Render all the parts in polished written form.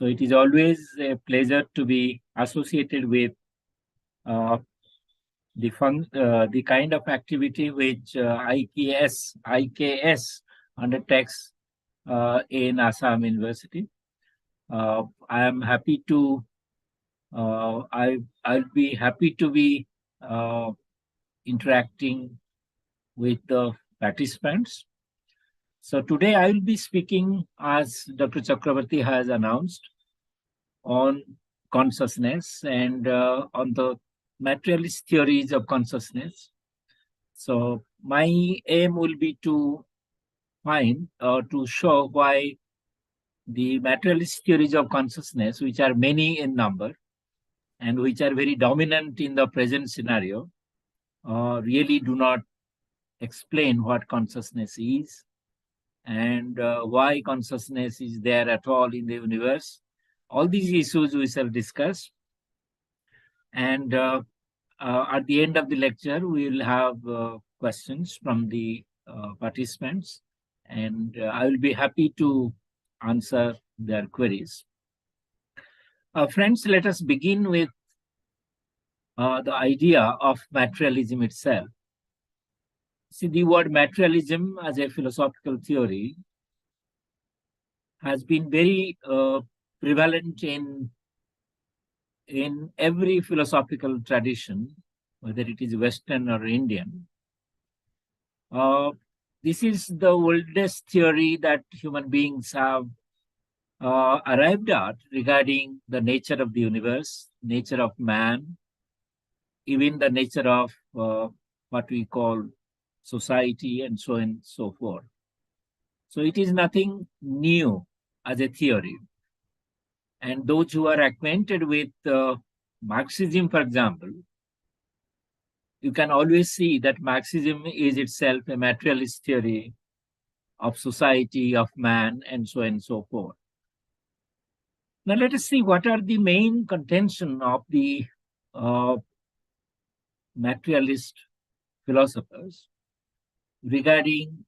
So it is always a pleasure to be associated with uh, the kind of activity which IKS undertakes in Assam University. I am happy to I'll be happy to be uh, interacting with the participants. So today I will be speaking, as Dr. Chakravarti has announced, on consciousness and on the materialist theories of consciousness. So my aim will be to find or to show why the materialist theories of consciousness, which are many in number and which are very dominant in the present scenario, really do not explain what consciousness is and why consciousness is there at all in the universe. All these issues we shall discuss. And at the end of the lecture, we will have questions from the participants, and I will be happy to answer their queries. Friends, let us begin with the idea of materialism itself. See, the word materialism as a philosophical theory has been very prevalent in every philosophical tradition, whether it is Western or Indian. This is the oldest theory that human beings have arrived at regarding the nature of the universe, nature of man, even the nature of what we call society, and so on and so forth. So it is nothing new as a theory. And those who are acquainted with Marxism, for example, you can always see that Marxism is itself a materialist theory of society, of man, and so on and so forth. Now let us see what are the main contention of the materialist philosophers regarding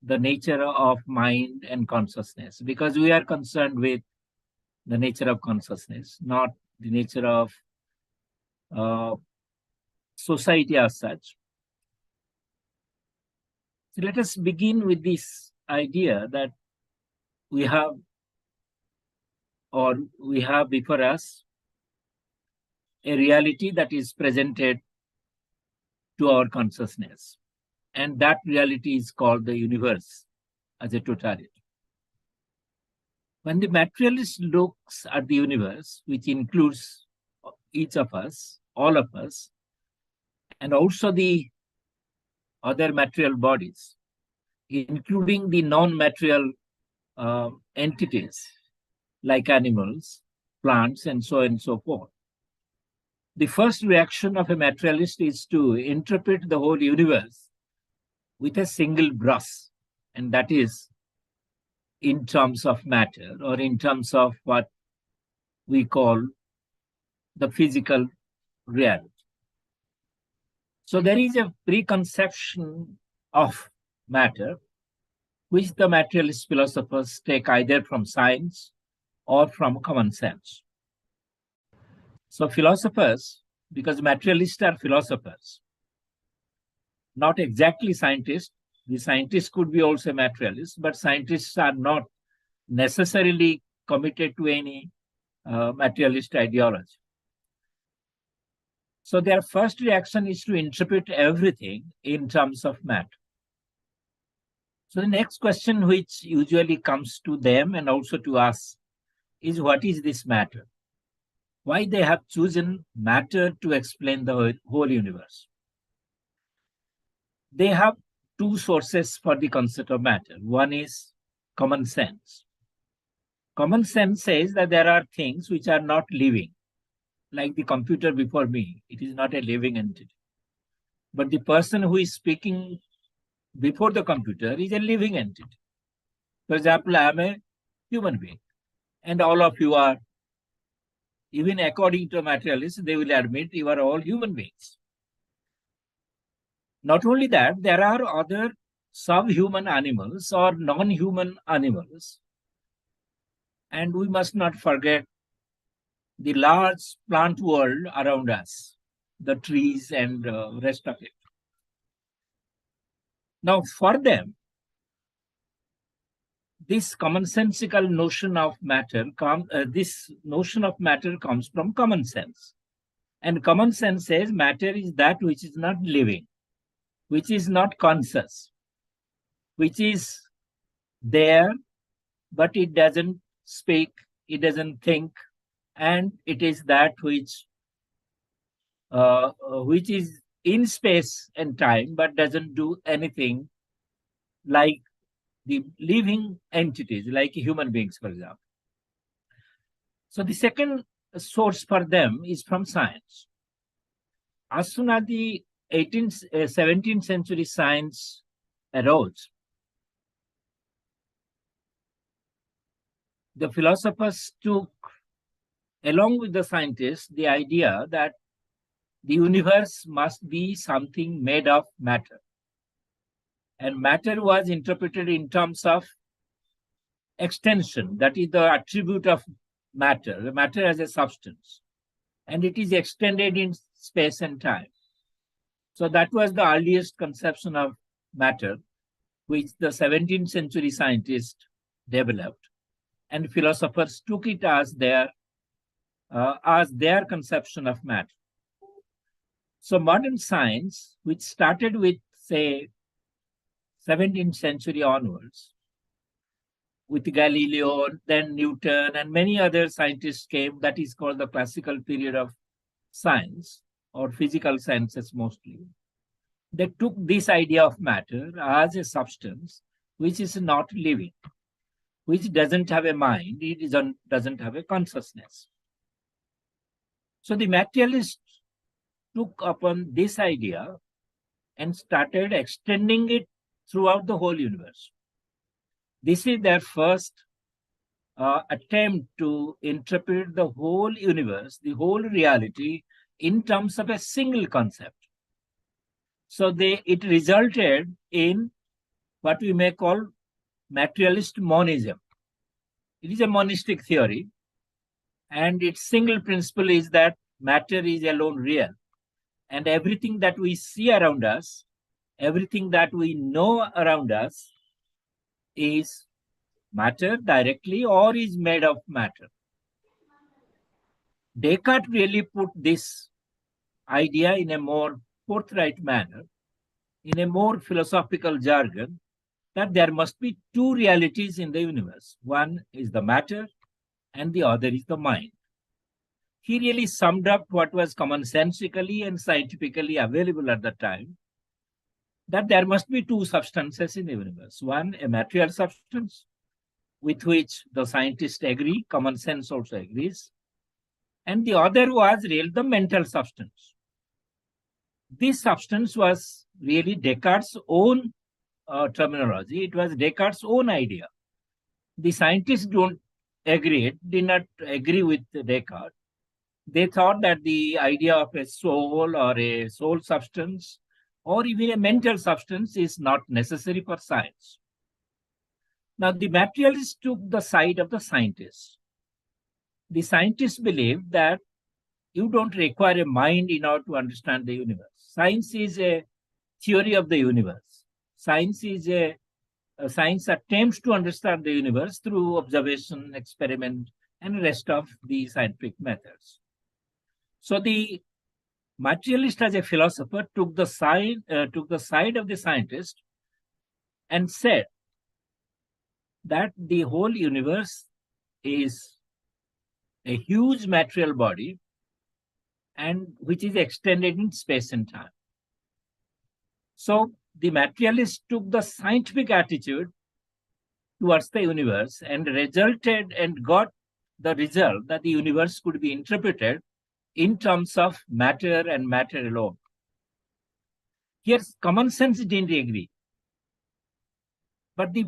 the nature of mind and consciousness, because we are concerned with the nature of consciousness, not the nature of society as such. So let us begin with this idea that we have before us a reality that is presented to our consciousness. And that reality is called the universe as a totality. When the materialist looks at the universe, which includes each of us, all of us, and also the other material bodies, including the non-material entities like animals, plants, and so on and so forth, the first reaction of a materialist is to interpret the whole universe with a single brush, and that is in terms of matter, or in terms of what we call the physical reality. So there is a preconception of matter which the materialist philosophers take either from science or from common sense. So philosophers, because materialists are philosophers, not exactly scientists. The scientists could be also materialists, but scientists are not necessarily committed to any materialist ideology. So their first reaction is to interpret everything in terms of matter. So the next question which usually comes to them and also to us is, what is this matter? Why they have chosen matter to explain the whole universe? They have two sources for the concept of matter. One is common sense. Common sense says that there are things which are not living, like the computer before me. It is not a living entity. But the person who is speaking before the computer is a living entity. For example, I am a human being, and all of you are, even according to materialists, they will admit you are all human beings. Not only that, there are other subhuman animals or non-human animals And we must not forget the large plant world around us, the trees and rest of it. Now, for them, this commonsensical notion of matter, this notion of matter comes from common sense. And common sense says matter is that which is not living, which is not conscious, which is there, but it doesn't speak, it doesn't think, and it is that which is in space and time, but doesn't do anything like the living entities, like human beings, for example. So the second source for them is from science. As soon as the 17th century science arose, the philosophers took, along with the scientists, the idea that the universe must be something made of matter. And matter was interpreted in terms of extension, that is the attribute of matter, the matter as a substance. And it is extended in space and time. So that was the earliest conception of matter, which the 17th century scientists developed. And philosophers took it as their conception of matter. So modern science, which started with, say, 17th century onwards, with Galileo, then Newton, and many other scientists came, that is called the classical period of science, or physical sciences mostly. They took this idea of matter as a substance which is not living, which doesn't have a mind, it doesn't have a consciousness. So the materialists took upon this idea and started extending it throughout the whole universe. This is their first attempt to interpret the whole universe, the whole reality, in terms of a single concept. So it resulted in what we may call materialist monism. It is a monistic theory, and its single principle is that matter is alone real, and everything that we see around us, everything that we know around us, is matter directly or is made of matter. Descartes really put this idea in a more forthright manner, in a more philosophical jargon, that there must be two realities in the universe. One is the matter and the other is the mind. He really summed up what was commonsensically and scientifically available at the time, that there must be two substances in the universe. One, a material substance, with which the scientists agree, common sense also agrees. And the other was really the mental substance. This substance was really Descartes' own terminology. It was Descartes' own idea. The scientists did not agree with Descartes. They thought that the idea of a soul or a soul substance or even a mental substance is not necessary for science. Now, the materialists took the side of the scientists. The scientists believe that you don't require a mind in order to understand the universe. Science is a theory of the universe. Science attempts to understand the universe through observation, experiment, and rest of the scientific methods. So the materialist, as a philosopher, took the side of the scientist and said that the whole universe is a huge material body and which is extended in space and time. So the materialist took the scientific attitude towards the universe and got the result that the universe could be interpreted in terms of matter and matter alone. Here, common sense didn't agree. But the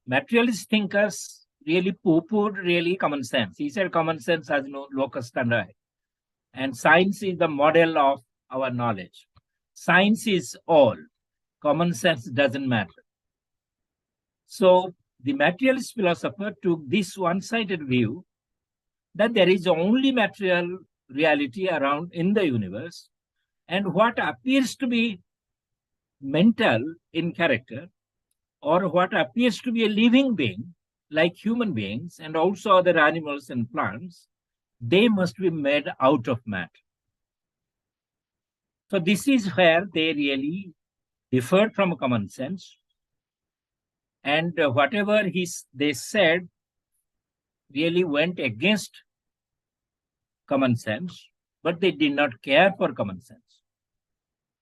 materialist thinkers really poo-pooed really common sense. He said common sense has no locus standi. And science is the model of our knowledge. Science is all. Common sense doesn't matter. So the materialist philosopher took this one-sided view that there is only material reality around in the universe, and what appears to be mental in character, or what appears to be a living being, like human beings and also other animals and plants, they must be made out of matter. So this is where they really differed from common sense. And whatever they said really went against common sense, but they did not care for common sense.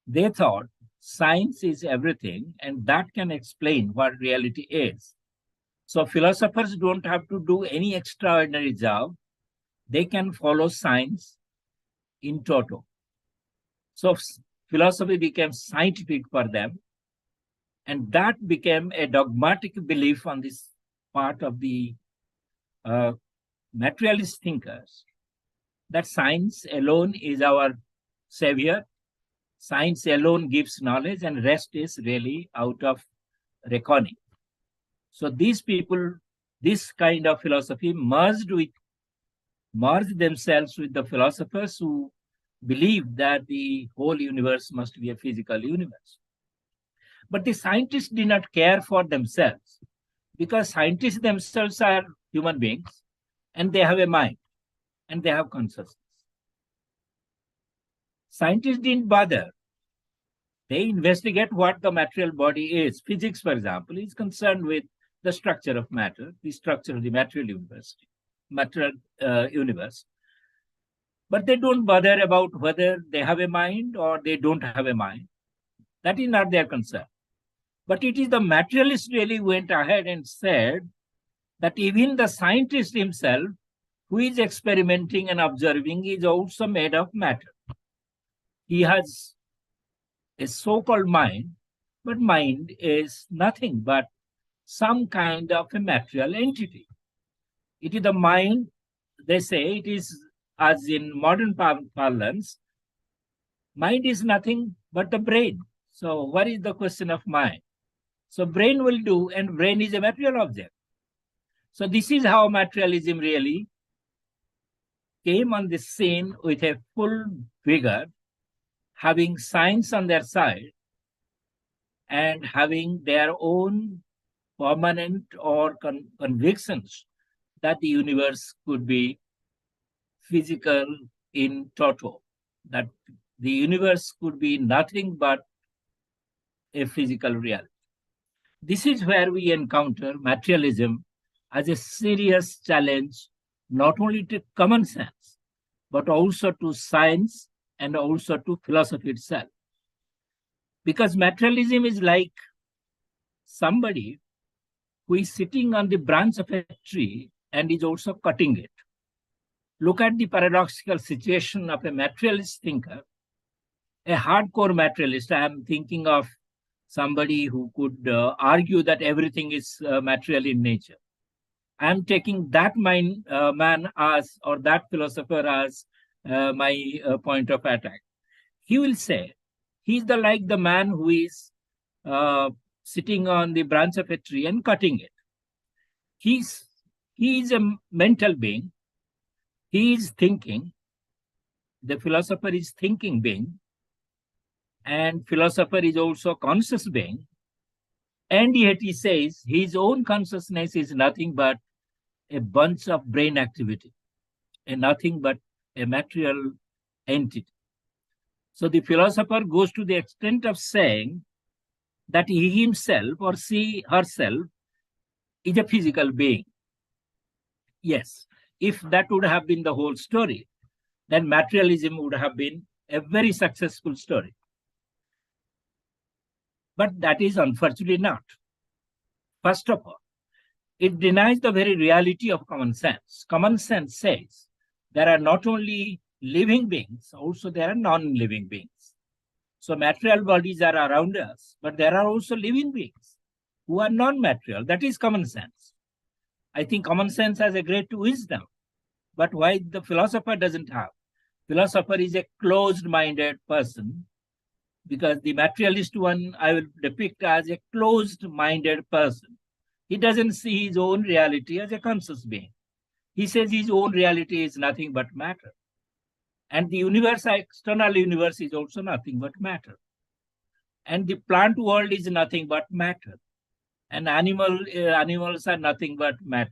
They thought science is everything, and that can explain what reality is. So philosophers don't have to do any extraordinary job. They can follow science in toto. So philosophy became scientific for them, and that became a dogmatic belief on this part of the materialist thinkers, that science alone is our savior. Science alone gives knowledge, and rest is really out of reckoning. So these people, this kind of philosophy merged themselves with the philosophers who believe that the whole universe must be a physical universe. But the scientists did not care for themselves, because scientists themselves are human beings, and they have a mind, and they have consciousness. Scientists didn't bother. They investigate what the material body is. Physics, for example, is concerned with the structure of matter, the structure of the material universe. But they don't bother about whether they have a mind or they don't have a mind. That is not their concern. But it is the materialist really went ahead and said that even the scientist himself, who is experimenting and observing, is also made of matter. He has a so-called mind, but mind is nothing but some kind of a material entity. It is the mind, they say, it is, as in modern parlance, mind is nothing but the brain. So what is the question of mind? So brain will do, and brain is a material object. So this is how materialism really came on the scene with a full vigor, having science on their side and having their own permanent or convictions that the universe could be physical in toto, that the universe could be nothing but a physical reality. This is where we encounter materialism as a serious challenge, not only to common sense, but also to science and also to philosophy itself. Because materialism is like somebody who is sitting on the branch of a tree and is also cutting it. Look at the paradoxical situation of a materialist thinker, a hardcore materialist. I am thinking of somebody who could argue that everything is material in nature. I am taking that man as, or that philosopher as my point of attack. He will say, he's like the man who is sitting on the branch of a tree and cutting it. He is a mental being. He is thinking. The philosopher is thinking being. And philosopher is also conscious being. And yet he says his own consciousness is nothing but a bunch of brain activity, and nothing but a material entity. So the philosopher goes to the extent of saying that he himself or she herself is a physical being. Yes, if that would have been the whole story, then materialism would have been a very successful story. But that is unfortunately not. First of all, it denies the very reality of common sense. Common sense says there are not only living beings, also there are non-living beings. So material bodies are around us, but there are also living beings who are non-material. That is common sense. I think common sense has a great wisdom, but why the philosopher doesn't have? Philosopher is a closed-minded person, because the materialist one I will depict as a closed-minded person He doesn't see his own reality as a conscious being. He says his own reality is nothing but matter. And the universe, external universe, is also nothing but matter. And the plant world is nothing but matter. And animals are nothing but matter.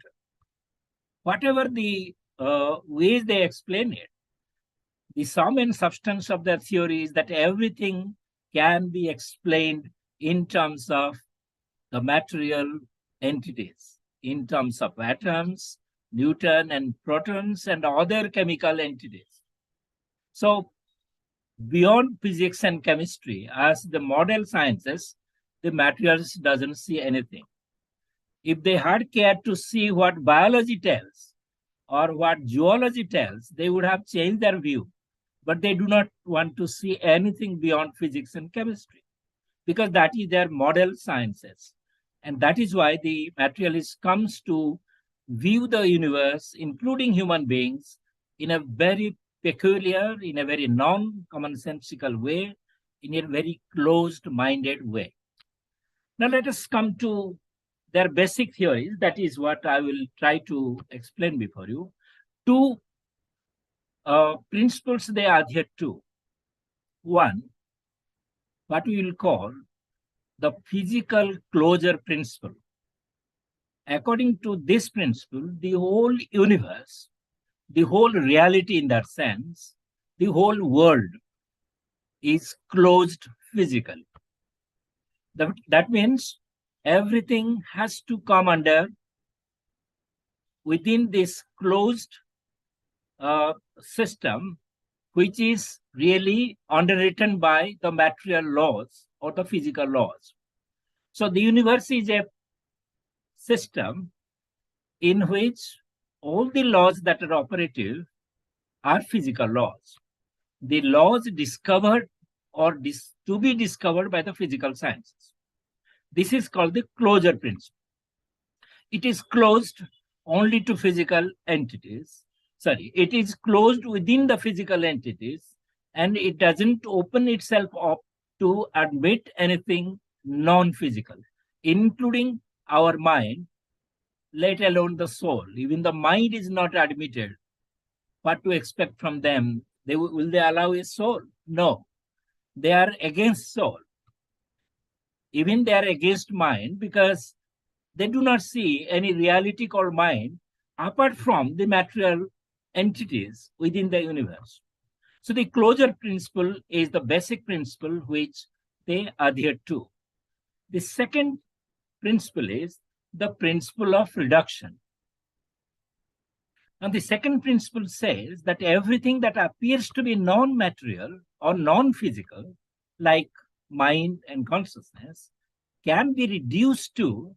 Whatever the ways they explain it, the sum and substance of their theory is that everything can be explained in terms of the material entities, in terms of atoms, neutron and protons, and other chemical entities. So beyond physics and chemistry, as the model sciences, the materials doesn't see anything. If they had cared to see what biology tells or what geology tells, they would have changed their view. But they do not want to see anything beyond physics and chemistry, because that is their model sciences. And that is why the materialist comes to view the universe, including human beings, in a very peculiar, in a very non-commonsensical way, in a very closed-minded way. Now let us come to their basic theories. That is what I will try to explain before you. Two principles they adhere to. One, what we will call the physical closure principle. According to this principle, the whole universe, the whole reality in that sense, the whole world is closed physically. That means everything has to come under within this closed system, which is really underwritten by the material laws or the physical laws. So the universe is a system in which all the laws that are operative are physical laws. The laws discovered or to be discovered by the physical sciences. This is called the closure principle. It is closed only to physical entities. Sorry, it is closed within the physical entities, and it doesn't open itself up to admit anything non-physical, including our mind, let alone the soul. Even the mind is not admitted. What to expect from them? Will they allow a soul? No. They are against soul. Even they are against mind, because they do not see any reality called mind apart from the material entities within the universe. So the closure principle is the basic principle which they adhere to. The second principle is the principle of reduction. And the second principle says that everything that appears to be non-material or non-physical, like mind and consciousness, can be reduced to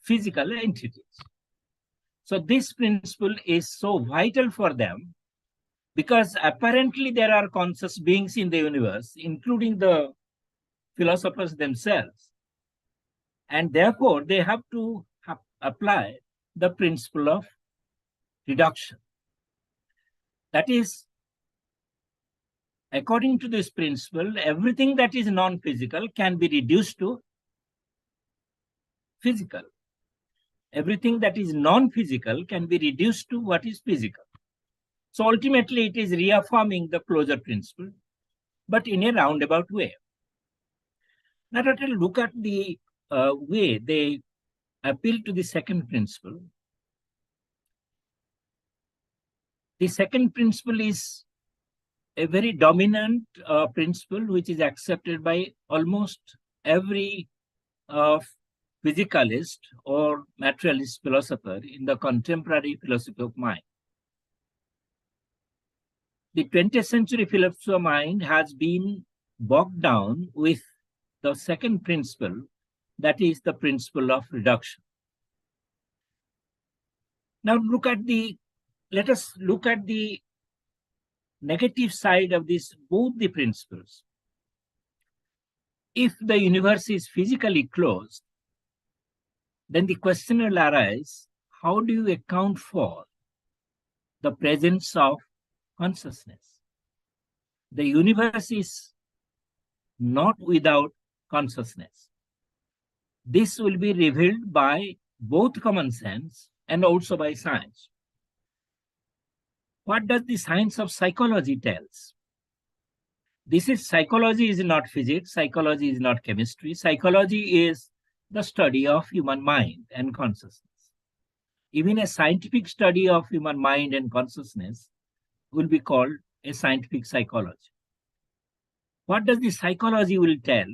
physical entities. So this principle is so vital for them, because apparently there are conscious beings in the universe, including the philosophers themselves. And therefore, they have to apply the principle of reduction. That is, according to this principle, everything that is non-physical can be reduced to physical. Everything that is non-physical can be reduced to what is physical. So ultimately, it is reaffirming the closure principle, but in a roundabout way. Now let us look at the way they appeal to the second principle. The second principle is a very dominant principle which is accepted by almost every physicalist or materialist philosopher in the contemporary philosophy of mind. The 20th century philosophy of mind has been bogged down with the second principle, that is the principle of reduction. Now let us look at the negative side of both the principles. If the universe is physically closed, then the question will arise, how do you account for the presence of consciousness? The universe is not without consciousness. This will be revealed by both common sense and also by science. What does the science of psychology tells? Psychology is not physics, psychology is not chemistry. Psychology is the study of human mind and consciousness. Even a scientific study of human mind and consciousness will be called a scientific psychology. What does the psychology will tell,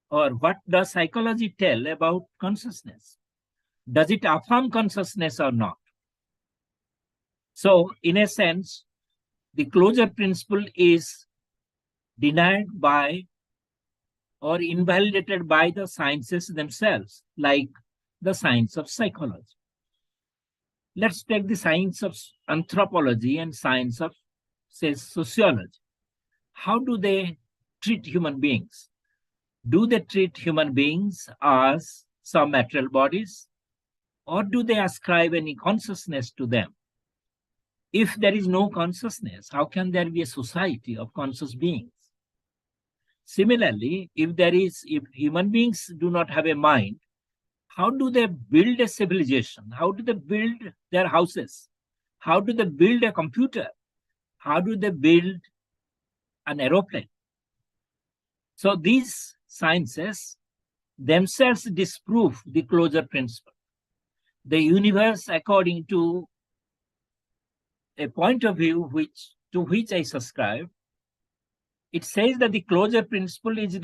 or what does psychology tell about consciousness? Does it affirm consciousness or not? So, in a sense, the closure principle is denied by or invalidated by the sciences themselves, like the science of psychology. Let's take the science of anthropology and science of, say, sociology. How do they treat human beings? Do they treat human beings as some material bodies, or do they ascribe any consciousness to them? If there is no consciousness, how can there be a society of conscious beings? Similarly, if human beings do not have a mind, how do they build a civilization? How do they build their houses? How do they build a computer? How do they build an aeroplane? So these sciences themselves disprove the closure principle. The universe, according to a point of view to which I subscribe, it says that the closure principle is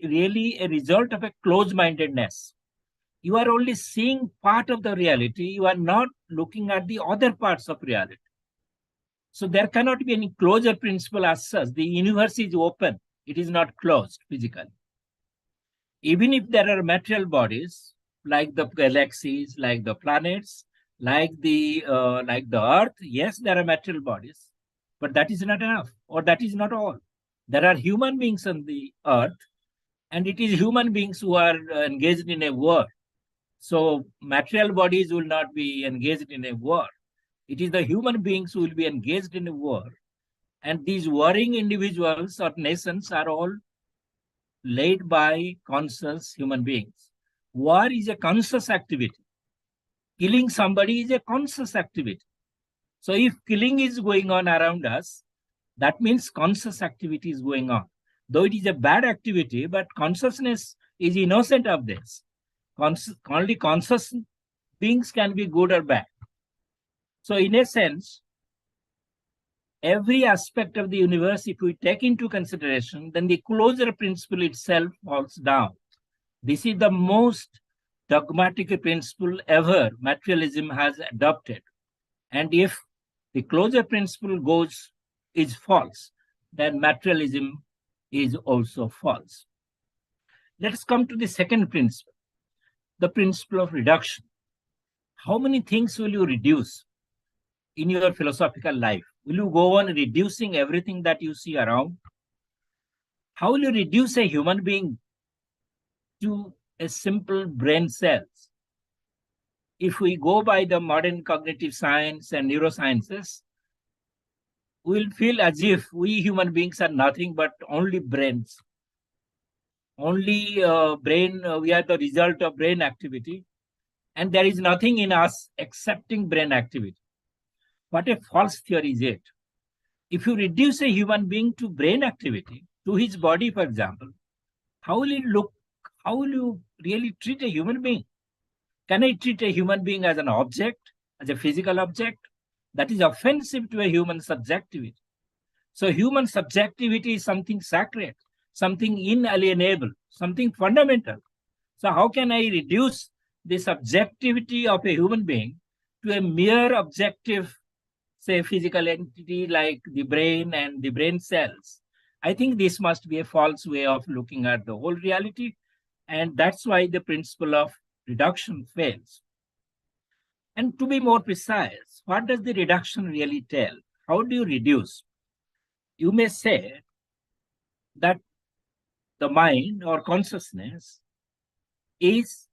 really a result of a closed-mindedness. You are only seeing part of the reality. You are not looking at the other parts of reality. So there cannot be any closure principle as such. The universe is open. It is not closed physically. Even if there are material bodies, like the galaxies, like the planets, like the Earth, yes, there are material bodies, but that is not enough, or that is not all. There are human beings on the Earth, and it is human beings who are engaged in a war. So material bodies will not be engaged in a war. It is the human beings who will be engaged in a war. And these warring individuals or nations are all led by conscious human beings. War is a conscious activity. Killing somebody is a conscious activity. So if killing is going on around us, that means conscious activity is going on. Though it is a bad activity, but consciousness is innocent of this. Only conscious beings can be good or bad. So in a sense, every aspect of the universe, if we take into consideration, then the closure principle itself falls down. This is the most dogmatic principle ever materialism has adopted. And if the closure principle is false, then materialism is also false. Let's come to the second principle, the principle of reduction. How many things will you reduce in your philosophical life? Will you go on reducing everything that you see around? How will you reduce a human being to a simple brain cells? If we go by the modern cognitive science and neurosciences, we'll feel as if we human beings are nothing but only brains. Only brain, we are the result of brain activity, and there is nothing in us excepting brain activity. What a false theory is it? If you reduce a human being to brain activity, to his body, for example, how will it look? How will you really treat a human being? Can I treat a human being as an object, as a physical object? That is offensive to a human subjectivity. So human subjectivity is something sacred, something inalienable, something fundamental. So how can I reduce the subjectivity of a human being to a mere objective, say, physical entity like the brain and the brain cells? I think this must be a false way of looking at the whole reality, and that's why the principle of reduction fails. And to be more precise, what does the reduction really tell? How do you reduce? You may say that the mind or consciousness is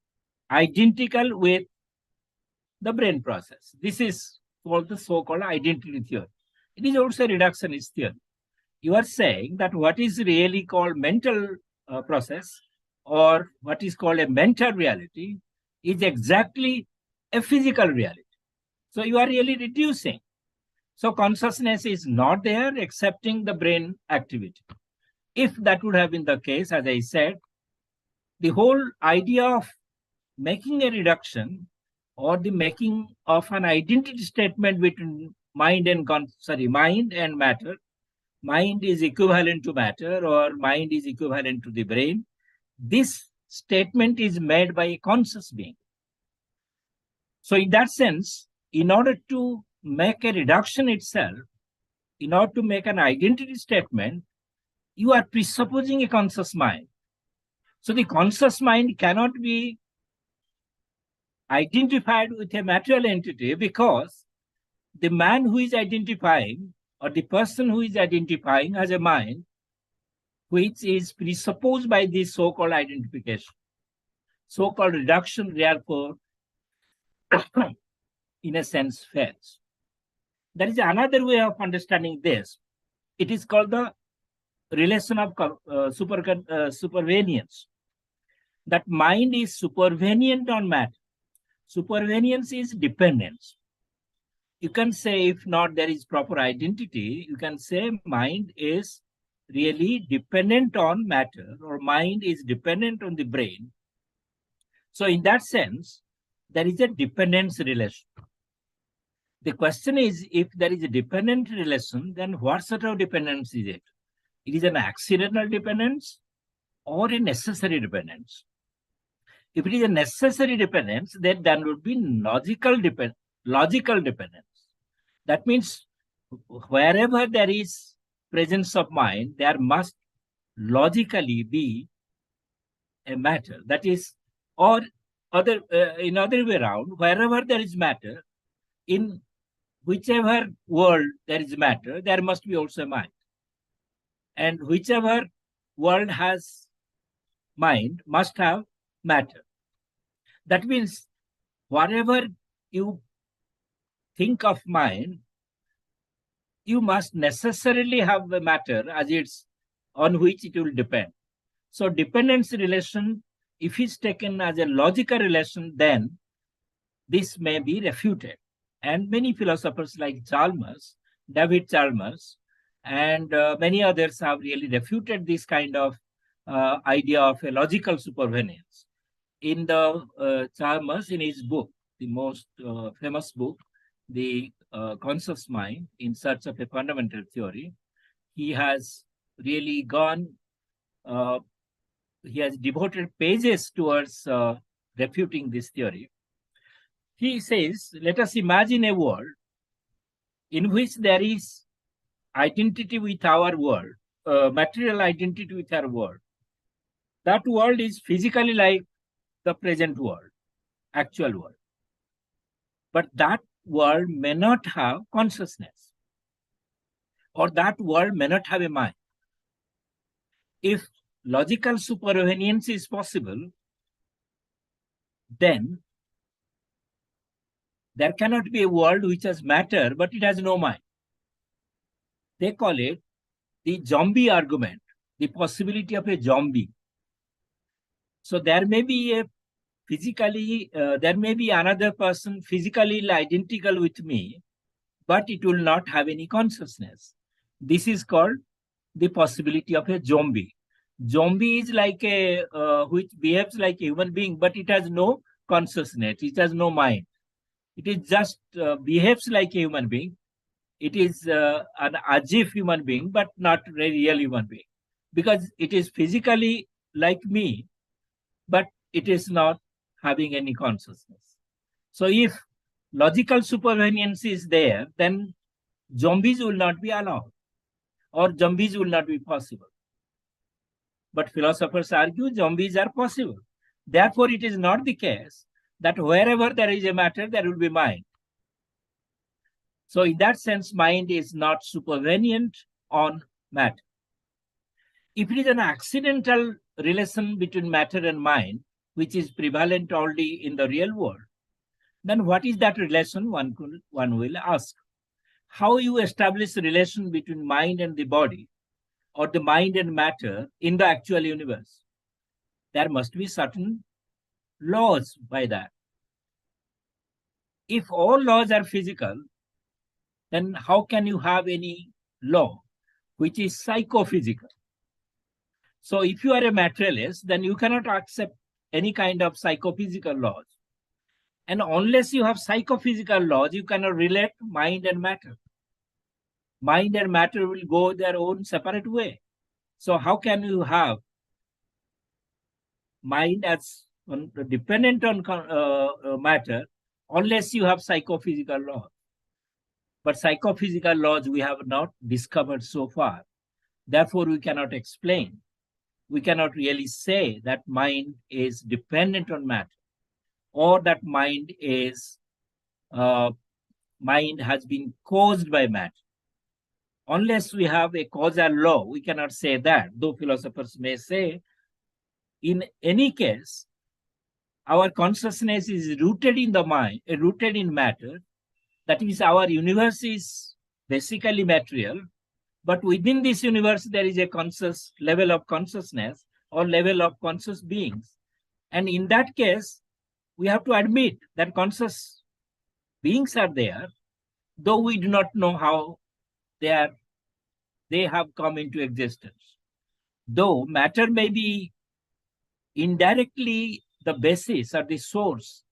identical with the brain process. This is called the so-called identity theory. It is also a reductionist theory. You are saying that what is really called mental process, or what is called a mental reality, is exactly a physical reality. So you are really reducing. So consciousness is not there excepting the brain activity. If that would have been the case, as I said, the whole idea of making a reduction or the making of an identity statement between mind and mind and matter, mind is equivalent to matter or mind is equivalent to the brain, this statement is made by a conscious being. So in that sense, in order to make a reduction itself, in order to make an identity statement, you are presupposing a conscious mind. So the conscious mind cannot be identified with a material entity because the man who is identifying or the person who is identifying has a mind which is presupposed by this so-called identification. So-called reduction, therefore, in a sense, fails. There is another way of understanding this. It is called the relation of supervenience. That mind is supervenient on matter. Supervenience is dependence. You can say, if not there is proper identity, you can say mind is really dependent on matter or mind is dependent on the brain. So in that sense, there is a dependence relation. The question is, if there is a dependent relation, then what sort of dependence is it? It is an accidental dependence or a necessary dependence. If it is a necessary dependence, then there would be logical dependence. That means wherever there is presence of mind, there must logically be a matter. That is, or in other way around, wherever there is matter, in whichever world there is matter, there must be also mind. And whichever world has mind must have matter. That means whatever you think of mind, you must necessarily have a matter as it's on which it will depend. So dependence relation, if it's taken as a logical relation, then this may be refuted. And many philosophers like David Chalmers, and many others have really refuted this kind of idea of a logical supervenience. In the Chalmers, in his book, the most famous book, The Conscious Mind in Search of a Fundamental Theory, he has really he has devoted pages towards refuting this theory. He says, let us imagine a world in which there is identity with our world, material identity with our world. That world is physically like the present world, actual world. But that world may not have consciousness, or that world may not have a mind. If logical supervenience is possible, then there cannot be a world which has matter, but it has no mind. They call it the zombie argument, the possibility of a zombie. So there may be there may be another person physically identical with me, but it will not have any consciousness. This is called the possibility of a zombie. Zombie is like which behaves like a human being, but it has no consciousness. It has no mind. It is just behaves like a human being. It is an as if human being, but not a real human being, because it is physically like me, but it is not having any consciousness. So if logical supervenience is there, then zombies will not be allowed, or zombies will not be possible. But philosophers argue zombies are possible. Therefore, it is not the case that wherever there is a matter, there will be mind. So in that sense, mind is not supervenient on matter. If it is an accidental relation between matter and mind, which is prevalent only in the real world, then what is that relation, one will ask. How you establish a relation between mind and the body, or the mind and matter in the actual universe? There must be certain laws by that. If all laws are physical, then how can you have any law which is psychophysical? So if you are a materialist, then you cannot accept any kind of psychophysical laws. And unless you have psychophysical laws, you cannot relate mind and matter. Mind and matter will go their own separate way. So how can you have mind as dependent on matter unless you have psychophysical laws? But psychophysical laws we have not discovered so far. Therefore, we cannot explain. We cannot really say that mind is dependent on matter, or that mind has been caused by matter. Unless we have a causal law, we cannot say that, though philosophers may say, in any case, our consciousness is rooted in the mind, rooted in matter. That is, our universe is basically material, but within this universe, there is a conscious level of consciousness or level of conscious beings. And in that case, we have to admit that conscious beings are there, though we do not know how they have come into existence. Though matter may be indirectly the basis or the source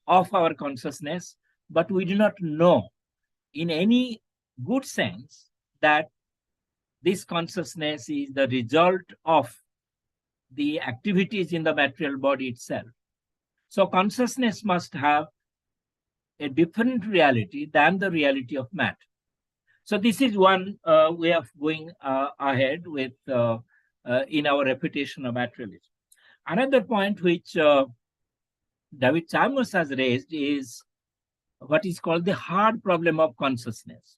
of our consciousness, but we do not know in any good sense that this consciousness is the result of the activities in the material body itself. So consciousness must have a different reality than the reality of matter. So this is one way of going ahead with in our reputation of materialism. Another point which David Chalmers has raised is what is called the hard problem of consciousness.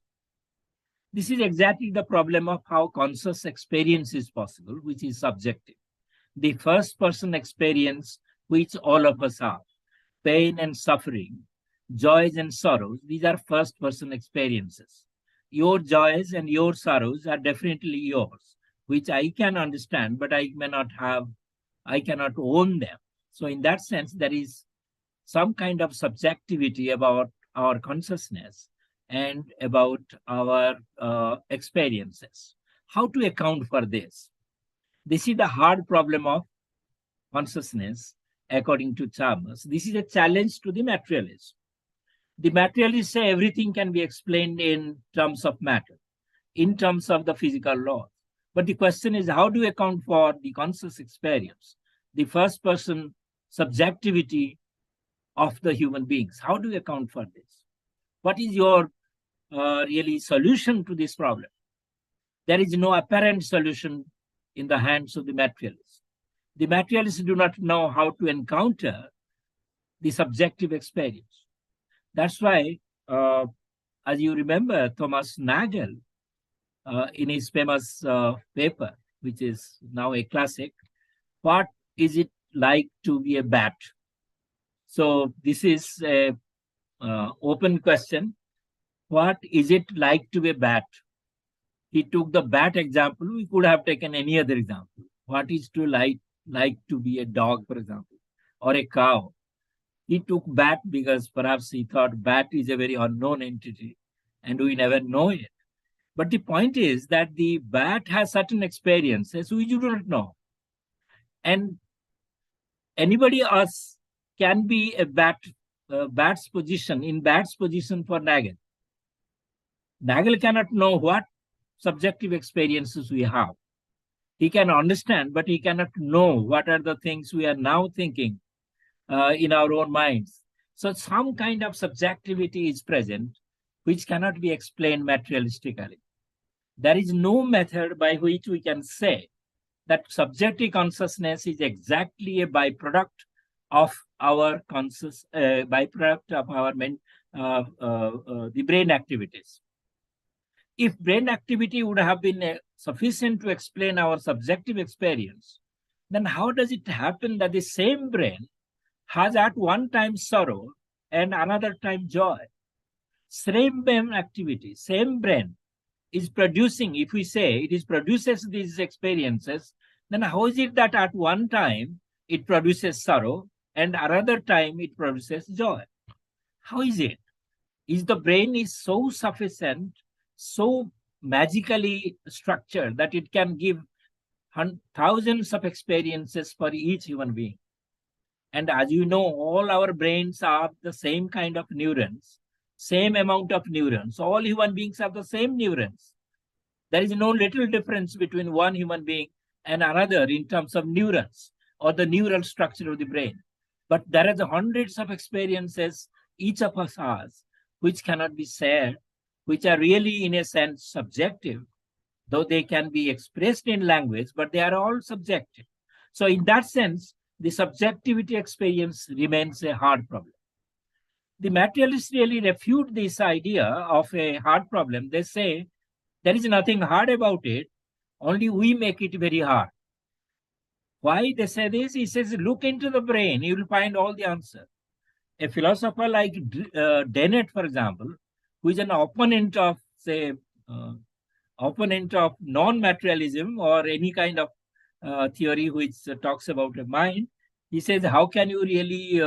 This is exactly the problem of how conscious experience is possible, which is subjective. The first person experience which all of us have, pain and suffering, joys and sorrows, these are first person experiences. Your joys and your sorrows are definitely yours, which I can understand, but I cannot own them. So in that sense, there is some kind of subjectivity about our consciousness and about our experiences. How to account for this? This is the hard problem of consciousness, according to Chalmers. This is a challenge to the materialists. The materialists say everything can be explained in terms of matter, in terms of the physical laws. But the question is, how do you account for the conscious experience, the first person subjectivity of the human beings? How do you account for this? What is your really solution to this problem? There is no apparent solution in the hands of the materialists. The materialists do not know how to encounter the subjective experience. That's why, as you remember, Thomas Nagel, in his famous paper, which is now a classic, what is it like to be a bat? So this is a open question. What is it like to be a bat? He took the bat example. We could have taken any other example. What is to like to be a dog, for example, or a cow? He took bat because perhaps he thought bat is a very unknown entity and we never know it. But the point is that the bat has certain experiences which you do not know. And anybody else can be a bat's position for Nagel. Nagel cannot know what subjective experiences we have. He can understand, but he cannot know what are the things we are now thinking in our own minds. So some kind of subjectivity is present, which cannot be explained materialistically. There is no method by which we can say that subjective consciousness is exactly a byproduct of our the brain activities. If brain activity would have been sufficient to explain our subjective experience, then how does it happen that the same brain has at one time sorrow and another time joy? Same brain activity, same brain is producing, if we say it produces these experiences, then how is it that at one time it produces sorrow and another time it produces joy. How is it? Is the brain is so sufficient, so magically structured that it can give thousands of experiences for each human being. And as you know, all our brains are the same kind of neurons, same amount of neurons. All human beings have the same neurons. There is no little difference between one human being and another in terms of neurons or the neural structure of the brain. But there are hundreds of experiences each of us has, which cannot be shared, which are really, in a sense, subjective, though they can be expressed in language, but they are all subjective. So, in that sense, the subjectivity experience remains a hard problem. The materialists really refute this idea of a hard problem. They say there is nothing hard about it, only we make it very hard. Why they say this? He says, look into the brain, you will find all the answer. A philosopher like Dennett, for example, who is an opponent of, say, opponent of non-materialism or any kind of theory which talks about a mind, he says, how can you really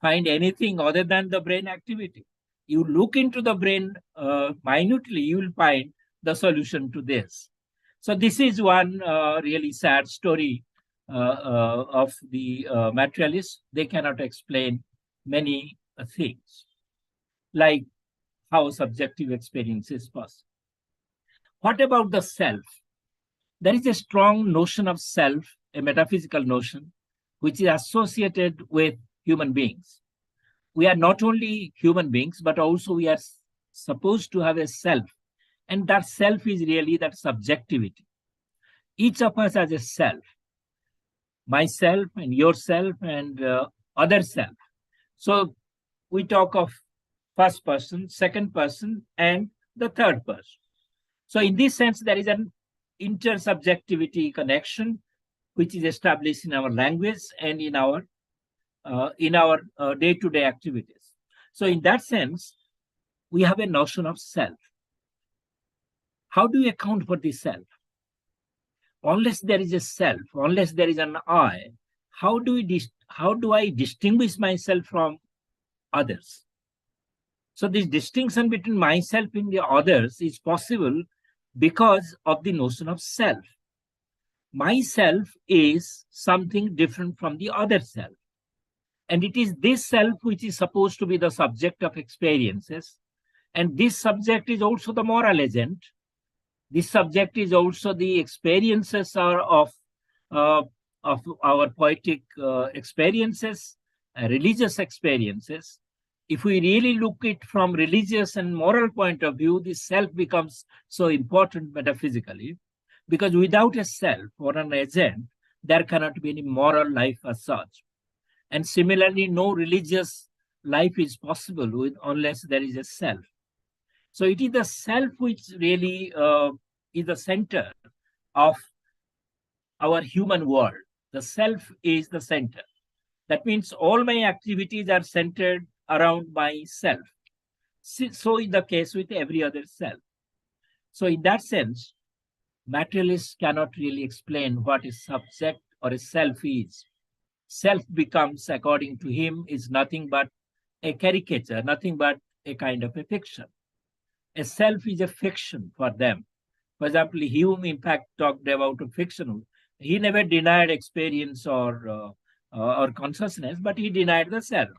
find anything other than the brain activity? You look into the brain minutely, you will find the solution to this. So this is one really sad story of the materialists. They cannot explain many things, like how subjective experience is possible. What about the self? There is a strong notion of self, a metaphysical notion, which is associated with human beings. We are not only human beings, but also we are supposed to have a self. And that self is really that subjectivity. Each of us has a self, myself and yourself and other self. So we talk of first person, second person, and the third person. So in this sense, there is an intersubjectivity connection, which is established in our language and in our day-to-day activities. So in that sense, we have a notion of self. How do we account for the self? Unless there is a self, unless there is an I, how do I distinguish myself from others? So this distinction between myself and the others is possible because of the notion of self. Myself is something different from the other self. And it is this self which is supposed to be the subject of experiences. And this subject is also the moral agent. This subject is also the experiences of our poetic experiences, religious experiences. If we really look it from religious and moral point of view, this self becomes so important metaphysically, because without a self or an agent, there cannot be any moral life as such. And similarly, no religious life is possible unless there is a self. So it is the self which really is the center of our human world. The self is the center. That means all my activities are centered around myself. So is the case with every other self. So in that sense, materialists cannot really explain what a subject or a self is. Self becomes, according to him, is nothing but a caricature, nothing but a kind of a fiction. A self is a fiction for them. For example, Hume, in fact, talked about a fiction. He never denied experience or consciousness, but he denied the self.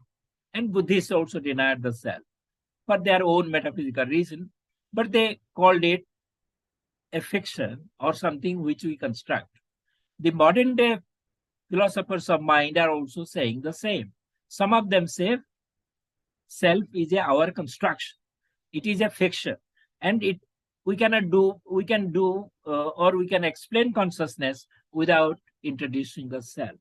And Buddhists also denied the self for their own metaphysical reason, but they called it a fiction or something which we construct. The modern day philosophers of mind are also saying the same. Some of them say self is our construction. It is a fiction, and we can explain consciousness without introducing the self.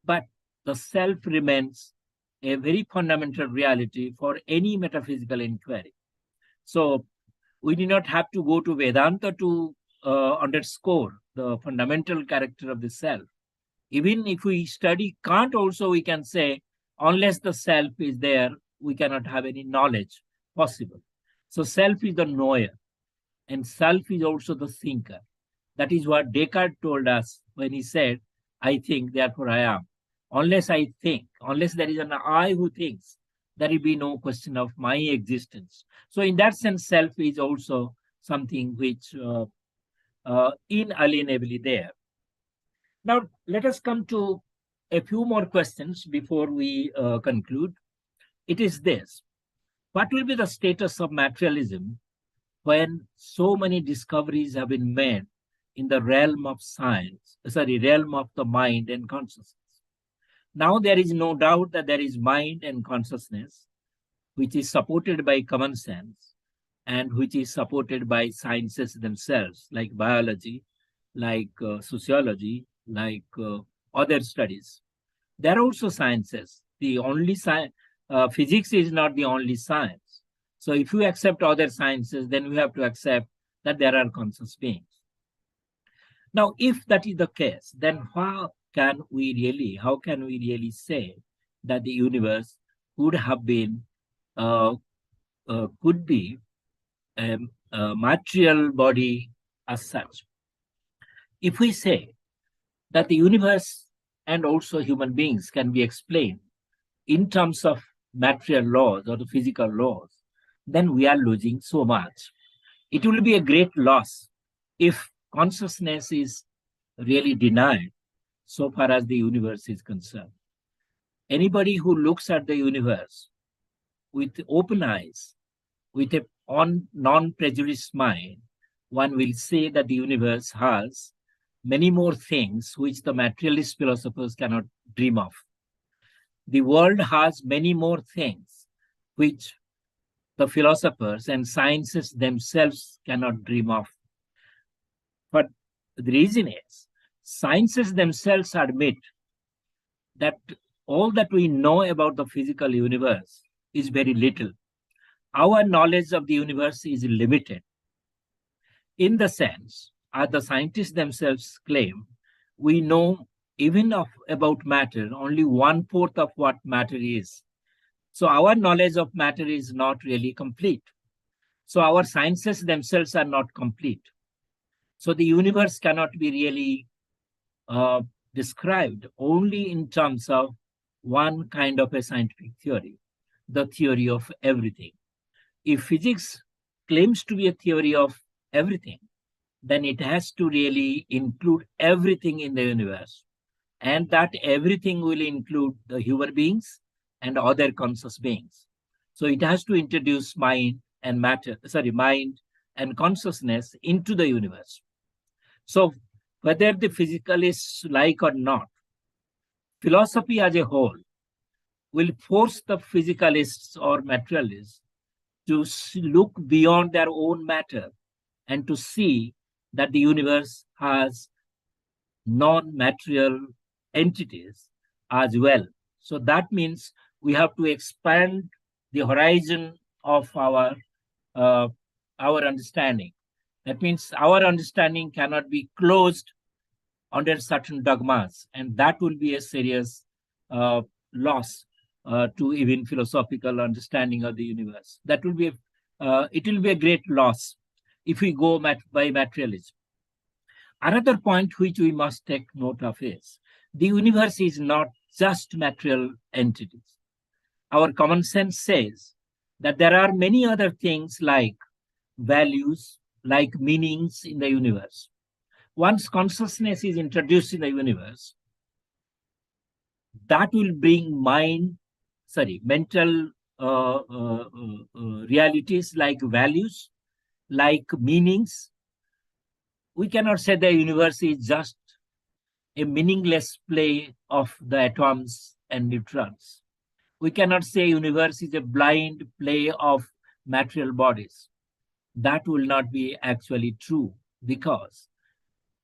But the self remains a very fundamental reality for any metaphysical inquiry. So we do not have to go to Vedanta to underscore the fundamental character of the self. Even if we study Kant also, we can say, unless the self is there, we cannot have any knowledge possible. So self is the knower, and self is also the thinker. That is what Descartes told us when he said, I think, therefore I am. Unless I think, unless there is an I who thinks, there will be no question of my existence. So in that sense, self is also something which inalienably there. Now, let us come to a few more questions before we conclude. It is this: what will be the status of materialism when so many discoveries have been made in the realm of realm of the mind and consciousness? Now there is no doubt that there is mind and consciousness, which is supported by common sense and which is supported by sciences themselves, like biology, like sociology, like other studies. There are also sciences. The only science, physics is not the only science. So if you accept other sciences, then we have to accept that there are conscious beings. Now, if that is the case, then how can we really say that the universe could have been, could be a material body as such? If we say that the universe and also human beings can be explained in terms of material laws or the physical laws, then we are losing so much. It will be a great loss if consciousness is really denied so far as the universe is concerned. Anybody who looks at the universe with open eyes, with a non-prejudiced mind, one will say that the universe has many more things which the materialist philosophers cannot dream of. The world has many more things which the philosophers and sciences themselves cannot dream of. But the reason is, sciences themselves admit that all that we know about the physical universe is very little. Our knowledge of the universe is limited. In the sense, as the scientists themselves claim, we know even about matter only 1/4 of what matter is. So our knowledge of matter is not really complete. So our sciences themselves are not complete. So the universe cannot be really described only in terms of one kind of a scientific theory, the theory of everything. If physics claims to be a theory of everything, then it has to really include everything in the universe. And that everything will include the human beings and other conscious beings. So it has to introduce mind and consciousness into the universe. So whether the physicalists like or not, philosophy as a whole will force the physicalists or materialists to look beyond their own matter and to see that the universe has non-material entities as well. So that means we have to expand the horizon of our understanding. That means our understanding cannot be closed under certain dogmas, and that will be a serious loss to even philosophical understanding of the universe. That will be it will be a great loss if we go by materialism. Another point which we must take note of is the universe is not just material entities. Our common sense says that there are many other things like values, like meanings in the universe. Once consciousness is introduced in the universe, that will bring mental realities like values, like meanings. We cannot say the universe is just a meaningless play of the atoms and neutrons. We cannot say universe is a blind play of material bodies. That will not be actually true, because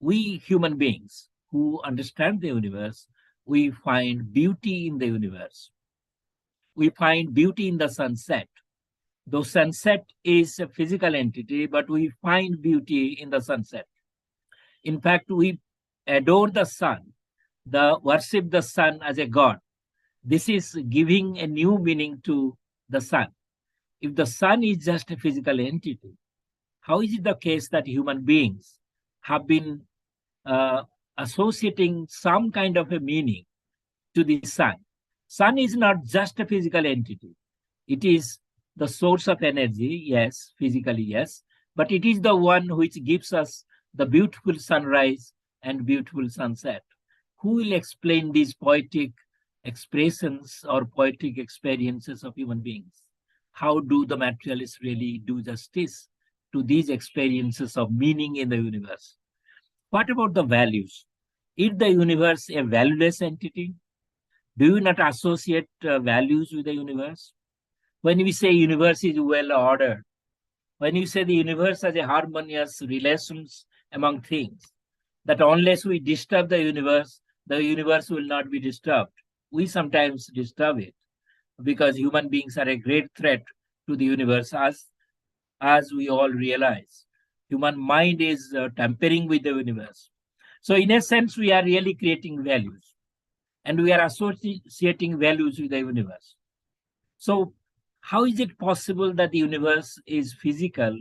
we human beings who understand the universe, we find beauty in the universe. We find beauty in the sunset. Though sunset is a physical entity, but we find beauty in the sunset. In fact, we adore the sun, worship the sun as a god. This is giving a new meaning to the sun. If the sun is just a physical entity, how is it the case that human beings have been associating some kind of a meaning to the sun. Sun is not just a physical entity. It is the source of energy, yes, physically, yes, but it is the one which gives us the beautiful sunrise and beautiful sunset. Who will explain these poetic expressions or poetic experiences of human beings? How do the materialists really do justice to these experiences of meaning in the universe? What about the values? Is the universe a valueless entity? Do you not associate values with the universe? When we say universe is well ordered, when you say the universe has a harmonious relations among things, that unless we disturb the universe will not be disturbed. We sometimes disturb it because human beings are a great threat to the universe, as we all realize. Human mind is tampering with the universe. So in a sense, we are really creating values and we are associating values with the universe. So how is it possible that the universe is physical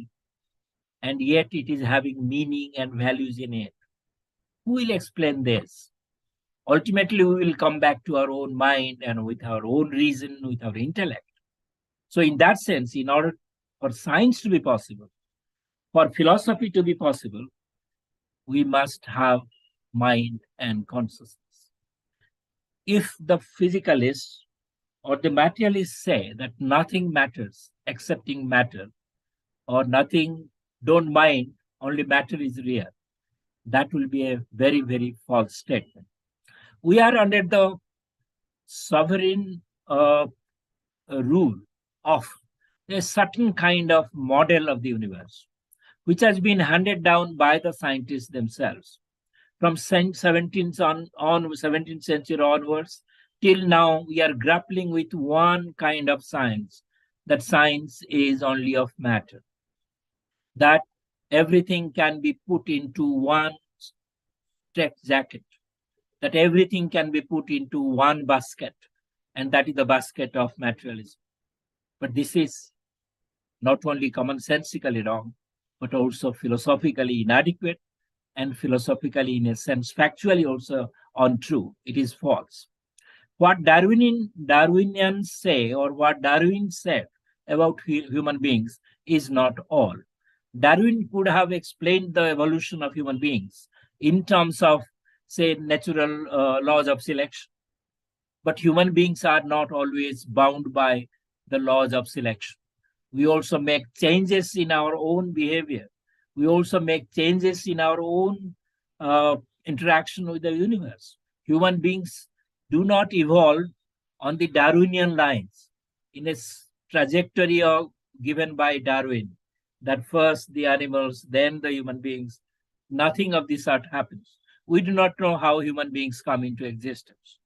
and yet it is having meaning and values in it? Who will explain this? Ultimately, we will come back to our own mind and with our own reason, with our intellect. So in that sense, in order for science to be possible, for philosophy to be possible, we must have mind and consciousness. If the physicalists or the materialists say that nothing matters excepting matter, or nothing, don't mind, only matter is real, that will be a very, very false statement. We are under the sovereign rule of a certain kind of model of the universe, which has been handed down by the scientists themselves. From 17th century onwards, till now, we are grappling with one kind of science, that science is only of matter, that everything can be put into one jacket, that everything can be put into one basket, and that is the basket of materialism. But this is not only commonsensically wrong, but also philosophically inadequate, and philosophically, in a sense, factually also untrue. It is false. What Darwinians say, or what Darwin said about human beings, is not all. Darwin could have explained the evolution of human beings in terms of, say, natural laws of selection. But human beings are not always bound by the laws of selection. We also make changes in our own behavior. We also make changes in our own interaction with the universe. Human beings do not evolve on the Darwinian lines in a trajectory given by Darwin, that first the animals, then the human beings. Nothing of this sort happens. We do not know how human beings come into existence.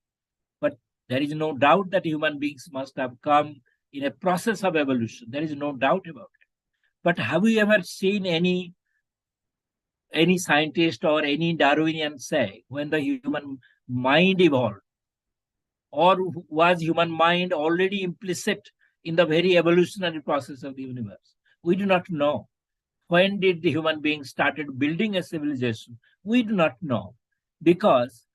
But there is no doubt that human beings must have come in a process of evolution. There is no doubt about it. But have you ever seen any scientist or any Darwinian say when the human mind evolved? Or was human mind already implicit in the very evolutionary process of the universe? We do not know. When did the human beings started building a civilization? We do not know, because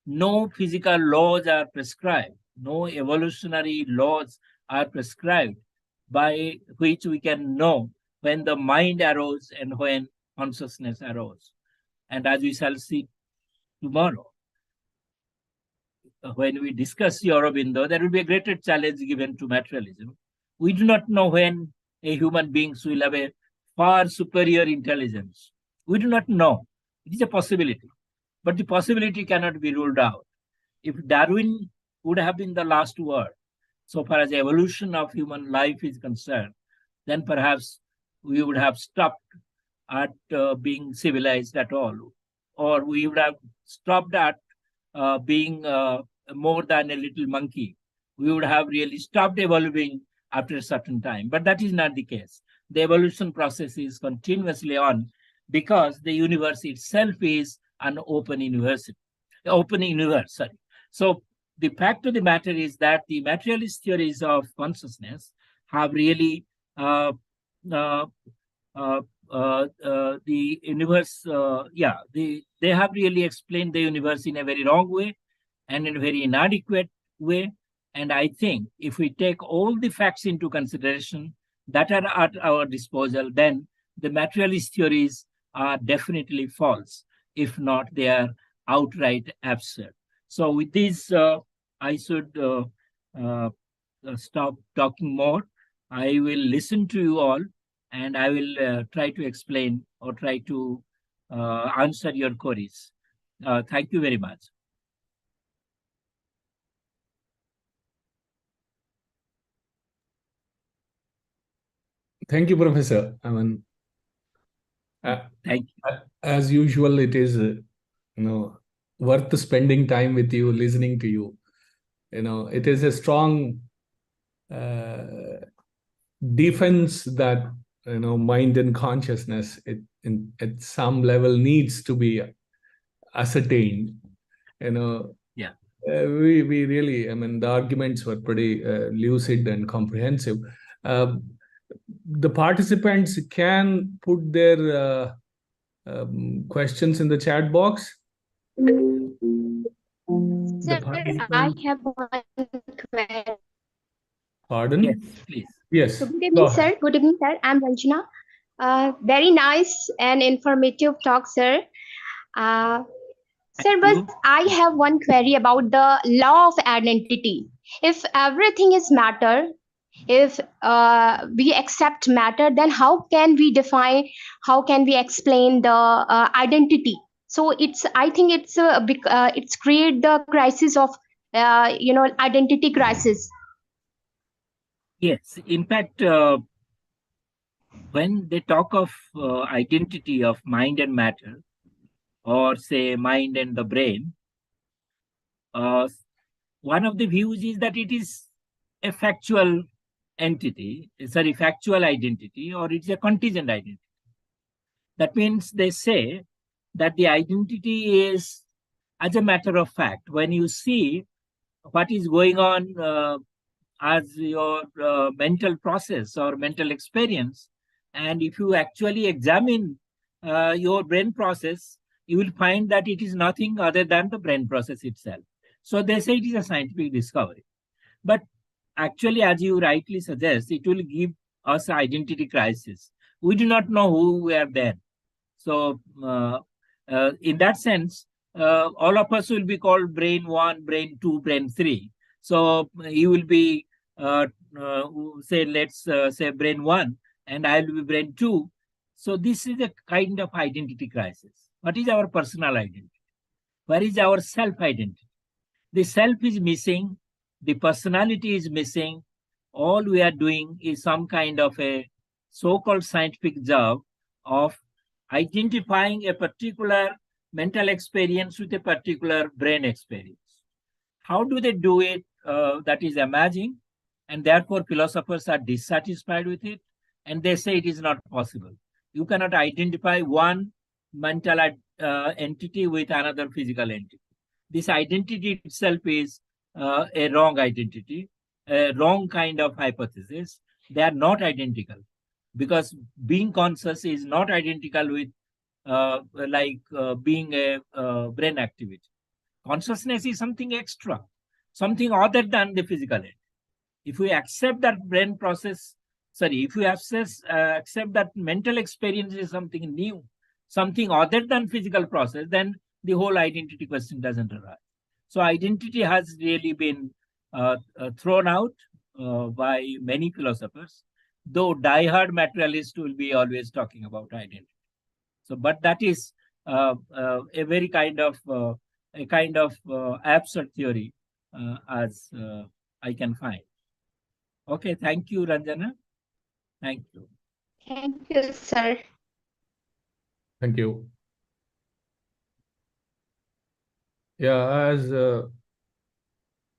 no physical laws are prescribed, no evolutionary laws are prescribed by which we can know when the mind arose and when consciousness arose. And as we shall see tomorrow, when we discuss Aurobindo, there will be a greater challenge given to materialism. We do not know when a human being will have a far superior intelligence. We do not know. It is a possibility, but the possibility cannot be ruled out. If Darwin would have been the last word, so far as the evolution of human life is concerned, then perhaps we would have stopped at being civilized at all, or we would have stopped at being more than a little monkey. We would have really stopped evolving after a certain time, but that is not the case. The evolution process is continuously on, because the universe itself is an open universe. So the fact of the matter is that the materialist theories of consciousness have really the universe, they have really explained the universe in a very wrong way, and in a very inadequate way. And I think if we take all the facts into consideration that are at our disposal, then the materialist theories are definitely false. If not, they are outright absurd. So with this, I should uh, stop talking more. I will listen to you all, and I will try to explain or try to answer your queries. Thank you very much. Thank you, Professor. I mean, thank you. As usual, it is worth spending time with you, listening to you. It is a strong defense that mind and consciousness at some level needs to be ascertained. Yeah. We really, I mean, the arguments were pretty lucid and comprehensive. The participants can put their questions in the chat box. Sir, I have one question. Pardon? Yes, please. Yes. So good evening, sir. Good evening, sir. I'm Ranjana. Very nice and informative talk, sir. Sir, but I have one query about the law of identity. If everything is matter, if we accept matter, then how can we define, how can we explain the identity? So I think it's create the crisis of identity crisis. Yes, in fact, when they talk of identity of mind and matter, or say mind and the brain, one of the views is that it is a factual entity, sorry, factual identity, or it's a contingent identity. That means they say that the identity is, as a matter of fact, when you see what is going on as your mental process or mental experience, and if you actually examine your brain process, you will find that it is nothing other than the brain process itself. So they say it is a scientific discovery. But actually, as you rightly suggest, it will give us identity crisis. We do not know who we are then. So in that sense, all of us will be called brain 1, brain 2, brain 3. So you will be, say, let's say brain 1, and I will be brain 2. So this is a kind of identity crisis. What is our personal identity? Where is our self-identity? The self is missing. The personality is missing. All we are doing is some kind of a so-called scientific job of identifying a particular mental experience with a particular brain experience. How do they do it? That is amazing. And therefore, philosophers are dissatisfied with it. And they say it is not possible. You cannot identify one mental entity with another physical entity. This identity itself is a wrong identity, a wrong kind of hypothesis. They are not identical, because being conscious is not identical with being a brain activity. Consciousness is something extra, something other than the physical entity. If we accept that brain process, if we accept that mental experience is something new, something other than physical process, then the whole identity question doesn't arise. So identity has really been thrown out by many philosophers, though diehard materialists will be always talking about identity. So, but that is a very kind of absurd theory, as I can find. Okay, thank you, Ranjana. Thank you. Thank you, sir. Thank you. Yeah,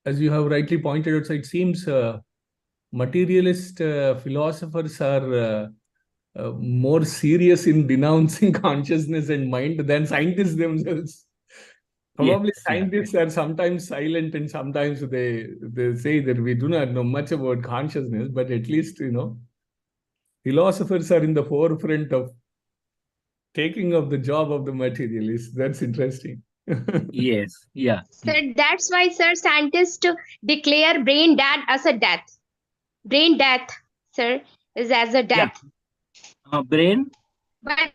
as you have rightly pointed out, it seems materialist philosophers are more serious in denouncing consciousness and mind than scientists themselves. Probably yes, scientists are sometimes silent, and sometimes they say that we do not know much about consciousness, but at least, philosophers are in the forefront of taking up the job of the materialist. That's interesting. Yes. Yeah. Sir, that's why, sir, scientists declare brain dead as a death. Brain death, sir, is as a Yeah. death. Brain. But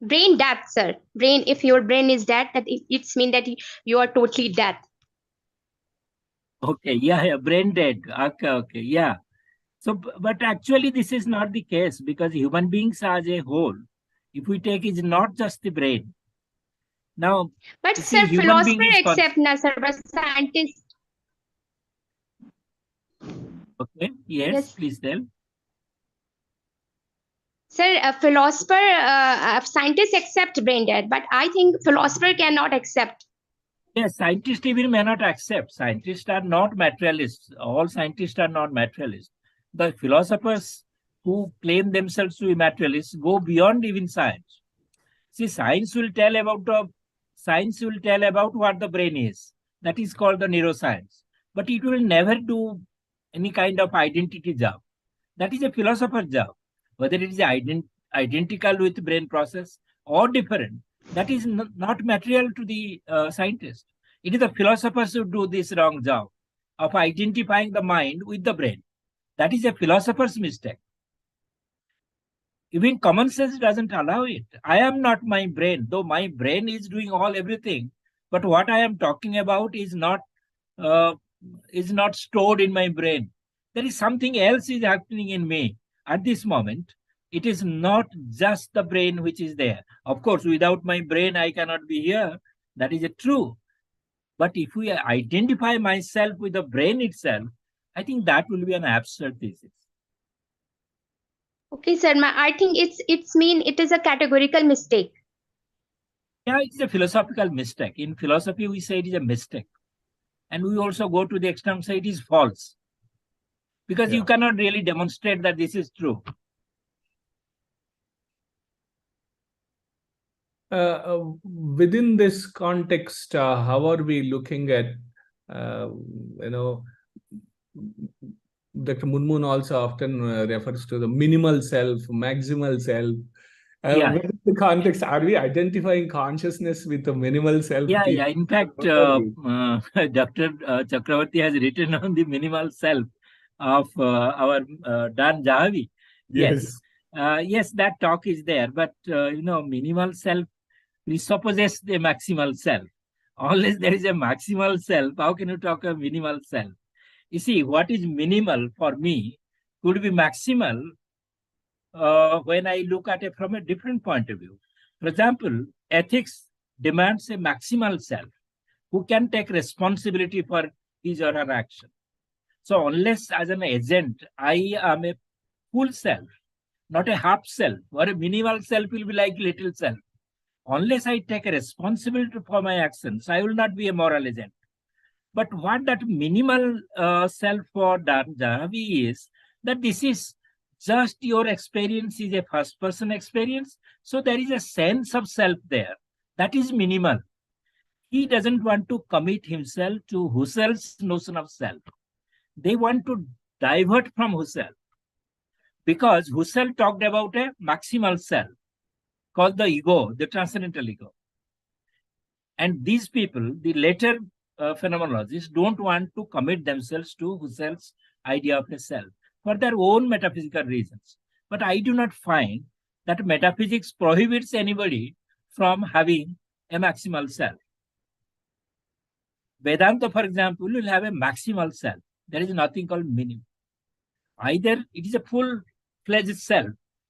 brain death, sir. Brain, if your brain is dead, that it's mean that you are totally dead. Okay. Yeah. Yeah. Brain dead. Okay. Okay. Yeah. So, but actually, this is not the case because human beings as a whole, if we take, is not just the brain. Now, But you see, sir, human being philosopher is accept na, sir, but scientist, okay. Yes. yes. Please tell. Sir, a philosopher, scientists accept brain dead, but I think philosopher cannot accept. Yes, scientists even may not accept. Scientists are not materialists. All scientists are not materialists. The philosophers who claim themselves to be materialists go beyond even science. See, science will tell about what the brain is. That is called the neuroscience. But it will never do any kind of identity job. That is a philosopher's job. Whether it is identical with brain process or different, that is not material to the scientist. It is the philosophers who do this wrong job of identifying the mind with the brain. That is a philosopher's mistake. Even common sense doesn't allow it. I am not my brain, though my brain is doing everything. But what I am talking about uh, is not stored in my brain. There is something else is happening in me at this moment. It is not just the brain which is there. Of course, without my brain, I cannot be here. That is true. But if we identify myself with the brain itself, I think that will be an absurd thesis. Okay, sir, I think it's mean it is a categorical mistake. Yeah, it's a philosophical mistake. In philosophy, we say it is a mistake. And we also go to the extreme say it is false. Because you cannot really demonstrate that this is true. Within this context, how are we looking at, Dr. Munmun also often refers to the minimal self, maximal self. Yeah. Within the context, are we identifying consciousness with the minimal self? Yeah, yeah. In fact, Dr. Chakravarti has written on the minimal self of our Dan Jahavi. Yes. Yes, that talk is there. But, minimal self presupposes the maximal self. Unless there is a maximal self, how can you talk of minimal self? You see, what is minimal for me could be maximal when I look at it from a different point of view. For example, ethics demands a maximal self who can take responsibility for his or her action. So unless as an agent, I am a full self, not a half self, or a minimal self will be like little self. Unless I take a responsibility for my actions, I will not be a moral agent. But what that minimal self for Jahavi is that this is just your experience is a first person experience. So there is a sense of self there. That is minimal. He doesn't want to commit himself to Husserl's notion of self. They want to divert from Husserl because Husserl talked about a maximal self called the ego, the transcendental ego. And these people, the later phenomenologists, don't want to commit themselves to Husserl's idea of a self for their own metaphysical reasons. But I do not find that metaphysics prohibits anybody from having a maximal self. Vedanta, for example, will have a maximal self. There is nothing called minimum. Either it is a full-fledged self,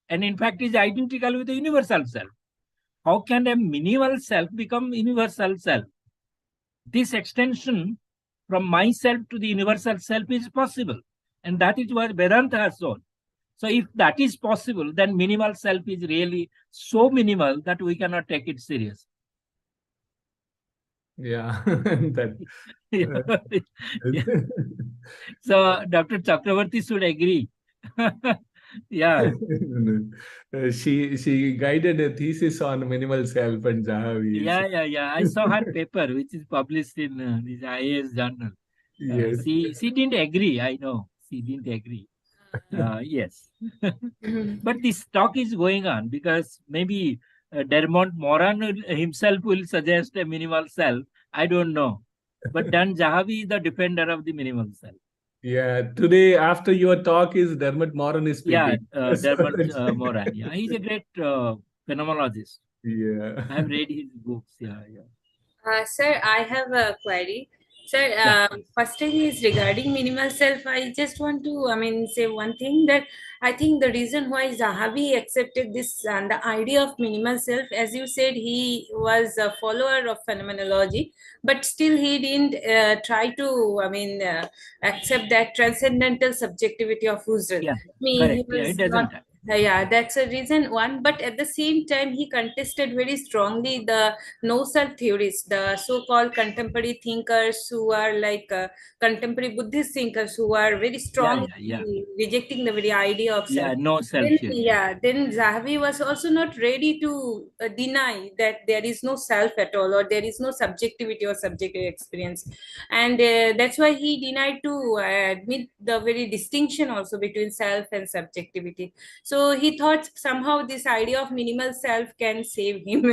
and in fact is identical with the universal self. How can a minimal self become universal self? This extension from myself to the universal self is possible. And that is what Vedanta has shown. So if that is possible, then minimal self is really so minimal that we cannot take it serious. Yeah. that, yeah. So Dr. Chakravarti should agree. Yeah. She guided a thesis on minimal self and Jahavi. Yeah. I saw her paper, which is published in this IAS journal. Yes. She didn't agree. I know she didn't agree. Yes. But this talk is going on because maybe Dermot Moran himself will suggest a minimal self. I don't know. But Dan Zahavi is the defender of the minimal self. Yeah, today after your talk is Dermot Moran is Yeah, speaking. Dermot Moran. Yeah, he's a great phenomenologist. Yeah. I have read his books. Yeah, yeah. Sir, I have a query. Sir, Yeah. first thing is regarding minimal self. I just want to, say one thing that I think the reason why Zahavi accepted this and the idea of minimal self, as you said, he was a follower of phenomenology, but still he didn't try to, accept that transcendental subjectivity of Husserl. Yeah, He correct. Yeah, it was doesn't. not. Yeah, that's a reason one. But at the same time, he contested very strongly the no self theorists, the so-called contemporary thinkers who are like contemporary Buddhist thinkers who are very Yeah, strongly yeah, yeah. rejecting the very idea of self. Yeah, no self Then, theory. yeah, then Zahavi was also not ready to deny that there is no self at all, or there is no subjectivity or subjective experience, and that's why he denied to admit the very distinction also between self and subjectivity. So he thought somehow this idea of minimal self can save him.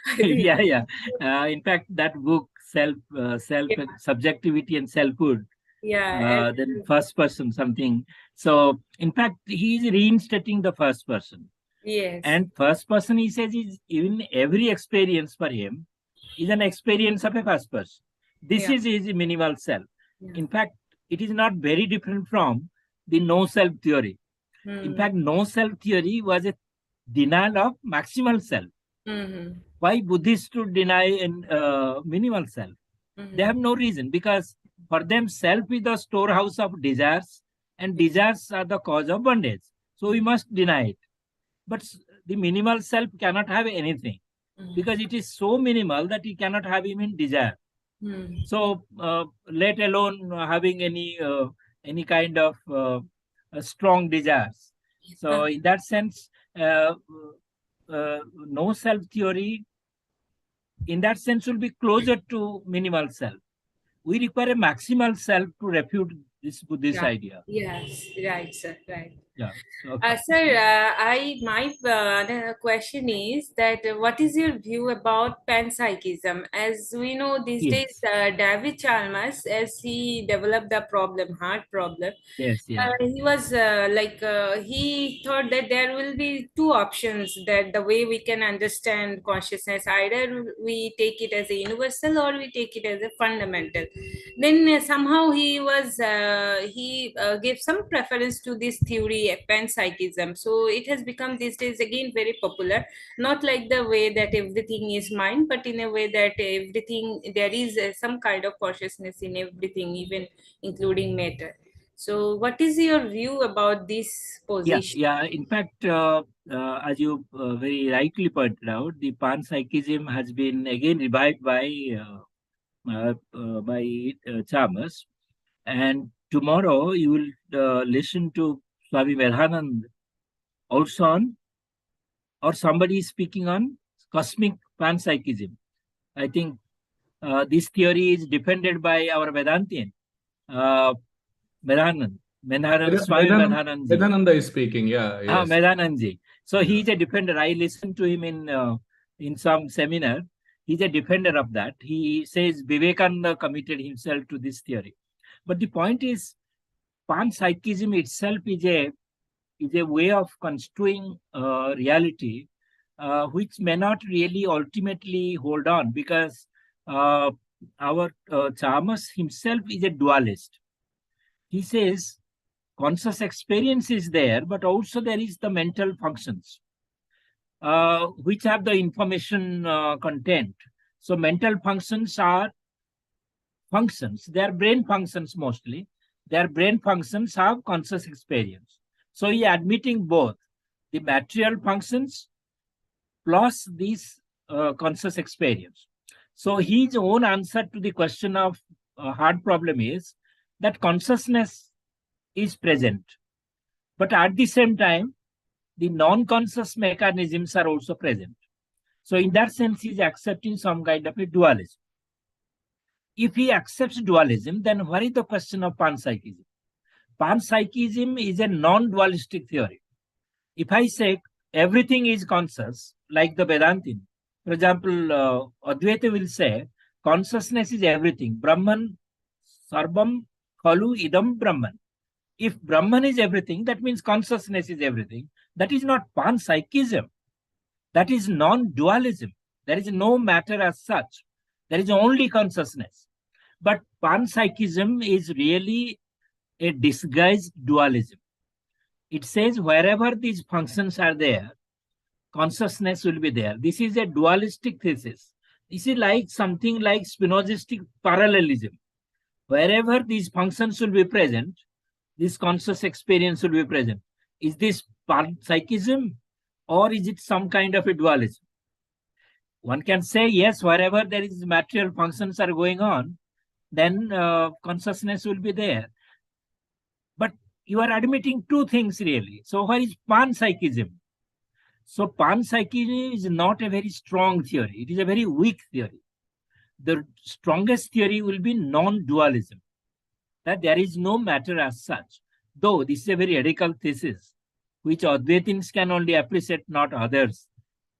I think. Yeah, yeah. In fact, that book, self Yeah, and subjectivity and selfhood, yeah, then first person something. So, in fact, he is reinstating the first person. yes, And first person, he says, is even every experience for him is an experience of a first person. This yeah, is his minimal self. yeah. In fact, it is not very different from the no self theory. In Hmm. fact, no self theory was a denial of maximal self. Mhm. Why Buddhists should deny in minimal self? They have Mhm. no reason, because for them self is the storehouse of desires, and desires are the cause of bondage. So we must deny it. But the minimal self cannot have anything, because it is so minimal that he cannot have even desire. Mhm. So let alone having any kind of strong desires. So in that sense, uh, no self theory in that sense will be closer to minimal self. We require a maximal self to refute this Yeah. idea. Yes. Right, sir. Right. Yeah. Okay. Sir, I my the question is that what is your view about panpsychism? As we know these days, Yes. David Chalmers, as he developed the problem, heart problem, Yes. Yeah. he was he thought that there will be two options, that the way we can understand consciousness, either we take it as a universal or we take it as a fundamental. Then somehow he gave some preference to this theory panpsychism, so it has become these days again very popular, not like the way that everything is mind, but in a way that everything there is some kind of consciousness in everything, even including matter. So what is your view about this Yeah. position? Yeah. In fact, as you very rightly pointed out, the panpsychism has been again revived by Chalmers. And tomorrow you will listen to Swami Vedhanand also on, or somebody is speaking on cosmic panpsychism. I think this theory is defended by our Vedantian, uh, Swami Vedhanandji. Vedananda is speaking. Yeah, yes. Vedhanandji. So Yeah. he's a defender. I listened to him in some seminar. He's a defender of that. He says Vivekananda committed himself to this theory. But the point is, panpsychism itself is a way of construing reality, which may not really ultimately hold on, because our Chalmers himself is a dualist. He says conscious experience is there, but also there is the mental functions, which have the information content. So mental functions are functions. They are brain functions mostly. Their brain functions have conscious experience. So he admitting both the material functions plus these conscious experience. So his own answer to the question of heart problem is that consciousness is present, but at the same time, the non-conscious mechanisms are also present. So in that sense, he's accepting some kind of a dualism. If he accepts dualism, then what is the question of panpsychism? Panpsychism is a non-dualistic theory. If I say everything is conscious, like the Vedantin. For example, Advaita will say consciousness is everything. Brahman, Sarvam, Khalu, Idam, Brahman. If Brahman is everything, that means consciousness is everything. That is not panpsychism. That is non-dualism. There is no matter as such. There is only consciousness. But panpsychism is really a disguised dualism. It says wherever these functions are there, consciousness will be there. This is a dualistic thesis. This is like something like Spinozistic parallelism. Wherever these functions will be present, this conscious experience will be present. Is this panpsychism or is it some kind of a dualism? One can say, yes, wherever there is material functions are going on, then consciousness will be there. But you are admitting two things really. So where is panpsychism? So panpsychism is not a very strong theory. It is a very weak theory. The strongest theory will be non-dualism, that there is no matter as such. Though this is a very radical thesis, which Advaitins can only appreciate, not others.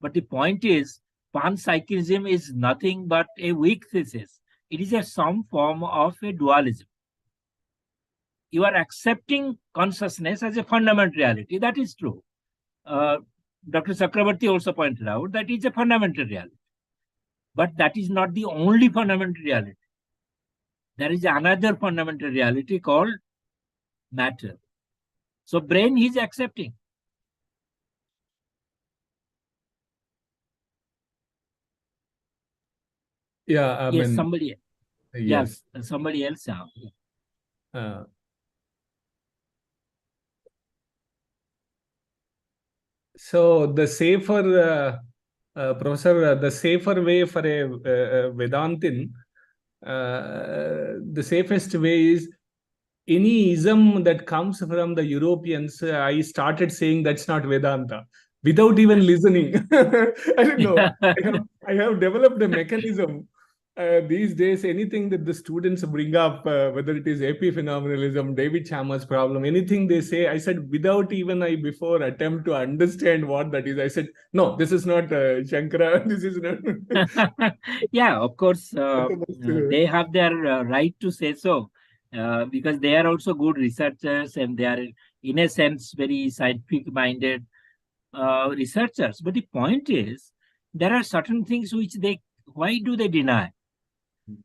But the point is, panpsychism is nothing but a weak thesis. It is some form of a dualism. You are accepting consciousness as a fundamental reality. That is true. Dr. Chakrabarti also pointed out that it's a fundamental reality. But that is not the only fundamental reality. There is another fundamental reality called matter. So brain is accepting. Yeah, I Yes, mean, somebody. yes. Yes, somebody else. So the safer, Professor, the safer way for a Vedantin, the safest way is any ism that comes from the Europeans. I started saying that's not Vedanta without even listening. I don't know. I have developed a mechanism. These days, anything that the students bring up, whether it is epiphenomenalism, David Chalmers' problem, anything they say, I said, without even I before attempt to understand what that is, I said, no, this is not Shankara, this is not. Yeah, of course, they have their right to say so, because they are also good researchers and they are, in a sense, very scientific-minded researchers. But the point is, there are certain things which why do they deny?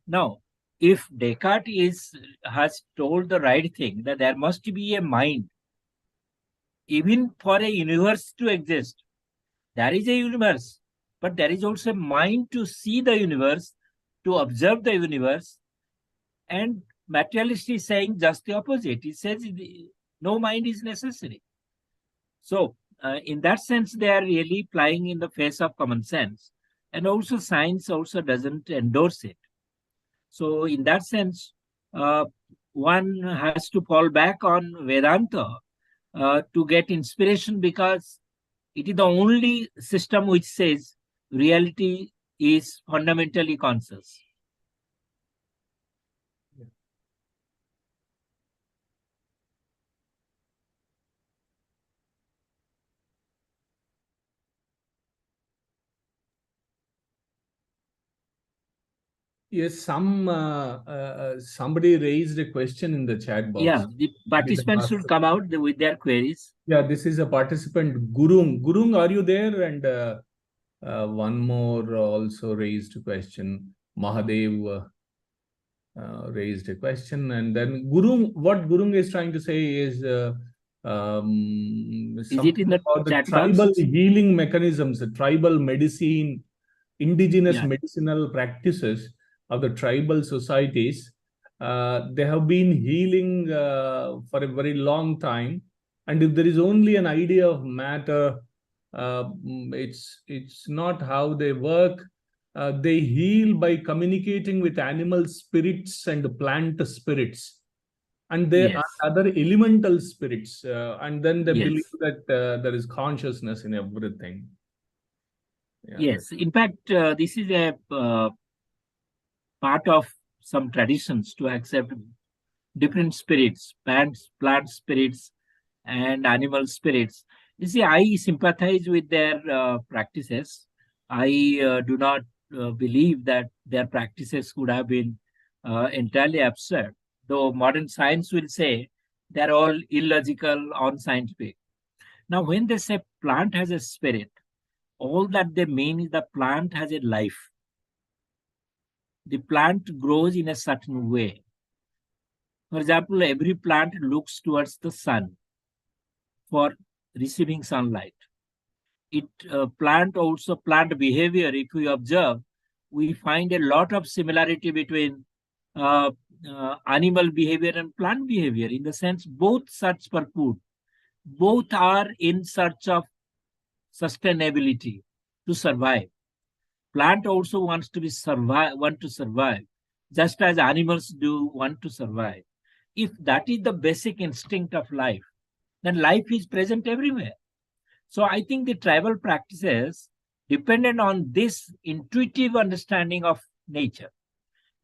Now, if Descartes has told the right thing, that there must be a mind, even for a universe to exist, there is a universe, but there is also a mind to see the universe, to observe the universe, and materialist is saying just the opposite. It says no mind is necessary. So, in that sense, they are really flying in the face of common sense, and also science also doesn't endorse it. So in that sense, one has to fall back on Vedanta to get inspiration, because it is the only system which says reality is fundamentally conscious. Yes, somebody raised a question in the chat box. Yeah, the participants should come out with their queries. Yeah, this is a participant, Gurung. Gurung, are you there? And one more also raised a question. Mahadev raised a question. And then Gurung, what Gurung is trying to say is it in the chat tribal box? healing mechanisms, the tribal medicine, indigenous Yeah. medicinal practices of the tribal societies. They have been healing for a very long time. And if there is only an idea of matter, it's not how they work. They heal by communicating with animal spirits and plant spirits, and there Yes. are other elemental spirits, and then they Yes. believe that there is consciousness in everything. Yeah, Yes, in fact, this is a part of some traditions to accept different spirits, plant spirits and animal spirits. You see, I sympathize with their practices. I do not believe that their practices could have been entirely absurd, though modern science will say they're all illogical, unscientific. Now, when they say plant has a spirit, all that they mean is the plant has a life. The plant grows in a certain way. For example, every plant looks towards the sun for receiving sunlight. Plant behavior, if we observe, we find a lot of similarity between uh, animal behavior and plant behavior, in the sense both search for food, both are in search of sustainability to survive. Plant also want to survive, just as animals do want to survive. If that is the basic instinct of life, then life is present everywhere. So I think the tribal practices depended on this intuitive understanding of nature.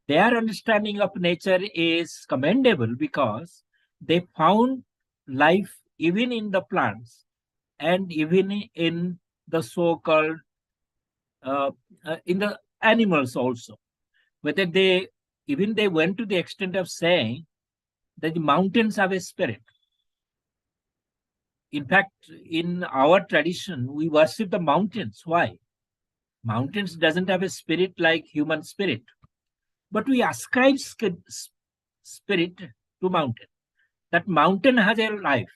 Their understanding of nature is commendable because they found life even in the plants and even in the so-called in the animals also. Whether they went to the extent of saying that the mountains have a spirit. In fact, in our tradition, we worship the mountains. Why? Mountains doesn't have a spirit like human spirit, but we ascribe spirit to mountain. That mountain has a life.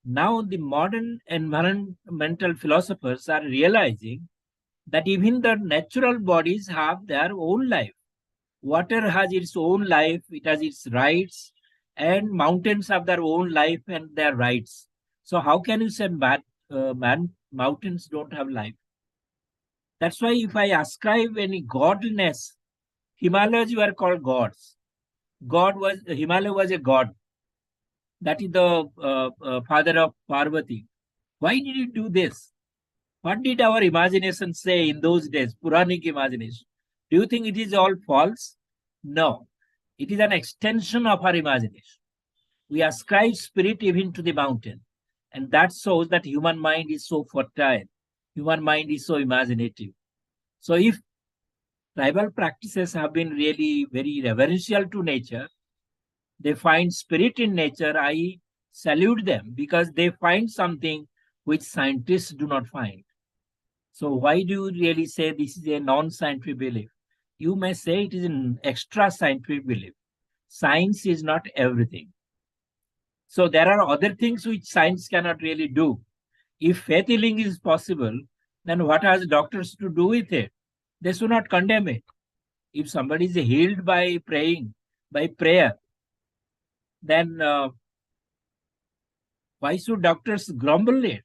Now the modern environmental philosophers are realizing that even the natural bodies have their own life. Water has its own life, it has its rights, and mountains have their own life and their rights. So how can you say mountains don't have life? That's why if I ascribe any godliness, Himalayas were called gods. Himalaya was a god. That is the father of Parvati. Why did you do this? What did our imagination say in those days, Puranic imagination? Do you think it is all false? No. It is an extension of our imagination. We ascribe spirit even to the mountain. And that shows that human mind is so fertile. Human mind is so imaginative. So if tribal practices have been really very reverential to nature, they find spirit in nature, I salute them because they find something which scientists do not find. So why do you really say this is a non-scientific belief? You may say it is an extra scientific belief. Science is not everything. So there are other things which science cannot really do. If faith healing is possible, then what has doctors to do with it? They should not condemn it. If somebody is healed by praying, by prayer, then why should doctors grumble it?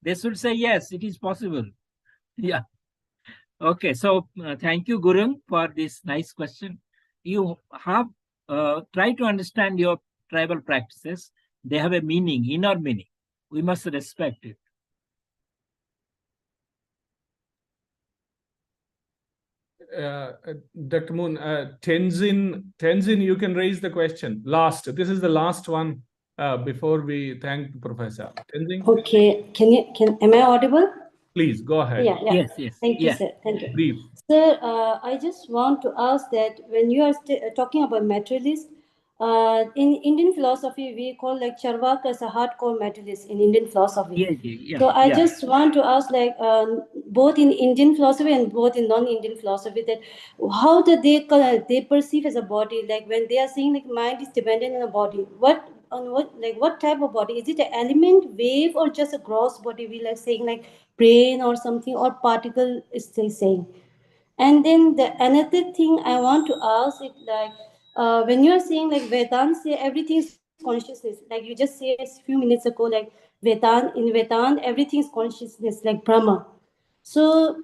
They should say, yes, it is possible. Yeah. Okay. So thank you, Gurung, for this nice question. You have tried to understand your tribal practices. They have a meaning, inner meaning. We must respect it. Dr. Moon, Tenzin, you can raise the question. This is the last one before we thank the professor. Tenzin? Okay, am I audible? Please, go ahead. Yeah. Yes. Thank you, sir. Thank you. Brief. Sir, I just want to ask that when you are talking about materialist, in Indian philosophy, we call like Charvaka as a hardcore materialist in Indian philosophy. Yeah. So I just want to ask, like, both in Indian philosophy and both in non-Indian philosophy, that how do they perceive as a body? Like when they are saying like mind is dependent on a body, what type of body? Is it an element, wave, or just a gross body? We like saying like brain or something, or particle is still saying. And then the another thing I want to ask is like when you're saying like Vedanta say everything is consciousness, like you just said a few minutes ago, like Vedanta everything is consciousness, like Brahma. So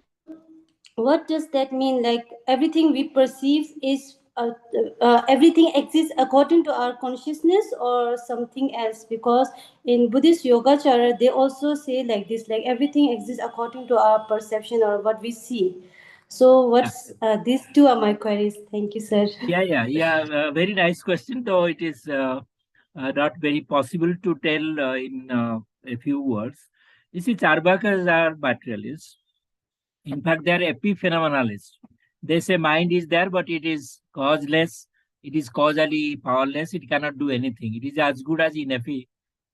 what does that mean? Like everything we perceive is everything exists according to our consciousness or something else? Because in Buddhist Yogacara they also say like this, like everything exists according to our perception or what we see. So these two are my queries. Thank you, sir. Yeah. Very nice question, though it is not very possible to tell in a few words. You see, Charvakas are materialists. In fact, they are epiphenomenalists. They say mind is there, but it is causeless. It is causally powerless. It cannot do anything. It is as good as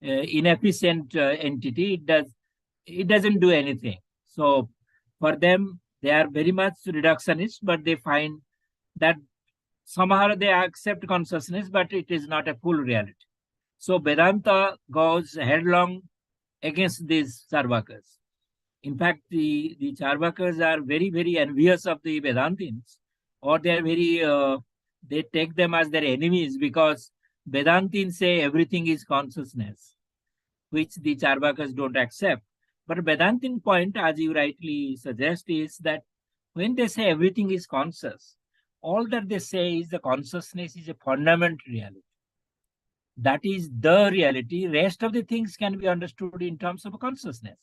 inefficient entity. It doesn't do anything. So for them, they are very much reductionist, but they find that somehow they accept consciousness, but it is not a full reality. So Vedanta goes headlong against these Charvakas. In fact, the Charvakas are very, very envious of the Vedantins, or they are very, they take them as their enemies because Vedantins say everything is consciousness, which the Charvakas don't accept. But Vedantin point, as you rightly suggest, is that when they say everything is conscious, all that they say is the consciousness is a fundamental reality. That is the reality. Rest of the things can be understood in terms of consciousness.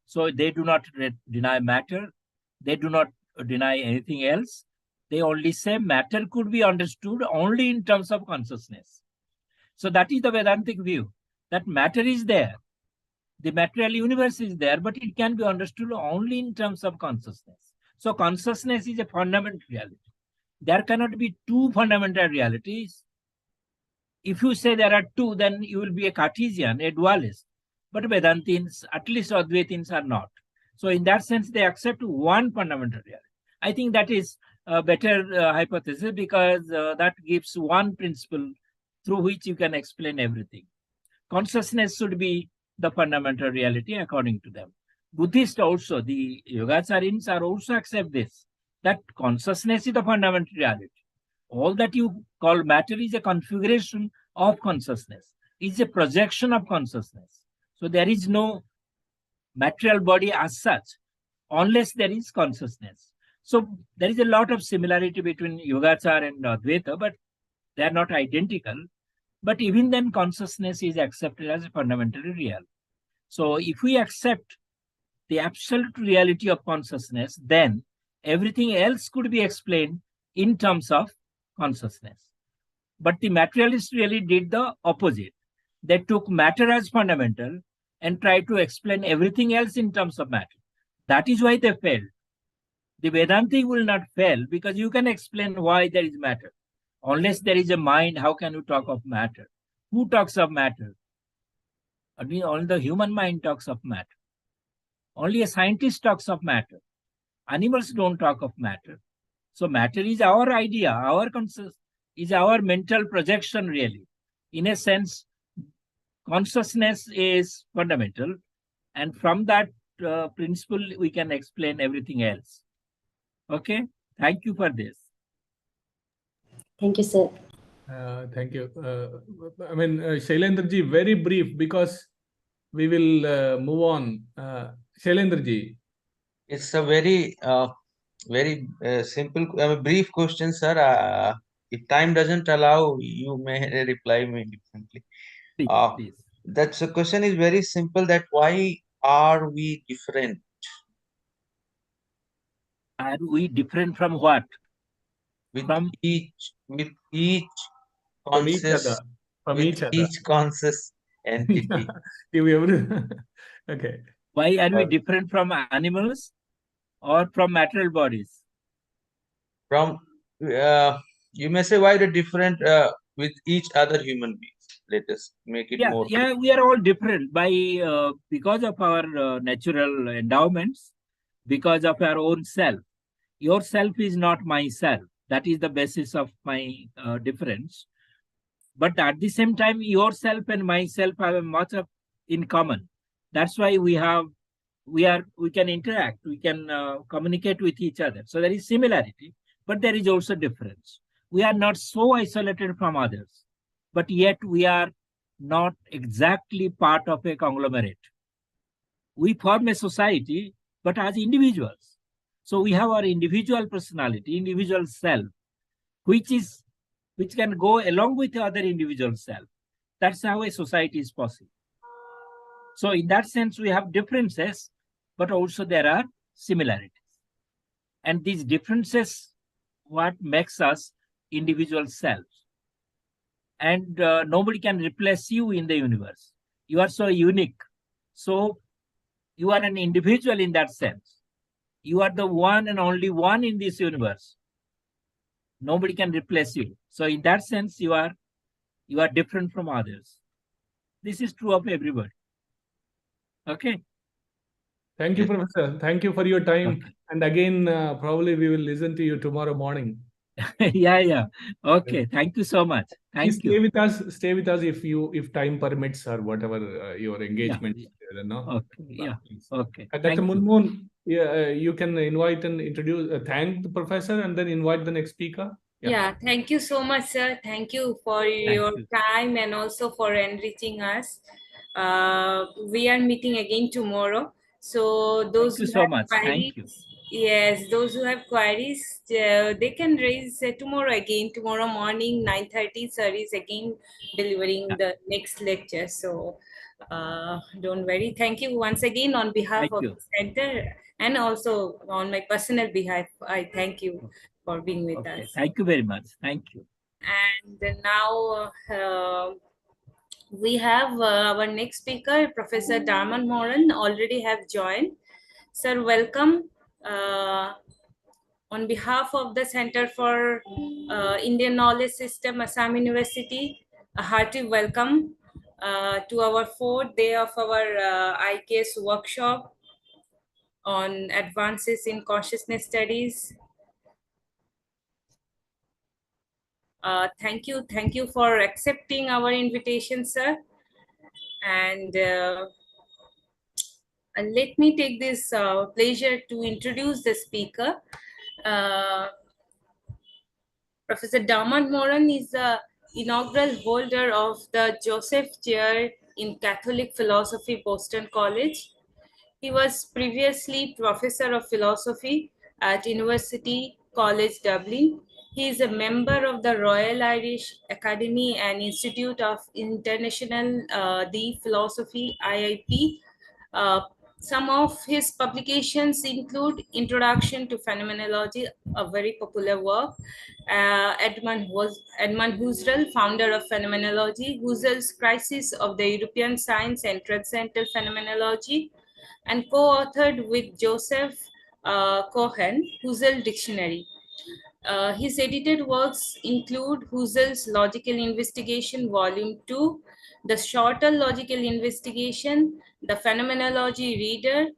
So they do not deny matter. They do not deny anything else. They only say matter could be understood only in terms of consciousness. So that is the Vedantic view, that matter is there. The material universe is there, but it can be understood only in terms of consciousness. So consciousness is a fundamental reality. There cannot be two fundamental realities. If you say there are two, then you will be a Cartesian, a dualist. But Vedantins, at least Advaitins, are not. So in that sense, they accept one fundamental reality. I think that is a better hypothesis because that gives one principle through which you can explain everything. Consciousness should be the fundamental reality according to them. Buddhists also, the Yogacharyans are also accept this, that consciousness is the fundamental reality. All that you call matter is a configuration of consciousness, is a projection of consciousness. So there is no material body as such, unless there is consciousness. So there is a lot of similarity between Yogacara and Advaita, but they are not identical. But even then, consciousness is accepted as fundamentally real. So if we accept the absolute reality of consciousness, then everything else could be explained in terms of consciousness. But the materialists really did the opposite. They took matter as fundamental and tried to explain everything else in terms of matter. That is why they failed. The Vedanti will not fail because you can explain why there is matter. Unless there is a mind, how can you talk of matter? Who talks of matter? I mean, only the human mind talks of matter. Only a scientist talks of matter. Animals don't talk of matter. So matter is our idea, our concept, is our mental projection really. In a sense, consciousness is fundamental. And from that principle, we can explain everything else. Okay, thank you for this. Thank you, sir. Thank you. I mean, Shailendraji, very brief because we will move on. Shailendraji. It's a very simple, brief question, sir. If time doesn't allow, you may reply me differently. Please. That's the question is very simple. That why are we different? Are we different from what? With From each From each conscious, other. From with each other. each conscious entity. Okay. why are we different from animals or from material bodies? From you may say why the different with each other human beings. Let us make it more. Yeah, we are all different by because of our natural endowments, because of our own self. Your self is not myself. That is the basis of my difference. But at the same time, yourself and myself have much of in common. That's why we can interact, we can communicate with each other. So there is similarity, but there is also difference. We are not so isolated from others, but yet we are not exactly part of a conglomerate. We form a society, but as individuals. So we have our individual personality, individual self, which can go along with the other individual self. That's how a society is possible. So in that sense, we have differences, but also there are similarities. And these differences, what makes us individual selves. And nobody can replace you in the universe. You are so unique. So You are an individual in that sense. You are the one and only one in this universe. Nobody can replace you. So in that sense, you are different from others. This is true of everybody. Okay. Thank you, Professor. Thank you for your time. Okay. And again, probably we will listen to you tomorrow morning. Yeah. Okay. Thank you so much. Please Thank you. stay with us if time permits or whatever your engagement. Yeah. No? Okay. Yeah. Please. Okay. Dr. Thank you. Munmoon, you can invite and introduce, thank the professor and then invite the next speaker. Yeah, thank you so much, sir. Thank you for your time and also for enriching us. We are meeting again tomorrow. So those Thank you who so have much. queries, Thank you. yes, those who have queries, they can raise tomorrow again. Tomorrow morning, 9:30, sir is again delivering the next lecture. So don't worry. Thank you once again on behalf Thank of you. the center and also on my personal behalf. I thank you for being with Okay. us. Thank you very much. Thank you. And now we have our next speaker, Professor Dermot Moran, already have joined. Sir, welcome. On behalf of the Center for Indian Knowledge System, Assam University, a hearty welcome to our fourth day of our IKS workshop on advances in consciousness studies. Thank you for accepting our invitation, sir. And let me take this pleasure to introduce the speaker. Professor Dermot Moran is the inaugural holder of the Joseph Chair in Catholic Philosophy, Boston College. He was previously Professor of Philosophy at University College Dublin. He is a member of the Royal Irish Academy and Institute of International the Philosophy, IIP. Some of his publications include Introduction to Phenomenology, a very popular work. Edmund Husserl, founder of Phenomenology, Husserl's Crisis of the European Science and Transcendental Phenomenology, and co-authored with Joseph Cohen, Husserl Dictionary. His edited works include Husserl's Logical Investigation, Volume 2, The Shorter Logical Investigation, The Phenomenology Reader,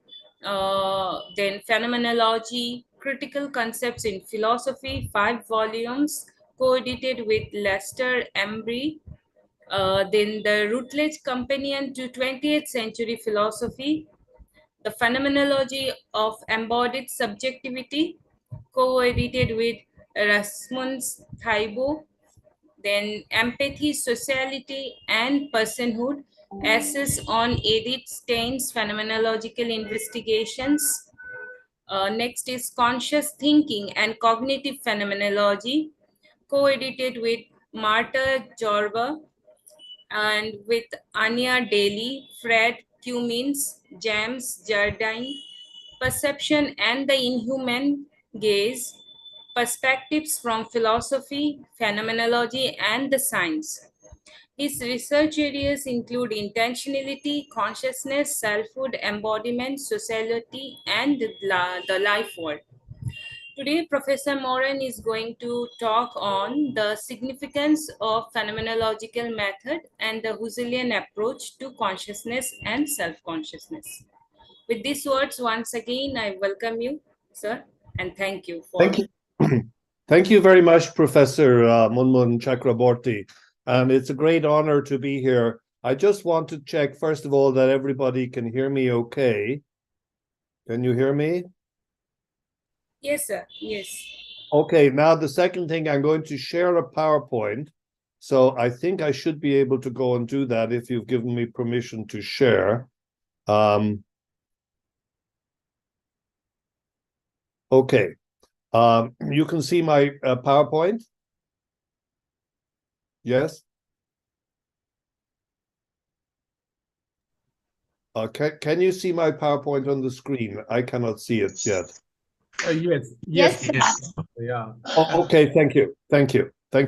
then Phenomenology, Critical Concepts in Philosophy, 5 volumes, co-edited with Lester Embry. Then the Routledge Companion to 20th Century Philosophy, The Phenomenology of Embodied Subjectivity, co-edited with Rasmus Thaibo. Then Empathy, Sociality, and Personhood, essays on Edith Stein's phenomenological investigations. Next is Conscious Thinking and Cognitive Phenomenology, co-edited with Marta Jorba and with Anya Daly, Fred Cummins, James Jardine, Perception and the Inhuman Gaze, Perspectives from Philosophy, Phenomenology, and the Science. His research areas include intentionality, consciousness, selfhood, embodiment, sociality, and the life world. Today, Professor Moran is going to talk on the significance of phenomenological method and the Husserlian approach to consciousness and self-consciousness. With these words, once again, I welcome you, sir, and thank you for... Thank you. Thank you very much, Professor Munmun Chakraborty. It's a great honor to be here. I just want to check, first of all, that everybody can hear me okay. Can you hear me? Yes, sir. Yes. Okay, now the second thing, I'm going to share a PowerPoint. So I think I should be able to go and do that if you've given me permission to share. Okay. You can see my PowerPoint? Yes? Can you see my PowerPoint on the screen? I cannot see it yet. Yes. Yeah. Oh, okay, thank you. Thank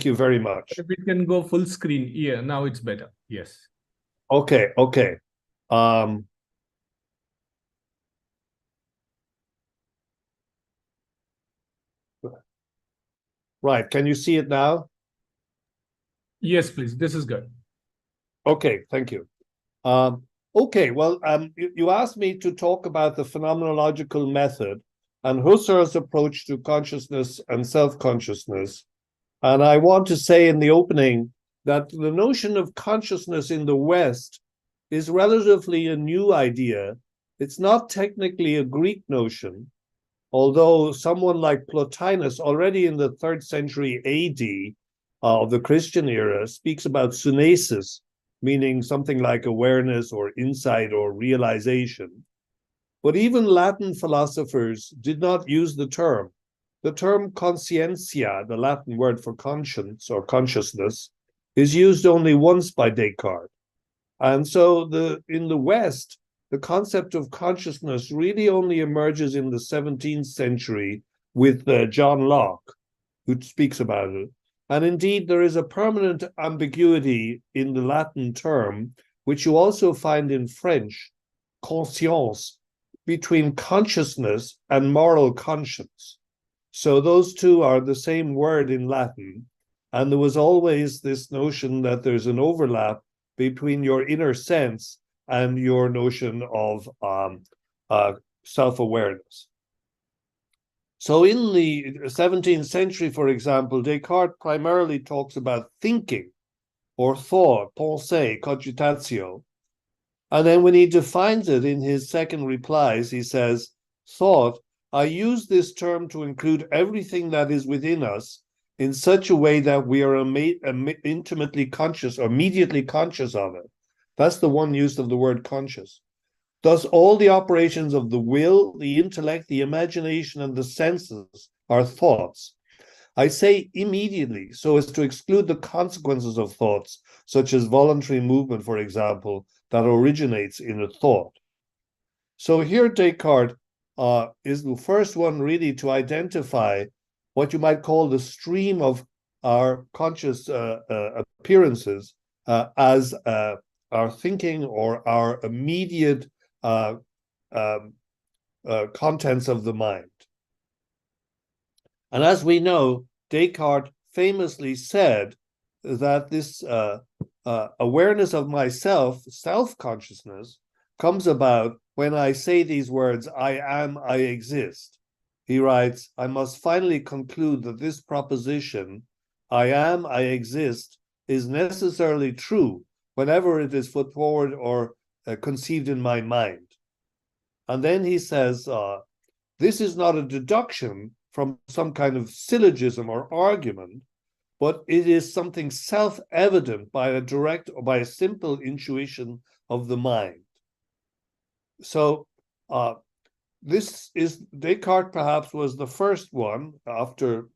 you very much. If it can go full screen, yeah, now it's better. Yes. Okay. Right. Can you see it now? Yes, please. This is good. Okay, thank you. Okay, well, you asked me to talk about the phenomenological method and Husserl's approach to consciousness and self-consciousness. And I want to say in the opening that the notion of consciousness in the West is relatively a new idea. It's not technically a Greek notion, although someone like Plotinus, already in the 3rd century AD of the Christian era, speaks about sunesis, meaning something like awareness or insight or realization. But even Latin philosophers did not use the term. The term conscientia, the Latin word for conscience or consciousness, is used only once by Descartes. And so in the West, the concept of consciousness really only emerges in the 17th century with John Locke, who speaks about it. And indeed, there is a permanent ambiguity in the Latin term, which you also find in French, conscience, between consciousness and moral conscience. So those two are the same word in Latin. And there was always this notion that there's an overlap between your inner sense and your notion of self-awareness. So in the 17th century, for example, Descartes primarily talks about thinking or thought, pensée, cogitatio. And then when he defines it in his second replies, he says, thought, I use this term to include everything that is within us in such a way that we are intimately conscious or immediately conscious of it. That's the one use of the word conscious. Thus, all the operations of the will, the intellect, the imagination, and the senses are thoughts. I say immediately so as to exclude the consequences of thoughts, such as voluntary movement, for example, that originates in a thought. So here Descartes is the first one really to identify what you might call the stream of our conscious appearances as our thinking or our immediate contents of the mind. And as we know, Descartes famously said that this awareness of myself, self-consciousness, comes about when I say these words, I am, I exist. He writes, I must finally conclude that this proposition, I am, I exist, is necessarily true whenever it is put forward or conceived in my mind. And then he says, this is not a deduction from some kind of syllogism or argument, but it is something self-evident by a direct or by a simple intuition of the mind. So this is, Descartes perhaps was the first one, after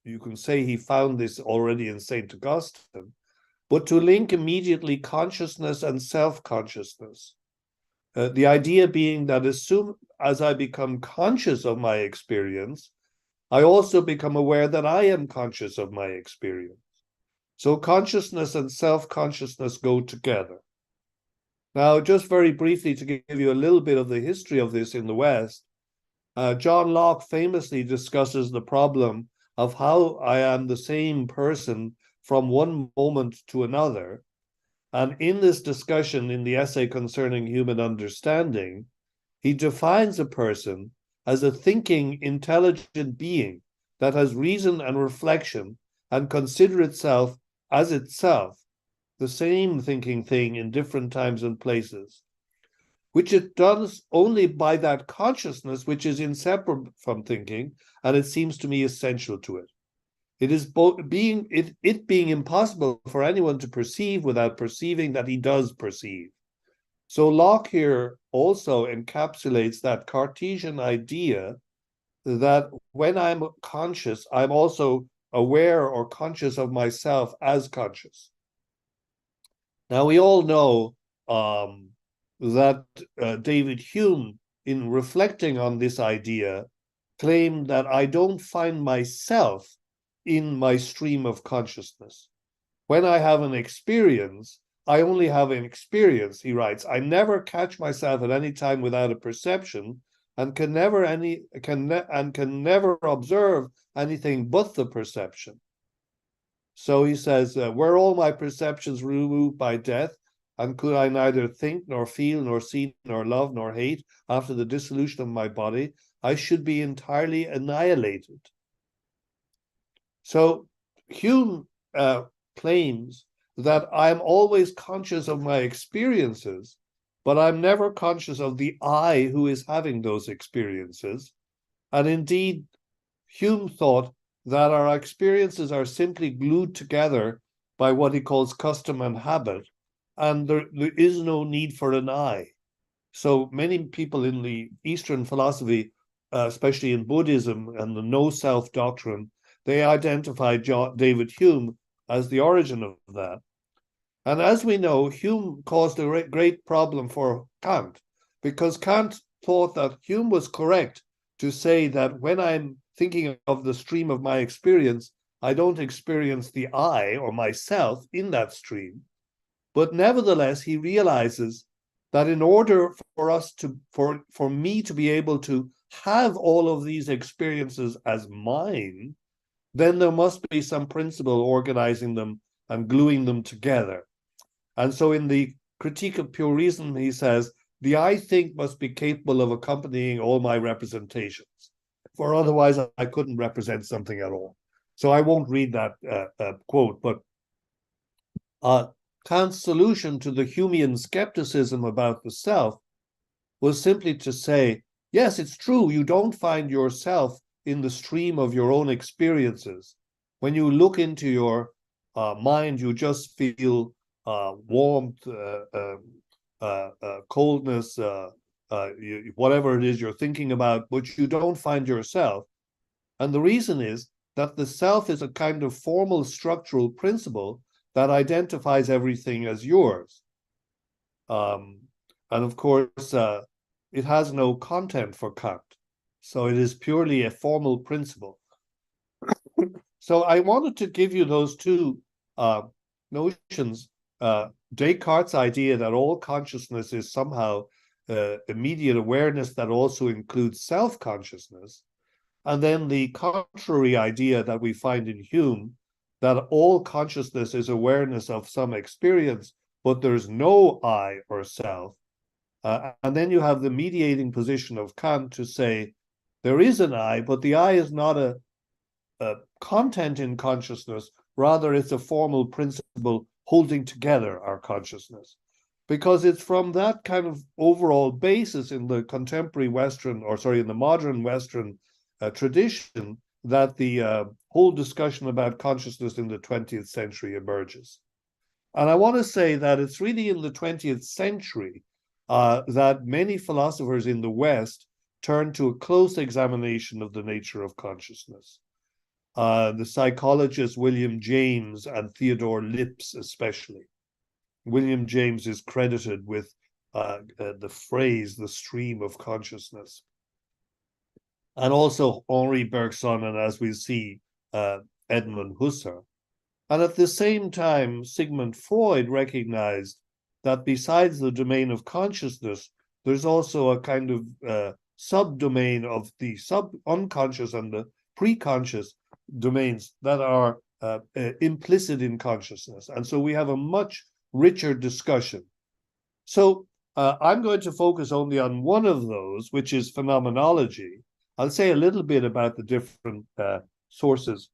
you can say he found this already in St. Augustine, but to link immediately consciousness and self-consciousness. The idea being that as soon as I become conscious of my experience, I also become aware that I am conscious of my experience. So consciousness and self-consciousness go together. Now, just very briefly to give you a little bit of the history of this in the West, John Locke famously discusses the problem of how I am the same person from one moment to another. And in this discussion, in the essay concerning human understanding, he defines a person as a thinking, intelligent being that has reason and reflection and consider itself as itself, the same thinking thing in different times and places, which it does only by that consciousness which is inseparable from thinking, and it seems to me essential to it. It is being impossible for anyone to perceive without perceiving that he does perceive. So Locke here also encapsulates that Cartesian idea that when I'm conscious, I'm also aware or conscious of myself as conscious. Now, we all know that David Hume, in reflecting on this idea, claimed that I don't find myself in my stream of consciousness. When I have an experience, I only have an experience, he writes. I never catch myself at any time without a perception, and can never observe anything but the perception. So he says, were all my perceptions removed by death, and could I neither think, nor feel, nor see, nor love, nor hate after the dissolution of my body, I should be entirely annihilated. So Hume claims that I'm always conscious of my experiences, but I'm never conscious of the I who is having those experiences. And indeed, Hume thought that our experiences are simply glued together by what he calls custom and habit, and there is no need for an I. So many people in the Eastern philosophy, especially in Buddhism and the no-self doctrine, they identify David Hume as the origin of that. And as we know, Hume caused a great problem for Kant, because Kant thought that Hume was correct to say that when I'm thinking of the stream of my experience, I don't experience the I or myself in that stream. But nevertheless, he realizes that in order for us to, for me to be able to have all of these experiences as mine, then there must be some principle organizing them and gluing them together. And so in the Critique of Pure Reason, he says, the I think must be capable of accompanying all my representations, for otherwise I couldn't represent something at all. So I won't read that quote, but Kant's solution to the Humean skepticism about the self was simply to say, yes, it's true, you don't find yourself in the stream of your own experiences. When you look into your mind, you just feel warmth, coldness, whatever it is you're thinking about, but you don't find yourself. And the reason is that the self is a kind of formal structural principle that identifies everything as yours. And of course, it has no content for Kant. So it is purely a formal principle. So I wanted to give you those two notions. Descartes' idea that all consciousness is somehow immediate awareness that also includes self-consciousness, and then the contrary idea that we find in Hume, that all consciousness is awareness of some experience, but there's no I or self. And then you have the mediating position of Kant to say, there is an I, but the I is not a content in consciousness, rather it's a formal principle holding together our consciousness. Because it's from that kind of overall basis in the contemporary Western, or sorry, in the modern Western tradition, that the whole discussion about consciousness in the 20th century emerges. And I want to say that it's really in the 20th century that many philosophers in the West turn to a close examination of the nature of consciousness. The psychologists William James and Theodore Lipps especially. William James is credited with the phrase, the stream of consciousness. And also Henri Bergson, and as we see, Edmund Husserl. And at the same time, Sigmund Freud recognized that besides the domain of consciousness, there's also a kind of subdomain of the unconscious and the preconscious domains that are implicit in consciousness. And so we have a much richer discussion. So I'm going to focus only on one of those, which is phenomenology. I'll say a little bit about the different sources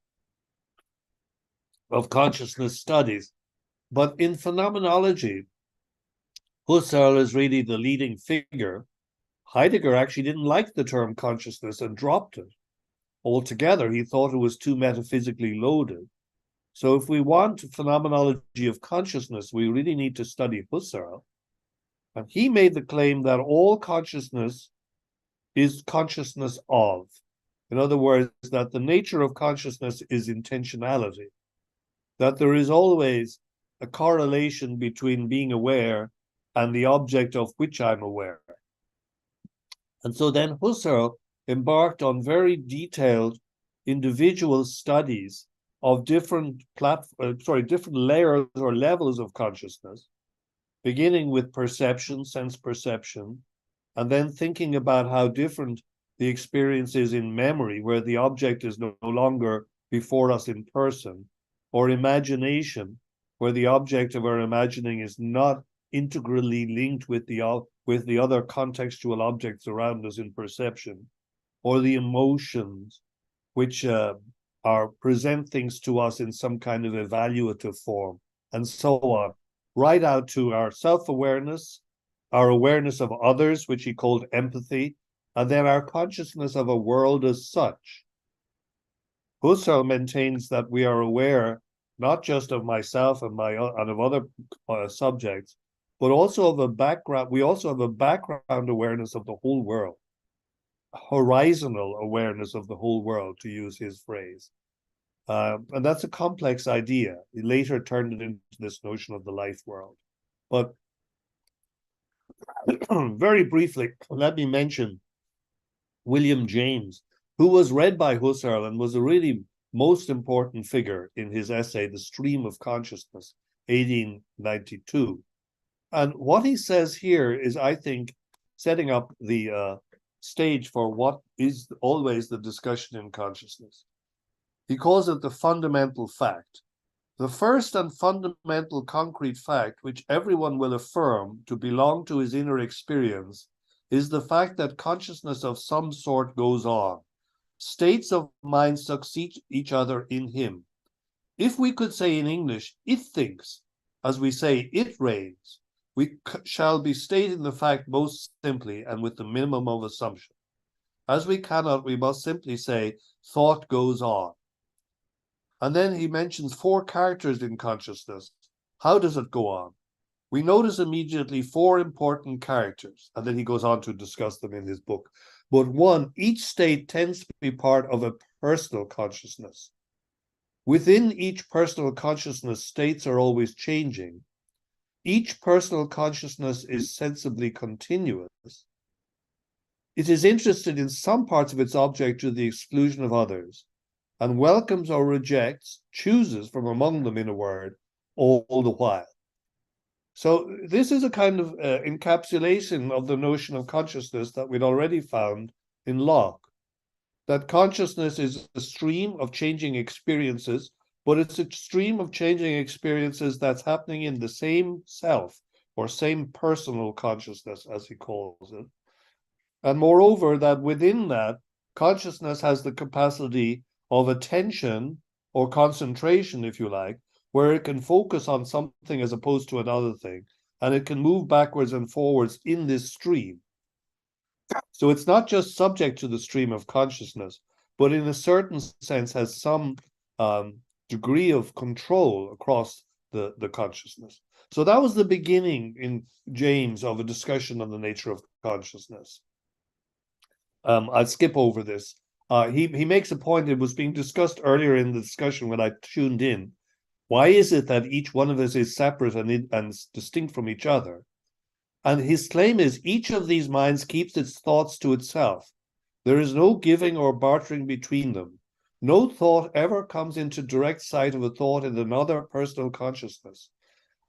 of consciousness studies. But in phenomenology, Husserl is really the leading figure. Heidegger actually didn't like the term consciousness and dropped it altogether. He thought it was too metaphysically loaded. So if we want phenomenology of consciousness, we really need to study Husserl. And he made the claim that all consciousness is consciousness of. In other words, that the nature of consciousness is intentionality, that there is always a correlation between being aware and the object of which I'm aware. And so then Husserl embarked on very detailed individual studies of different different layers or levels of consciousness, beginning with perception, sense perception, and then thinking about how different the experience is in memory, where the object is no longer before us in person, or imagination, where the object of our imagining is not integrally linked with the other contextual objects around us in perception, or the emotions, which present things to us in some kind of evaluative form, and so on, right out to our self-awareness, our awareness of others, which he called empathy, and then our consciousness of a world as such. Husserl maintains that we are aware not just of myself and of other subjects, but also of a background. We also have a background awareness of the whole world, horizontal awareness of the whole world, to use his phrase. And that's a complex idea. He later turned it into this notion of the life world. But very briefly, let me mention William James, who was read by Husserl and was a really most important figure in his essay, The Stream of Consciousness, 1892. And what he says here is, I think, setting up the stage for what is always the discussion in consciousness. He calls it the fundamental fact. The first and fundamental concrete fact, which everyone will affirm to belong to his inner experience, is the fact that consciousness of some sort goes on. States of mind succeed each other in him. If we could say in English, it thinks, as we say, it reigns, we shall be stating the fact most simply and with the minimum of assumption. As we cannot, we must simply say, thought goes on. And then he mentions 4 characters in consciousness. How does it go on? We notice immediately 4 important characters, and then he goes on to discuss them in his book. But 1, each state tends to be part of a personal consciousness. Within each personal consciousness, states are always changing. Each personal consciousness is sensibly continuous. It is interested in some parts of its object to the exclusion of others, and welcomes or rejects, chooses from among them, in a word, all the while. So this is a kind of encapsulation of the notion of consciousness that we'd already found in Locke, that consciousness is a stream of changing experiences, but it's a stream of changing experiences that's happening in the same self, or same personal consciousness, as he calls it. And moreover, that within that, consciousness has the capacity of attention or concentration, if you like, where it can focus on something as opposed to another thing, and it can move backwards and forwards in this stream. So it's not just subject to the stream of consciousness, but in a certain sense has some degree of control across the consciousness. So that was the beginning in James of a discussion on the nature of consciousness. I'll skip over this. He makes a point that was being discussed earlier in the discussion when I tuned in. Why is it that each one of us is separate and distinct from each other? And his claim is each of these minds keeps its thoughts to itself. There is no giving or bartering between them. No thought ever comes into direct sight of a thought in another personal consciousness.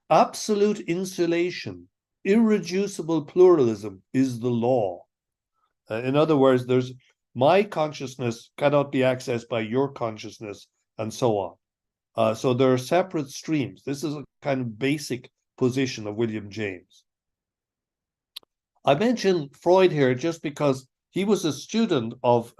Absolute insulation, irreducible pluralism is the law. In other words, my consciousness cannot be accessed by your consciousness, and so on. So there are separate streams. This is a kind of basic position of William James. I mentioned Freud here just because he was a student of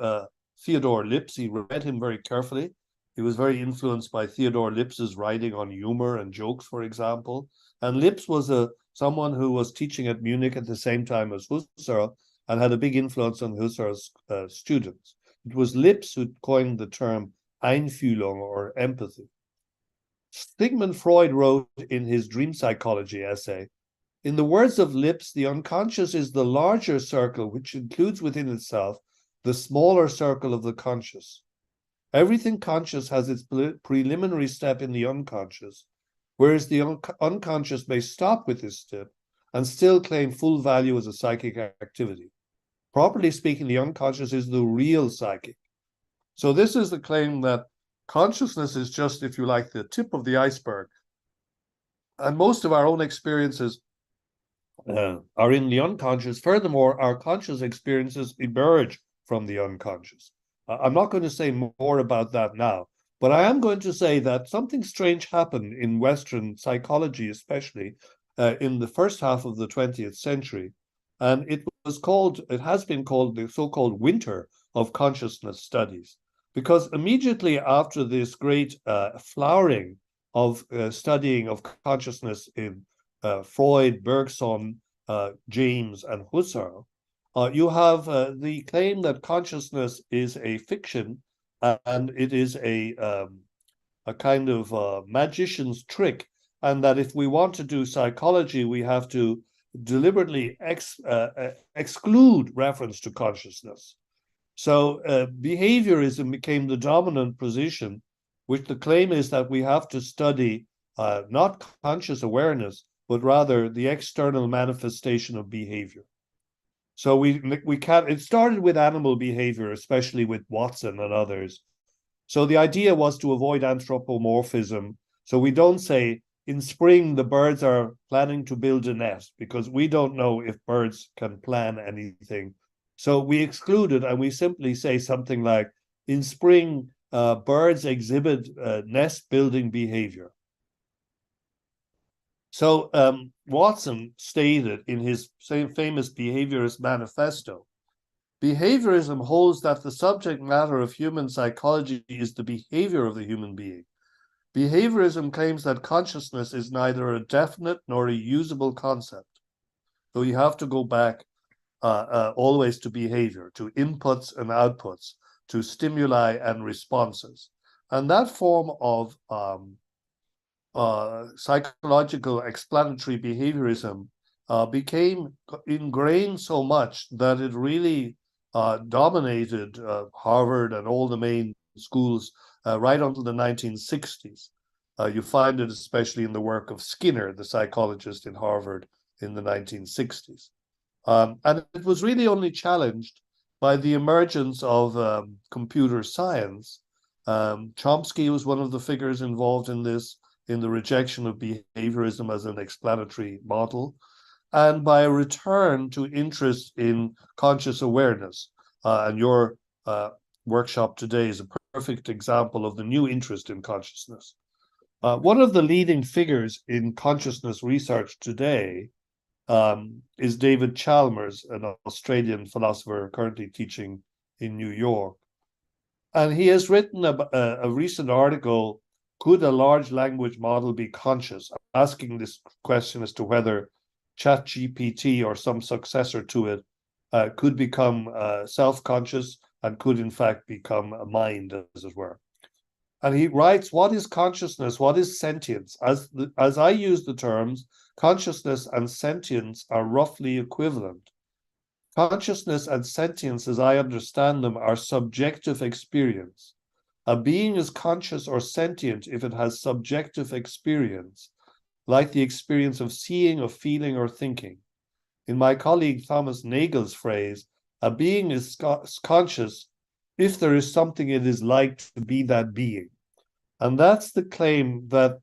Theodore Lipps. He read him very carefully. He was very influenced by Theodore Lipps's writing on humor and jokes, for example. And Lipps was someone who was teaching at Munich at the same time as Husserl and had a big influence on Husserl's students. It was Lipps who coined the term Einfühlung, or empathy. Sigmund Freud wrote in his dream psychology essay, in the words of Lipps, the unconscious is the larger circle which includes within itself the smaller circle of the conscious. Everything conscious has its preliminary step in the unconscious, whereas the unconscious may stop with this step and still claim full value as a psychic activity. Properly speaking, the unconscious is the real psychic. So this is the claim that consciousness is just, if you like, the tip of the iceberg. And most of our own experiences are in the unconscious. Furthermore, our conscious experiences emerge from the unconscious. I'm not going to say more about that now, but I am going to say that something strange happened in Western psychology, especially in the first half of the 20th century. And it has been called the so-called winter of consciousness studies, because immediately after this great flowering of studying of consciousness in Freud, Bergson, James, and Husserl, you have the claim that consciousness is a fiction and it is a kind of magician's trick, and that if we want to do psychology, we have to deliberately exclude reference to consciousness. So behaviorism became the dominant position, which the claim is that we have to study not conscious awareness, but rather the external manifestation of behavior. So we can't. It started with animal behavior, especially with Watson and others. So the idea was to avoid anthropomorphism. So we don't say in spring the birds are planning to build a nest, because we don't know if birds can plan anything. So we exclude it, and we simply say something like, in spring, birds exhibit nest building behavior. So Watson stated in his famous behaviorist manifesto, behaviorism holds that the subject matter of human psychology is the behavior of the human being. Behaviorism claims that consciousness is neither a definite nor a usable concept. So you have to go back always to behavior, to inputs and outputs, to stimuli and responses. And that form of psychological explanatory behaviorism became ingrained so much that it really dominated Harvard and all the main schools right until the 1960s. You find it especially in the work of Skinner, the psychologist in Harvard in the 1960s. And it was really only challenged by the emergence of computer science. Chomsky was one of the figures involved in this, in the rejection of behaviorism as an explanatory model, and by a return to interest in conscious awareness. And your workshop today is a perfect example of the new interest in consciousness. One of the leading figures in consciousness research today is David Chalmers, an Australian philosopher currently teaching in New York. And he has written a recent article, could a large language model be conscious? Asking this question as to whether ChatGPT or some successor to it could become self-conscious and could in fact become a mind, as it were. And he writes, what is consciousness? What is sentience? As I use the terms, consciousness and sentience are roughly equivalent. Consciousness and sentience, as I understand them, are subjective experience. A being is conscious or sentient if it has subjective experience, like the experience of seeing, of feeling, or thinking. In my colleague Thomas Nagel's phrase, a being is conscious if there is something it is like to be that being. And that's the claim, that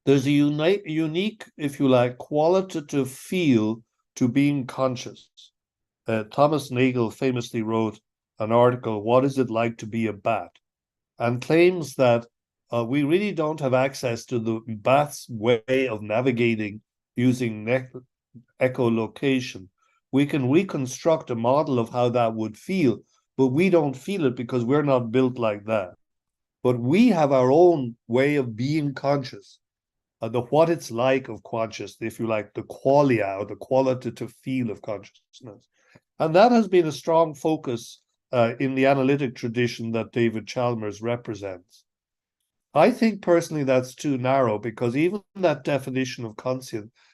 there's a unique, if you like, qualitative feel to being conscious. Thomas Nagel famously wrote an article, What is it like to be a bat? And claims that we really don't have access to the bat's way of navigating using echolocation. We can reconstruct a model of how that would feel, but we don't feel it because we're not built like that. But we have our own way of being conscious, the what it's like of conscious, if you like, the qualia, or the qualitative feel of consciousness. And that has been a strong focus in the analytic tradition that David Chalmers represents. I think personally that's too narrow, because even that definition of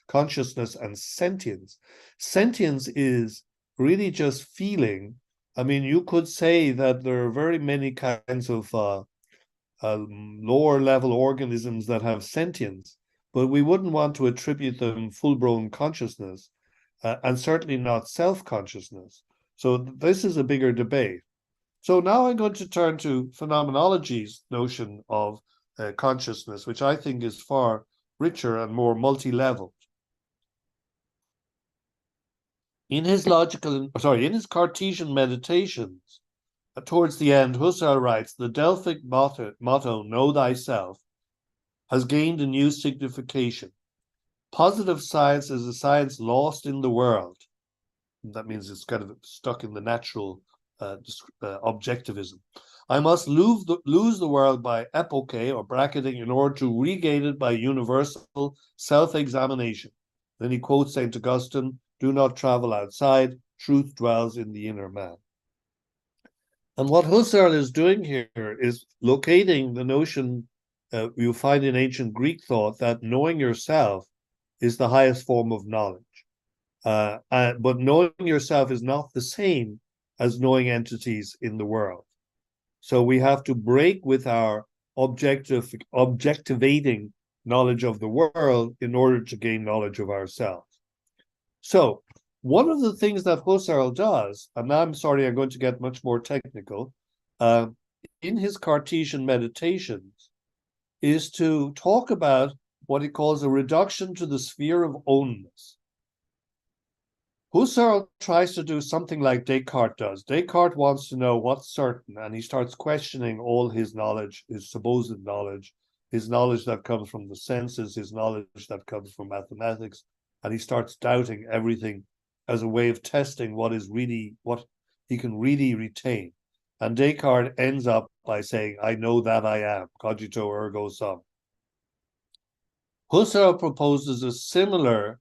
consciousness and sentience is really just feeling. I mean, you could say that there are very many kinds of lower level organisms that have sentience, but we wouldn't want to attribute them full-blown consciousness, and certainly not self-consciousness. So this is a bigger debate. So now I'm going to turn to phenomenology's notion of consciousness, which I think is far richer and more multi-level. In his Cartesian meditations, towards the end, Husserl writes, the Delphic motto, know thyself, has gained a new signification. Positive science is a science lost in the world. That means it's kind of stuck in the natural objectivism. I must lose the world by epoche or bracketing in order to regain it by universal self-examination. Then he quotes St. Augustine, do not travel outside, truth dwells in the inner man. And what Husserl is doing here is locating the notion you find in ancient Greek thought that knowing yourself is the highest form of knowledge. But knowing yourself is not the same as knowing entities in the world. So we have to break with our objectivating knowledge of the world in order to gain knowledge of ourselves. So one of the things that Husserl does, and I'm sorry, I'm going to get much more technical, in his Cartesian meditations, is to talk about what he calls a reduction to the sphere of ownness. Husserl tries to do something like Descartes does. Descartes wants to know what's certain, and he starts questioning all his knowledge, his supposed knowledge, his knowledge that comes from the senses, his knowledge that comes from mathematics, and he starts doubting everything as a way of testing what he can really retain. And Descartes ends up by saying, I know that I am, cogito ergo sum. Husserl proposes a similar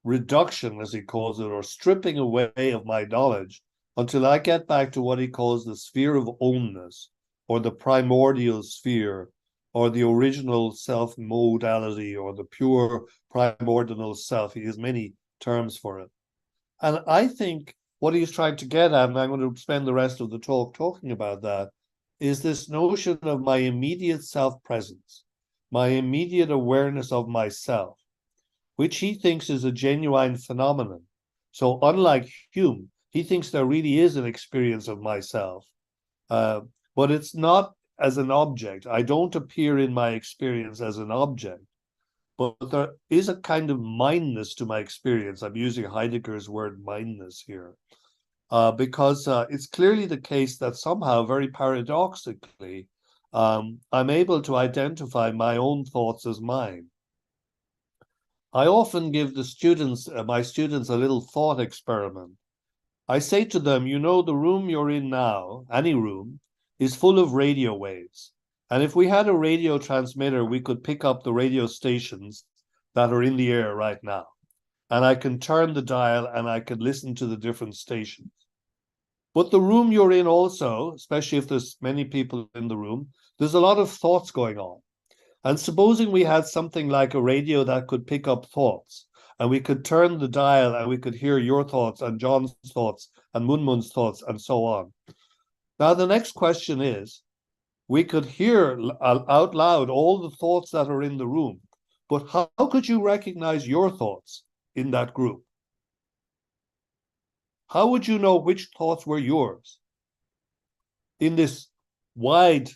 reduction, as he calls it, or stripping away of my knowledge until I get back to what he calls the sphere of ownness, or the primordial sphere, or the original self-modality, or the pure primordial self. He has many terms for it. And I think what he's trying to get at, and I'm going to spend the rest of the talk talking about that, is this notion of my immediate self-presence, my immediate awareness of myself, which he thinks is a genuine phenomenon. So unlike Hume, he thinks there really is an experience of myself, but it's not as an object. I don't appear in my experience as an object, but there is a kind of mindness to my experience. I'm using Heidegger's word mindness here, because it's clearly the case that somehow, very paradoxically, I'm able to identify my own thoughts as mine. I often give the students, my students, a little thought experiment. I say to them, you know, the room you're in now, any room, is full of radio waves. And if we had a radio transmitter, we could pick up the radio stations that are in the air right now. And I can turn the dial and I could listen to the different stations. But the room you're in also, especially if there's many people in the room, there's a lot of thoughts going on. And supposing we had something like a radio that could pick up thoughts, and we could turn the dial and we could hear your thoughts and John's thoughts and Munmun's thoughts and so on. Now, the next question is, we could hear out loud all the thoughts that are in the room, but how could you recognize your thoughts in that group? How would you know which thoughts were yours in this wide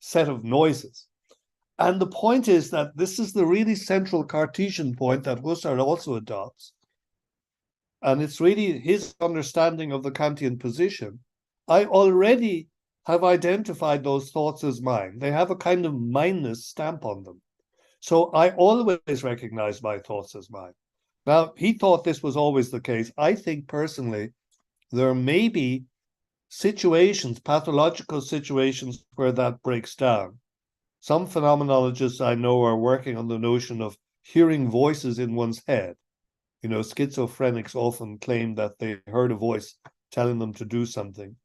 set of noises? And the point is that this is the really central Cartesian point that Husserl also adopts. And it's really his understanding of the Kantian position. I already have identified those thoughts as mine. They have a kind of mineness stamp on them. So I always recognize my thoughts as mine. Now, he thought this was always the case. I think personally, there may be situations, pathological situations, where that breaks down. Some phenomenologists I know are working on the notion of hearing voices in one's head. You know, schizophrenics often claim that they heard a voice telling them to do something.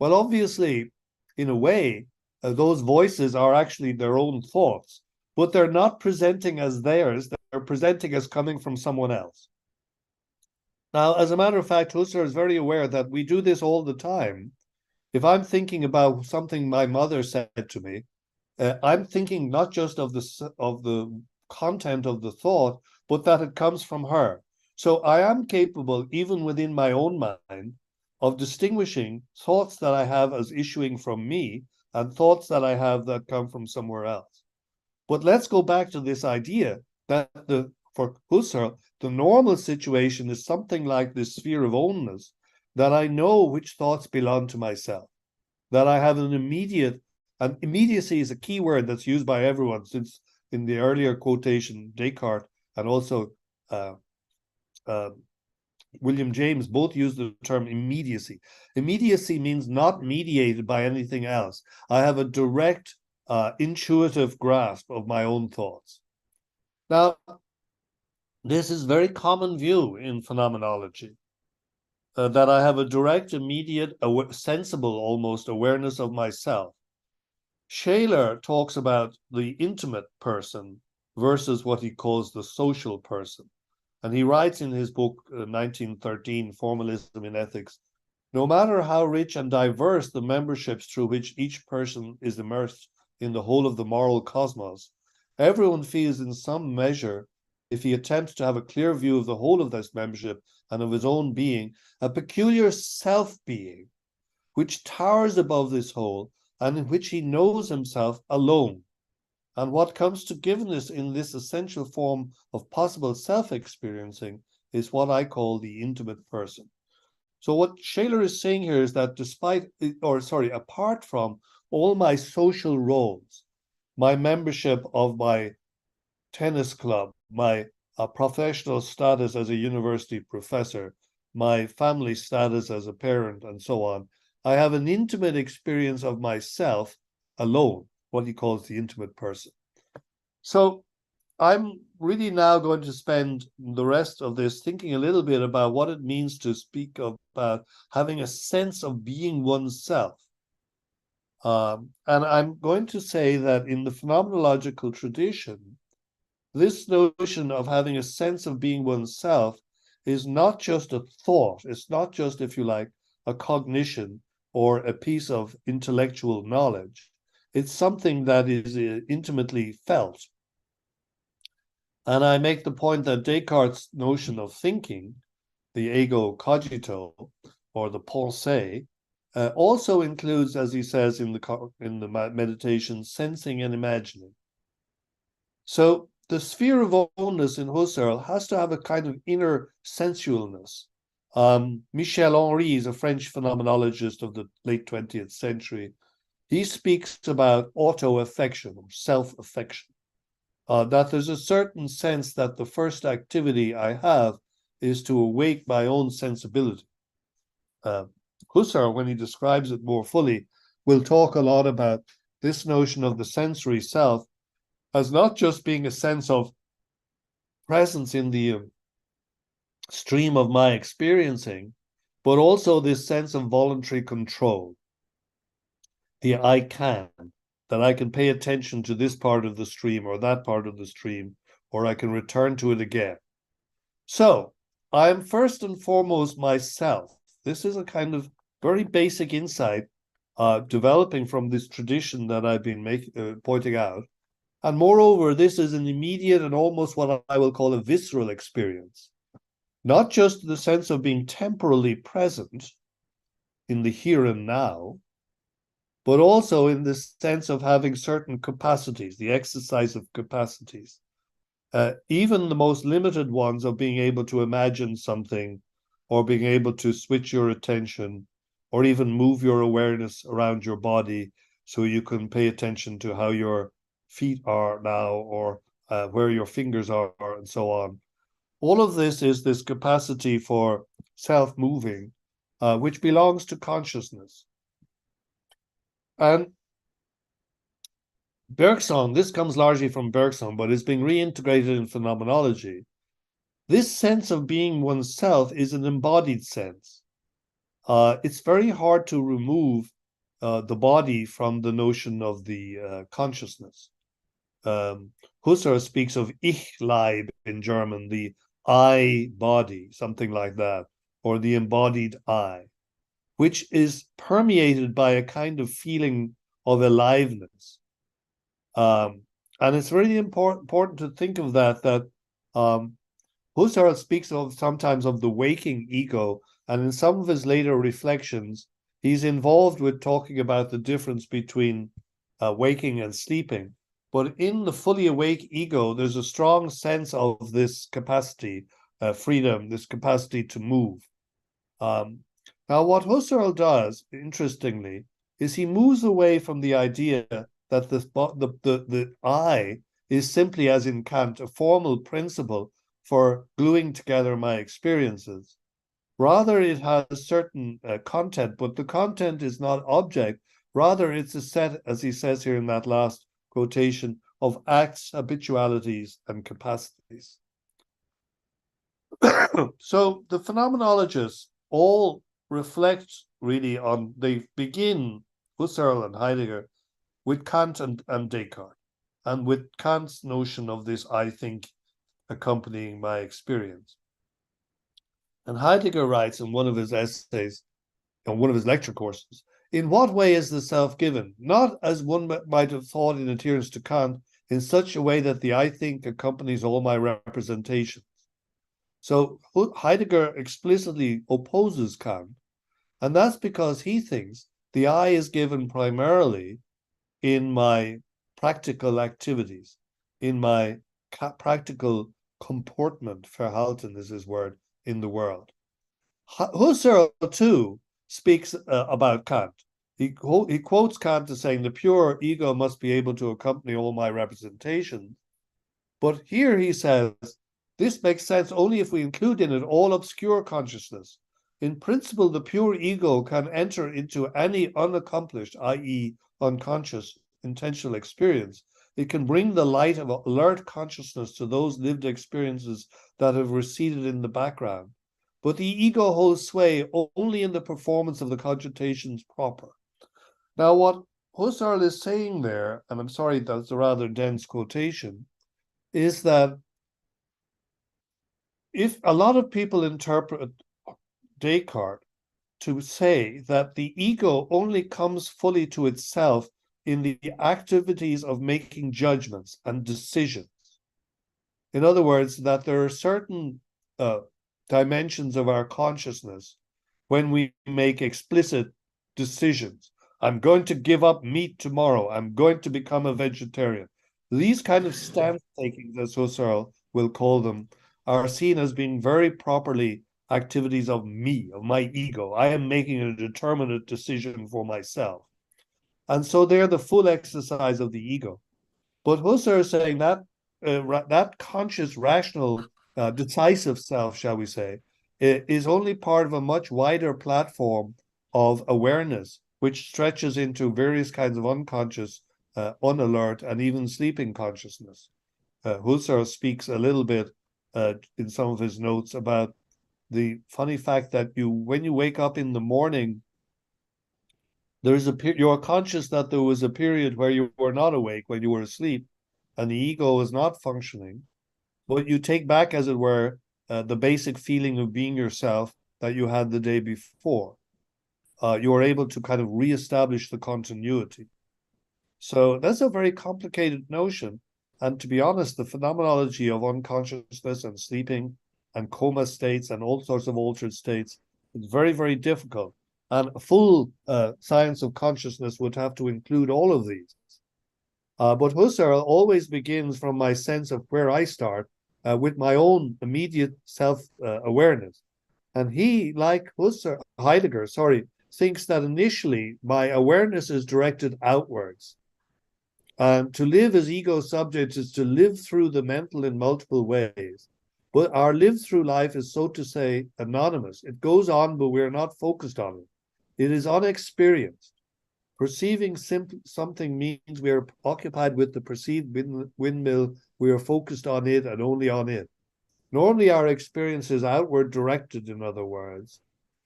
Well, obviously, in a way, those voices are actually their own thoughts, but they're not presenting as theirs. They're presenting as coming from someone else. Now, as a matter of fact, Husserl is very aware that we do this all the time. If I'm thinking about something my mother said to me, I'm thinking not just of the content of the thought, but that it comes from her. So I am capable, even within my own mind, of distinguishing thoughts that I have as issuing from me and thoughts that I have that come from somewhere else. But let's go back to this idea that for Husserl, the normal situation is something like this sphere of ownness, that I know which thoughts belong to myself, that I have an immediate, and immediacy is a key word that's used by everyone, since in the earlier quotation, Descartes and also William James both use the term immediacy. Immediacy means not mediated by anything else. I have a direct, intuitive grasp of my own thoughts. Now, this is very common view in phenomenology, that I have a direct, immediate, sensible almost awareness of myself. Shaler talks about the intimate person versus what he calls the social person. And he writes in his book, 1913, Formalism in Ethics, no matter how rich and diverse the memberships through which each person is immersed in the whole of the moral cosmos, everyone feels in some measure, if he attempts to have a clear view of the whole of this membership and of his own being, a peculiar self-being, which towers above this whole, and in which he knows himself alone. And what comes to givenness in this essential form of possible self-experiencing is what I call the intimate person. So what Shaler is saying here is that apart from all my social roles, my membership of my tennis club, my professional status as a university professor, my family status as a parent, and so on, I have an intimate experience of myself alone, what he calls the intimate person. So I'm really now going to spend the rest of this thinking a little bit about what it means to speak about having a sense of being oneself. And I'm going to say that in the phenomenological tradition, this notion of having a sense of being oneself is not just a thought. It's not just, if you like, a cognition or a piece of intellectual knowledge. It's something that is intimately felt. And I make the point that Descartes' notion of thinking, the ego cogito, or the pensée, also includes, as he says in the meditation, sensing and imagining. So the sphere of ownness in Husserl has to have a kind of inner sensualness. Michel Henry is a French phenomenologist of the late 20th century. He speaks about auto-affection, or self-affection. That there's a certain sense that the first activity I have is to awake my own sensibility. Husserl, when he describes it more fully, will talk a lot about this notion of the sensory self as not just being a sense of presence in the stream of my experiencing, but also this sense of voluntary control. The I can, that I can pay attention to this part of the stream or that part of the stream, or I can return to it again. So I am first and foremost myself. This is a kind of very basic insight developing from this tradition that I've been pointing out. And moreover, this is an immediate and almost what I will call a visceral experience. Not just the sense of being temporally present in the here and now, but also in the sense of having certain capacities, the exercise of capacities, even the most limited ones of being able to imagine something, or being able to switch your attention, or even move your awareness around your body so you can pay attention to how your feet are now, or where your fingers are, and so on. All of this is this capacity for self-moving, which belongs to consciousness. And Bergson, this comes largely from Bergson, but it's being reintegrated in phenomenology. This sense of being oneself is an embodied sense. It's very hard to remove the body from the notion of the consciousness. Husserl speaks of Ich-Leib in German, the I body, something like that, or the embodied I, which is permeated by a kind of feeling of aliveness. And it's really important to think of that Husserl speaks sometimes of the waking ego, and in some of his later reflections, he's involved with talking about the difference between waking and sleeping. But in the fully awake ego, there's a strong sense of this capacity freedom, this capacity to move. Now, what Husserl does, interestingly, is he moves away from the idea that the I is simply, as in Kant, a formal principle for gluing together my experiences. Rather, it has certain content, but the content is not object. Rather, it's a set, as he says here in that last quotation, of acts, habitualities, and capacities. So the phenomenologists all reflect really on, they begin, Husserl and Heidegger, with Kant and Descartes, and with Kant's notion of this I think accompanying my experience. And Heidegger writes in one of his essays, in one of his lecture courses, in what way is the self given? Not as one might have thought in adherence to Kant, in such a way that the I think accompanies all my representations. So Heidegger explicitly opposes Kant, and that's because he thinks the I is given primarily in my practical activities, in my practical comportment, Verhalten is his word, in the world. Husserl, too, speaks about Kant. He quotes Kant as saying, the pure ego must be able to accompany all my representations. But here he says, this makes sense only if we include in it all obscure consciousness. In principle, the pure ego can enter into any unaccomplished, i.e., unconscious, intentional experience. It can bring the light of alert consciousness to those lived experiences that have receded in the background. But the ego holds sway only in the performance of the cogitations proper. Now, what Husserl is saying there, and I'm sorry that's a rather dense quotation, is that if a lot of people interpret Descartes to say that the ego only comes fully to itself in the activities of making judgments and decisions. In other words, that there are certain dimensions of our consciousness when we make explicit decisions. I'm going to give up meat tomorrow. I'm going to become a vegetarian. These kind of stance takings, as Husserl will call them, are seen as being very properly activities of me, of my ego. I am making a determinate decision for myself. And so they're the full exercise of the ego. But Husserl is saying that that conscious, rational, decisive self, shall we say, is only part of a much wider platform of awareness, which stretches into various kinds of unconscious, unalert, and even sleeping consciousness. Husserl speaks a little bit in some of his notes about the funny fact that when you wake up in the morning, you're conscious that there was a period where you were not awake, when you were asleep, and the ego is not functioning, but you take back, as it were, the basic feeling of being yourself that you had the day before. You are able to kind of reestablish the continuity. So that's a very complicated notion. And to be honest, the phenomenology of unconsciousness and sleeping and coma states and all sorts of altered states is very, very difficult. And a full science of consciousness would have to include all of these. But Husserl always begins from my sense of where I start with my own immediate self-awareness. And he, like Heidegger, thinks that initially my awareness is directed outwards. To live as ego subjects is to live through the mental in multiple ways. But our live through life is, so to say, anonymous. It goes on, but we're not focused on it. It is unexperienced. Perceiving something means we are occupied with the perceived windmill. We are focused on it and only on it. Normally our experience is outward directed, in other words,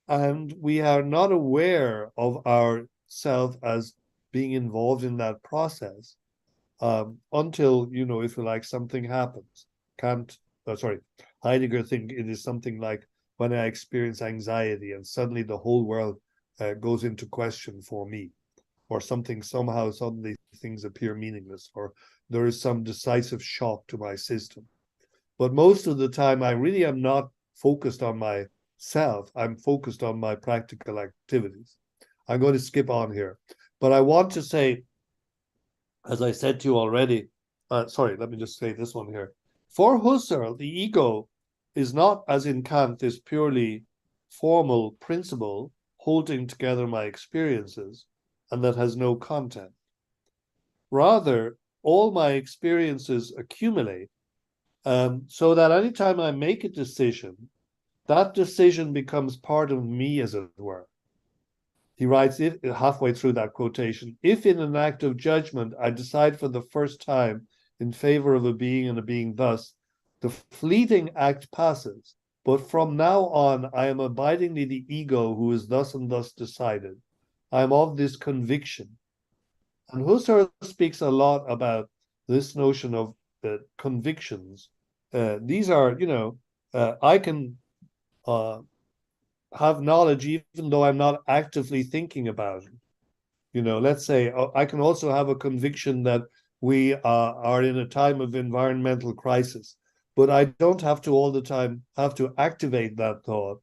and we are not aware of ourself as being involved in that process until, if you like, something happens. Heidegger thinks it is something like when I experience anxiety and suddenly the whole world goes into question for me, or suddenly things appear meaningless, or there is some decisive shock to my system. But most of the time, I really am not focused on myself. I'm focused on my practical activities. I'm going to skip on here. But I want to say, as I said to you already, let me just say this one here. For Husserl, the ego is not, as in Kant, this purely formal principle holding together my experiences and that has no content. Rather, all my experiences accumulate so that anytime I make a decision, that decision becomes part of me, as it were. He writes it halfway through that quotation, if in an act of judgment I decide for the first time in favor of a being and a being thus, the fleeting act passes, but from now on I am abidingly the ego who is thus and thus decided. I am of this conviction. And Husserl speaks a lot about this notion of convictions. These are, I can have knowledge even though I'm not actively thinking about it. Let's say I can also have a conviction that we are in a time of environmental crisis, but I don't have to all the time have to activate that thought.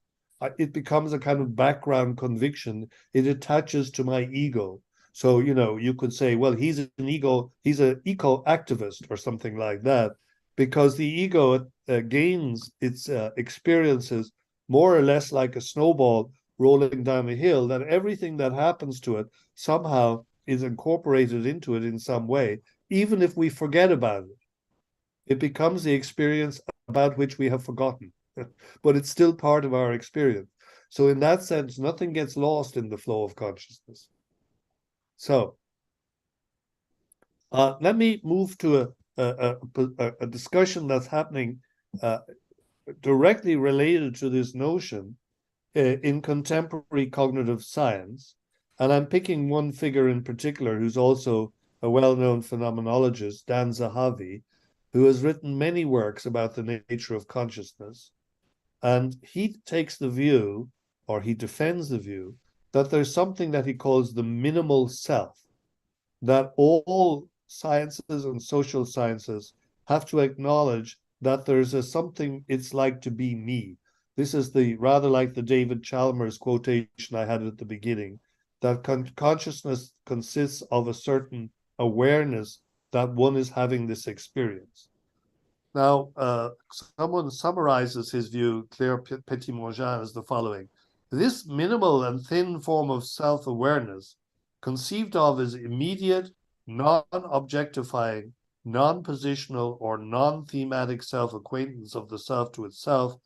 It becomes a kind of background conviction. It attaches to my ego. So, you could say, well, he's an eco-activist or something like that, because the ego gains its experiences more or less like a snowball rolling down a hill, that everything that happens to it somehow is incorporated into it in some way, even if we forget about it. It becomes the experience about which we have forgotten, but it's still part of our experience. So in that sense, nothing gets lost in the flow of consciousness. So let me move to a discussion that's happening directly related to this notion in contemporary cognitive science. And I'm picking one figure in particular who's also a well-known phenomenologist, Dan Zahavi, who has written many works about the nature of consciousness. And he takes the view, or he defends the view, that there's something that he calls the minimal self, that all sciences and social sciences have to acknowledge that there's something it's like to be me. This is rather like the David Chalmers quotation I had at the beginning, that consciousness consists of a certain awareness that one is having this experience. Now, someone summarizes his view, Claire Petit-Montjean, as the following. This minimal and thin form of self-awareness, conceived of as immediate, non-objectifying, non-positional, or non-thematic self-acquaintance of the self to itself,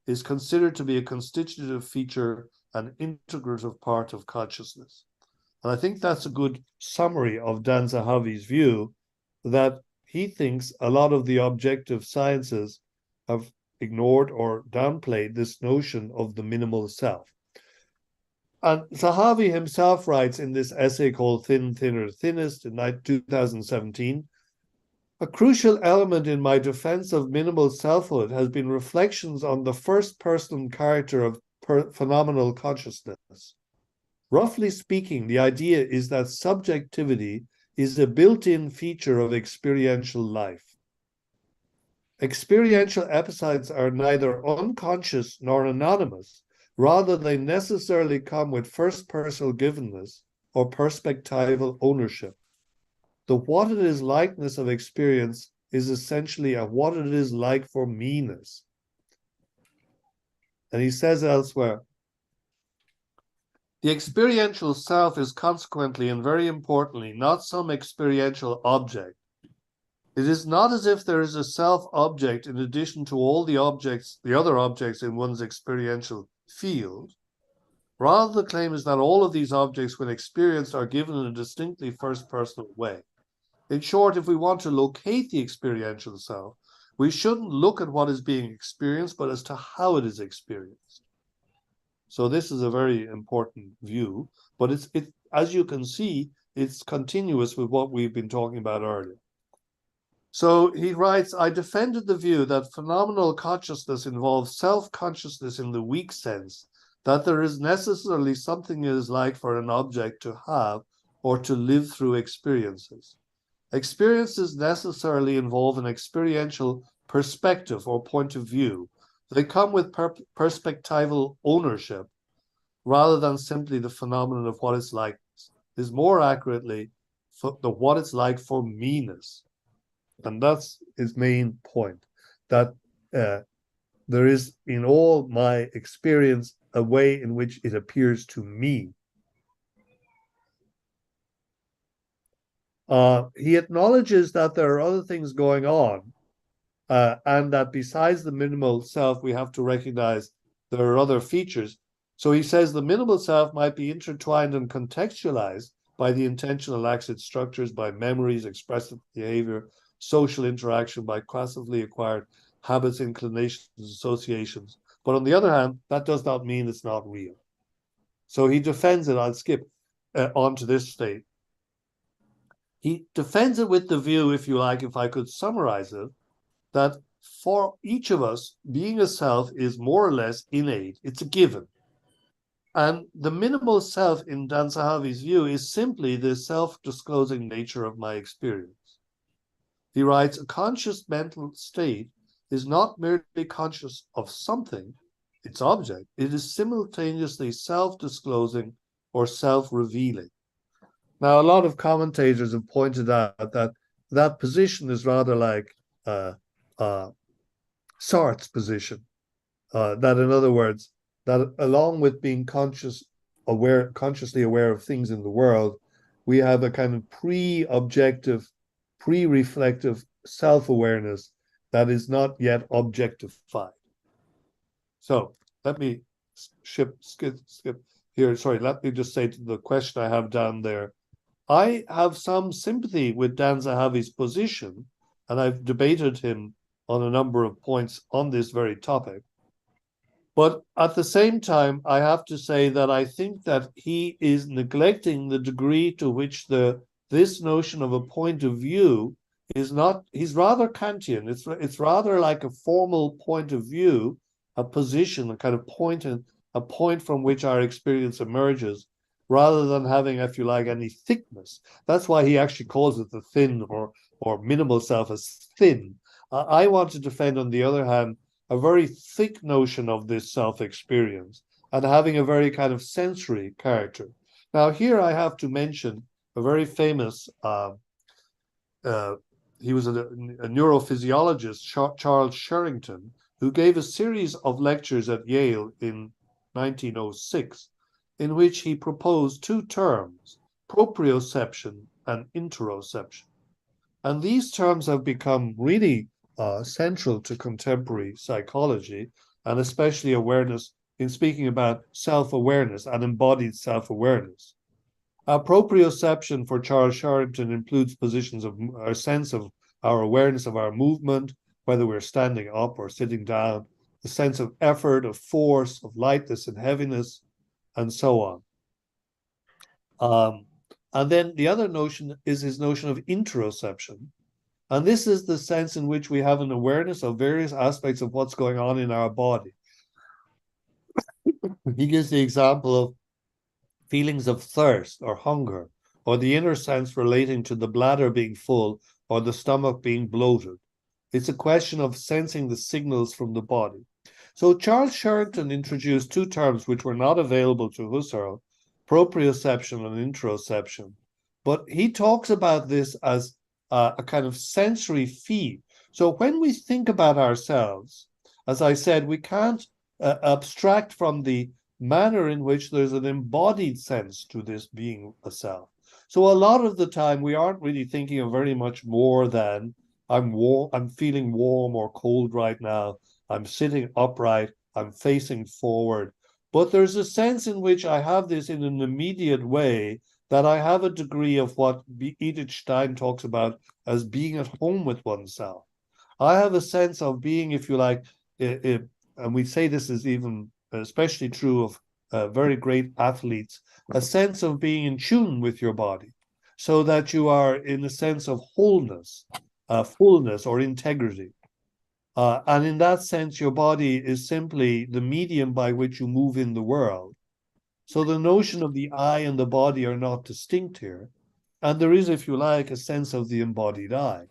is considered to be a constitutive feature and integrative part of consciousness. And I think that's a good summary of Dan Zahavi's view, that he thinks a lot of the objective sciences have ignored or downplayed this notion of the minimal self. And Zahavi himself writes in this essay called Thin, Thinner, Thinnest in 2017, a crucial element in my defense of minimal selfhood has been reflections on the first-person character of phenomenal consciousness. Roughly speaking, the idea is that subjectivity is a built-in feature of experiential life. Experiential episodes are neither unconscious nor anonymous. Rather, they necessarily come with first-person givenness or perspectival ownership. The what it is likeness of experience is essentially a what it is like for me-ness. And he says elsewhere, the experiential self is consequently and very importantly not some experiential object. It is not as if there is a self-object in addition to all the other objects in one's experiential field. Rather, the claim is that all of these objects, when experienced, are given in a distinctly first-person way. In short, if we want to locate the experiential self, we shouldn't look at what is being experienced, but as to how it is experienced. So this is a very important view, but it as you can see, it's continuous with what we've been talking about earlier. So he writes, I defended the view that phenomenal consciousness involves self-consciousness in the weak sense, that there is necessarily something it is like for an object to have or to live through experiences. Experiences necessarily involve an experiential perspective or point of view. They come with perspectival ownership rather than simply the phenomenon of what it's like. Is more accurately what it's like for me-ness. And that's his main point, that there is, in all my experience, a way in which it appears to me. He acknowledges that there are other things going on, and that besides the minimal self, we have to recognize there are other features. So he says the minimal self might be intertwined and contextualized by the intentional acts structures, by memories, expressive behavior, social interaction, by classically acquired habits, inclinations, associations. But on the other hand, that does not mean it's not real. So he defends it. I'll skip on to this state. He defends it with the view, if you like, if I could summarize it, that for each of us, being a self is more or less innate. It's a given. And the minimal self, in Dan Zahavi's view, is simply the self-disclosing nature of my experience. He writes, a conscious mental state is not merely conscious of something, its object. It is simultaneously self-disclosing or self-revealing. Now, a lot of commentators have pointed out that that position is rather like Sartre's position. That, in other words, that along with being consciously aware of things in the world, we have a kind of pre-objective, pre-reflective self-awareness that is not yet objectified. So let me skip here. Sorry, let me just say to the question I have down there. I have some sympathy with Dan Zahavi's position, and I've debated him on a number of points on this very topic. But at the same time, I have to say that I think that he is neglecting the degree to which this notion of a point of view is not, he's rather Kantian. It's rather like a formal point of view, a position, a kind of point, a point from which our experience emerges, rather than having, if you like, any thickness. That's why he actually calls it the thin or minimal self as thin. I want to defend, on the other hand, a very thick notion of this self-experience and having a very kind of sensory character. Now, here I have to mention a very famous, he was a neurophysiologist, Charles Sherrington, who gave a series of lectures at Yale in 1906, in which he proposed two terms, proprioception and interoception. And these terms have become really central to contemporary psychology, and especially awareness, in speaking about self-awareness and embodied self-awareness. Proprioception for Charles Sherrington includes positions of our sense of our awareness of our movement, whether we're standing up or sitting down, the sense of effort, of force, of lightness and heaviness, and so on. And then the other notion is his notion of interoception. And this is the sense in which we have an awareness of various aspects of what's going on in our body. He gives the example of feelings of thirst or hunger, or the inner sense relating to the bladder being full or the stomach being bloated. It's a question of sensing the signals from the body. So Charles Sherrington introduced two terms which were not available to Husserl, proprioception and interoception. But he talks about this as a kind of sensory feed. So when we think about ourselves, as I said, we can't abstract from the manner in which there's an embodied sense to this being a self. So a lot of the time we aren't really thinking of very much more than I'm feeling warm or cold right now, I'm sitting upright, I'm facing forward. But there's a sense in which I have this in an immediate way, that I have a degree of what Edith Stein talks about as being at home with oneself. I have a sense of being, if you like, and we say this is even especially true of very great athletes, a sense of being in tune with your body, so that you are in a sense of wholeness, fullness or integrity. And in that sense, your body is simply the medium by which you move in the world. So the notion of the I and the body are not distinct here. And there is, if you like, a sense of the embodied I.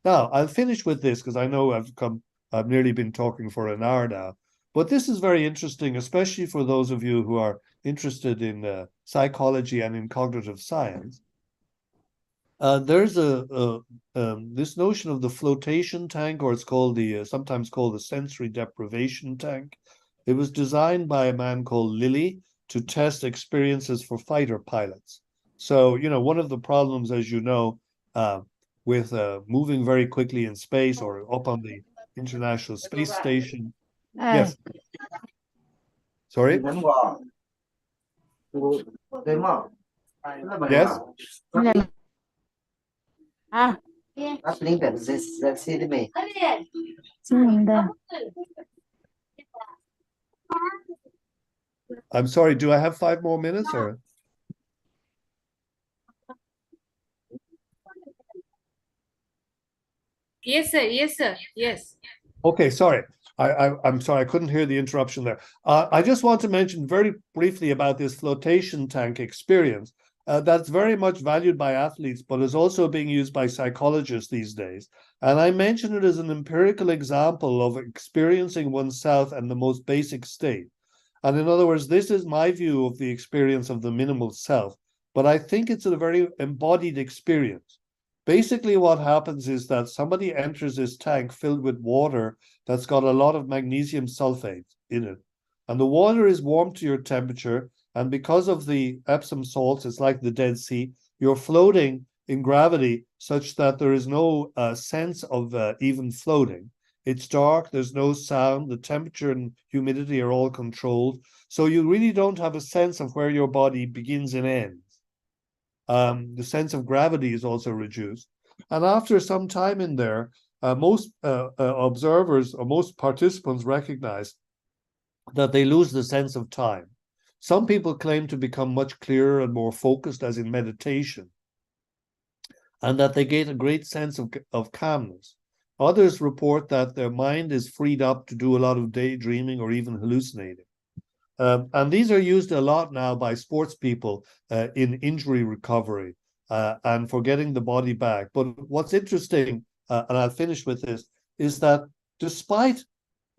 Now, I'll finish with this because I know I've nearly been talking for an hour now. But this is very interesting, especially for those of you who are interested in psychology and in cognitive science. There's this notion of the flotation tank, or it's called sometimes called the sensory deprivation tank. It was designed by a man called Lilly to test experiences for fighter pilots. So, one of the problems, as you know, with moving very quickly in space or up on the International Space Station. Yes. Sorry? Yes? I'm sorry, do I have 5 more minutes or? Yes, sir. Yes, sir. Yes. Okay, sorry. I'm sorry, I couldn't hear the interruption there. I just want to mention very briefly about this flotation tank experience. That's very much valued by athletes, but is also being used by psychologists these days. And I mention it as an empirical example of experiencing oneself in the most basic state. And in other words, this is my view of the experience of the minimal self, but I think it's a very embodied experience. Basically, what happens is that somebody enters this tank filled with water that's got a lot of magnesium sulfate in it. And the water is warm to your temperature. And because of the Epsom salts, it's like the Dead Sea, you're floating in gravity such that there is no sense of even floating. It's dark, there's no sound, the temperature and humidity are all controlled. So you really don't have a sense of where your body begins and ends. The sense of gravity is also reduced. And after some time in there, most observers or most participants recognize that they lose the sense of time. Some people claim to become much clearer and more focused, as in meditation, and that they gain a great sense of calmness. Others report that their mind is freed up to do a lot of daydreaming or even hallucinating. And these are used a lot now by sports people in injury recovery and for getting the body back. But what's interesting, and I'll finish with this, is that despite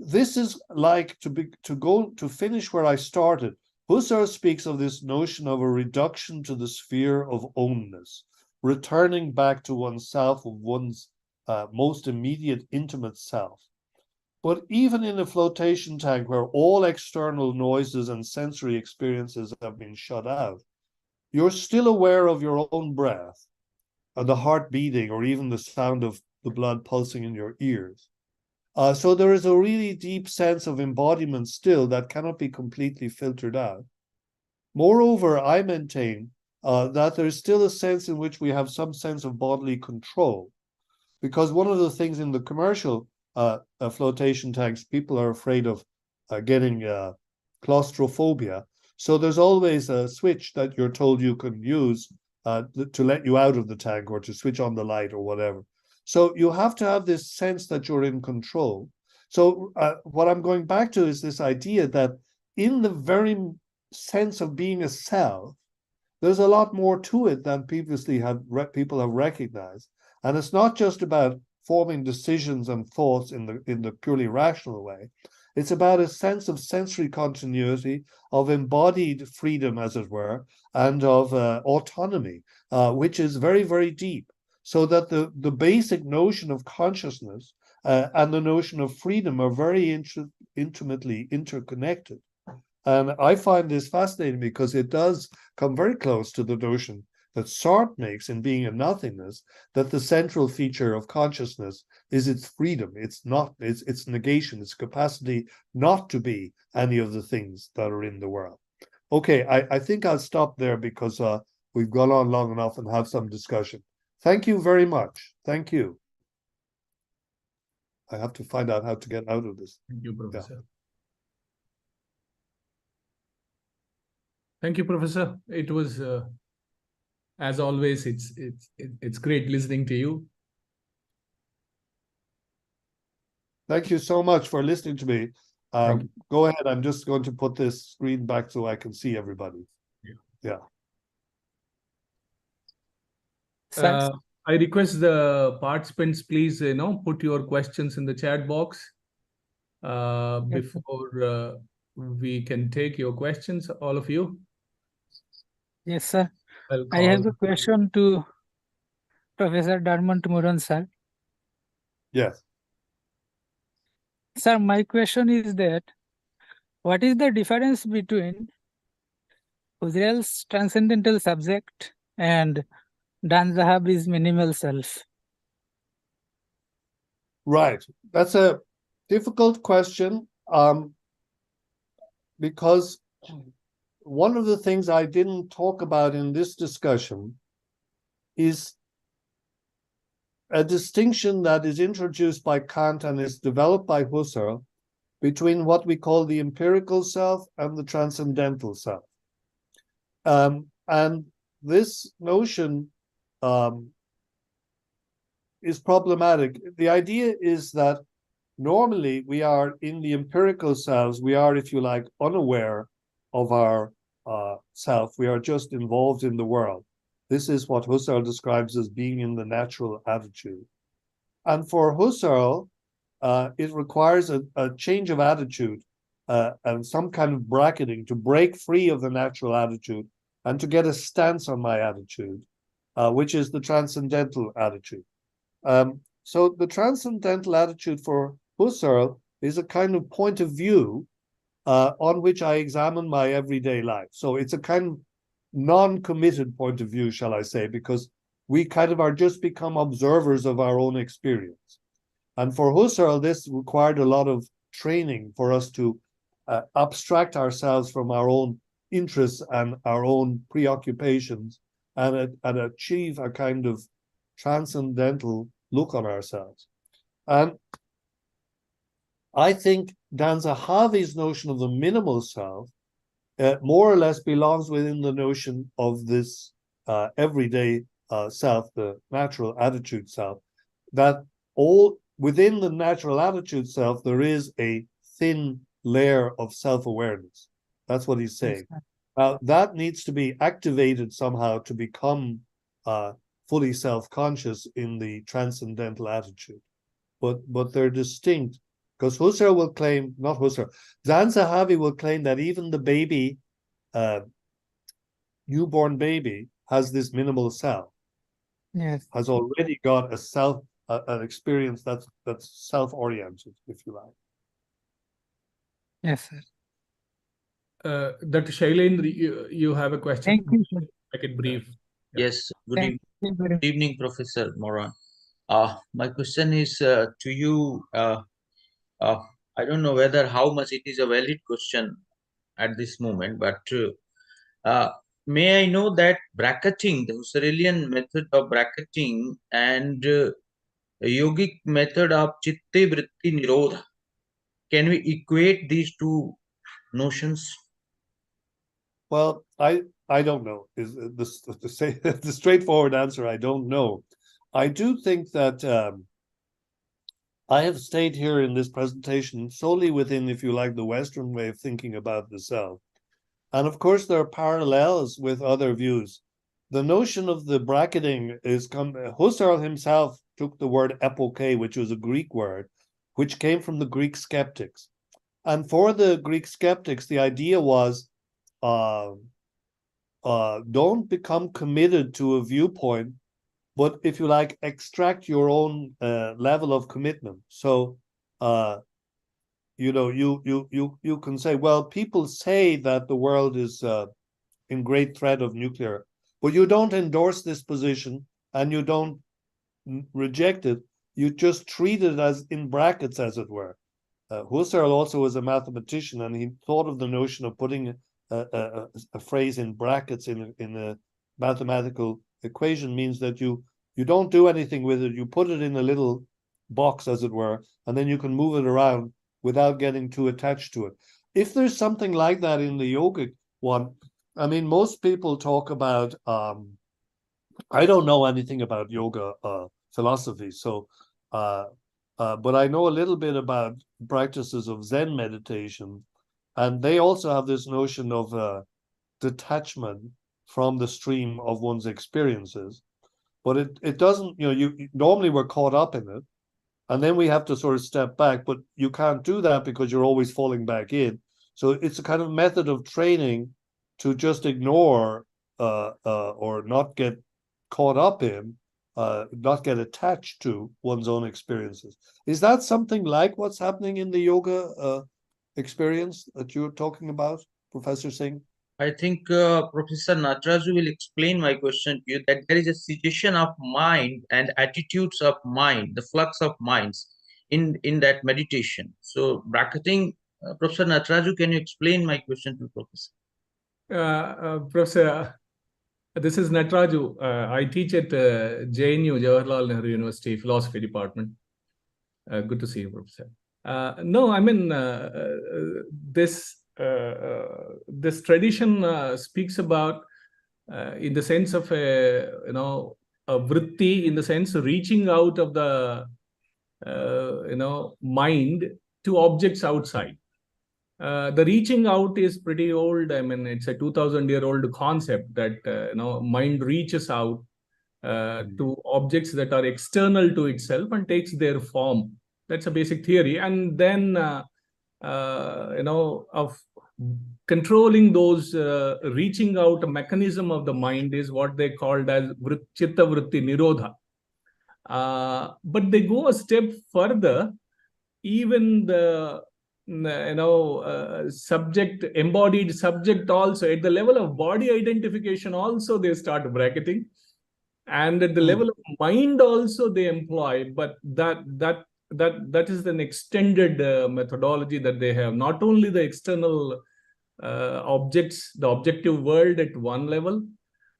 this is like to finish where I started. Husserl speaks of this notion of a reduction to the sphere of ownness, returning back to oneself, of one's most immediate, intimate self. But even in a flotation tank where all external noises and sensory experiences have been shut out, you're still aware of your own breath, or the heart beating, or even the sound of the blood pulsing in your ears. So there is a really deep sense of embodiment still that cannot be completely filtered out. Moreover, I maintain that there is still a sense in which we have some sense of bodily control, because one of the things in the commercial flotation tanks, people are afraid of getting claustrophobia. So there's always a switch that you're told you can use to let you out of the tank, or to switch on the light or whatever. So you have to have this sense that you're in control. So what I'm going back to is this idea that in the very sense of being a self, there's a lot more to it than previously people have recognized. And it's not just about forming decisions and thoughts in the purely rational way. It's about a sense of sensory continuity, of embodied freedom, as it were, and of autonomy, which is very, very deep. So that the basic notion of consciousness and the notion of freedom are very intimately interconnected. And I find this fascinating because it does come very close to the notion that Sartre makes in Being and Nothingness, that the central feature of consciousness is its freedom. It's not its negation, its capacity not to be any of the things that are in the world. Okay, I think I'll stop there because we've gone on long enough and have some discussion. Thank you very much. Thank you. I have to find out how to get out of this. Thank you, Professor. Yeah. Thank you, Professor. It was, as always, it's great listening to you. Thank you so much for listening to me. Go ahead. I'm just going to put this screen back so I can see everybody. Yeah. I request the participants, please, put your questions in the chat box before we can take your questions, all of you. Yes, sir. I have a question to Professor Dermot Moran, sir. Yes. Sir, my question is that what is the difference between Husserl's transcendental subject and Dan Zahabi's minimal self? Right. That's a difficult question because one of the things I didn't talk about in this discussion is a distinction that is introduced by Kant and is developed by Husserl between what we call the empirical self and the transcendental self. And this notion is problematic. The idea is that normally we are in the empirical selves, we are, if you like, unaware of our self. We are just involved in the world. This is what Husserl describes as being in the natural attitude. And for Husserl, it requires a change of attitude and some kind of bracketing to break free of the natural attitude and to get a stance on my attitude, which is the transcendental attitude. So the transcendental attitude for Husserl is a kind of point of view on which I examine my everyday life. So it's a kind of non-committed point of view, shall I say, because we kind of are just become observers of our own experience. And for Husserl, this required a lot of training for us to abstract ourselves from our own interests and our own preoccupations and achieve a kind of transcendental look on ourselves. And I think Dan Zahavi's notion of the minimal self more or less belongs within the notion of this everyday self, the natural attitude self, that all within the natural attitude self, there is a thin layer of self-awareness. That's what he's saying. Now, that needs to be activated somehow to become fully self-conscious in the transcendental attitude. But they're distinct, because Husserl will claim, not Husserl, Dan Zahavi will claim that even the baby, newborn baby, has this minimal self. Yes. Has already got a self, an experience that's self-oriented, if you like. Yes, sir. Dr. Shailendra, you have a question? Thank you, sir. Make it brief. Yes. Good Thank you very much. evening, Professor Moran. My question is to you. I don't know whether how much it is a valid question at this moment, but may I know that bracketing, the Husserlian method of bracketing and yogic method of chitte vritti nirodha, can we equate these two notions? Well, I don't know. Is the say the straightforward answer? I don't know. I do think that I have stayed here in this presentation solely within, if you like, the Western way of thinking about the self. And of course, there are parallels with other views. The notion of the bracketing is Husserl himself took the word epoche, which was a Greek word, which came from the Greek skeptics. And for the Greek skeptics, the idea was don't become committed to a viewpoint, but if you like, extract your own level of commitment. So, you know, you can say, well, people say that the world is in great threat of nuclear, but you don't endorse this position and you don't reject it. You just treat it as in brackets, as it were. Husserl also was a mathematician, and he thought of the notion of putting a phrase in brackets in a mathematical equation means that you don't do anything with it. You put it in a little box, as it were, and then you can move it around without getting too attached to it. If there's something like that in the yogic one, I mean, most people talk about, I don't know anything about yoga philosophy, so but I know a little bit about practices of Zen meditation, and they also have this notion of detachment from the stream of one's experiences. But it doesn't, you know, you normally we're caught up in it, and then we have to sort of step back, but you can't do that because you're always falling back in. So it's a kind of method of training to just ignore or not get caught up in not get attached to one's own experiences. Is that something like what's happening in the yoga experience that you're talking about, Professor Singh? I think Professor Nataraju will explain my question to you, that there is a situation of mind and attitudes of mind, the flux of minds in that meditation. So bracketing, Professor Nataraju, can you explain my question to Professor? Professor, this is Nataraju. I teach at JNU, Jawaharlal Nehru University, Philosophy Department. Good to see you, Professor. No, I mean, this tradition speaks about, in the sense of a vritti, in the sense of reaching out of the mind to objects outside. The reaching out is pretty old. I mean, it's a 2,000-year-old concept that mind reaches out to objects that are external to itself and takes their form. That's a basic theory. And then, of controlling those reaching out mechanism of the mind is what they called as chitta vritti nirodha. But they go a step further. Even the subject, embodied subject also, at the level of body identification also they start bracketing, and at the level of mind also they employ. But that is an extended methodology that they have. Not only the external objects, the objective world at one level,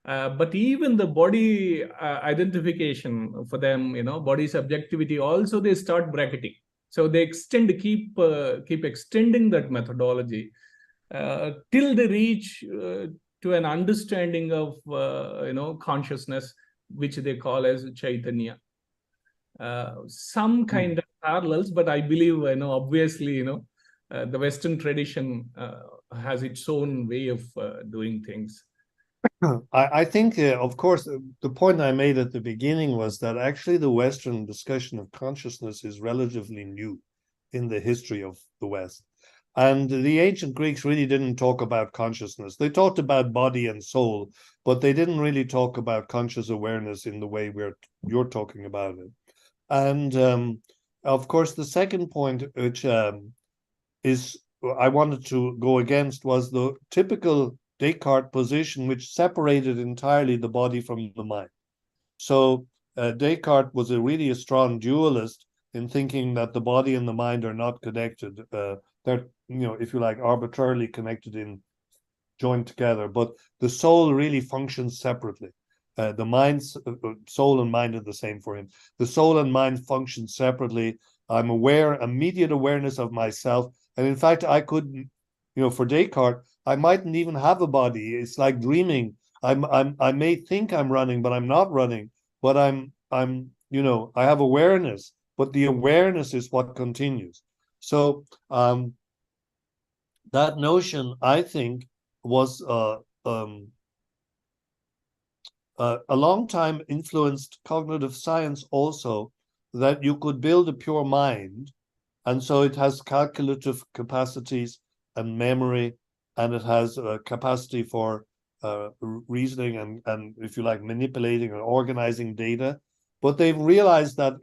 but even the body identification for them, body subjectivity also, they start bracketing. So they keep extending that methodology till they reach to an understanding of consciousness, which they call as Chaitanya. Some kind of parallels, but I believe obviously the Western tradition has its own way of doing things. I think, of course, the point I made at the beginning was that actually the Western discussion of consciousness is relatively new in the history of the West. And the ancient Greeks really didn't talk about consciousness. They talked about body and soul, but they didn't really talk about conscious awareness in the way you're talking about it. And of course, the second point, which is I wanted to go against, was the typical Descartes position, which separated entirely the body from the mind. So Descartes was really a strong dualist in thinking that the body and the mind are not connected. They're, if you like, arbitrarily connected joined together, but the soul really functions separately. The mind's soul and mind are the same for him. The soul and mind function separately. I'm aware, immediate awareness of myself. And in fact, I couldn't, for Descartes, I mightn't even have a body. It's like dreaming. I may think I'm running, but I'm not running. But I have awareness, but the awareness is what continues. So that notion, I think, was a long time influenced cognitive science also, that you could build a pure mind, and so it has calculative capacities and memory, and it has a capacity for reasoning and, if you like, manipulating and organizing data. But they've realized that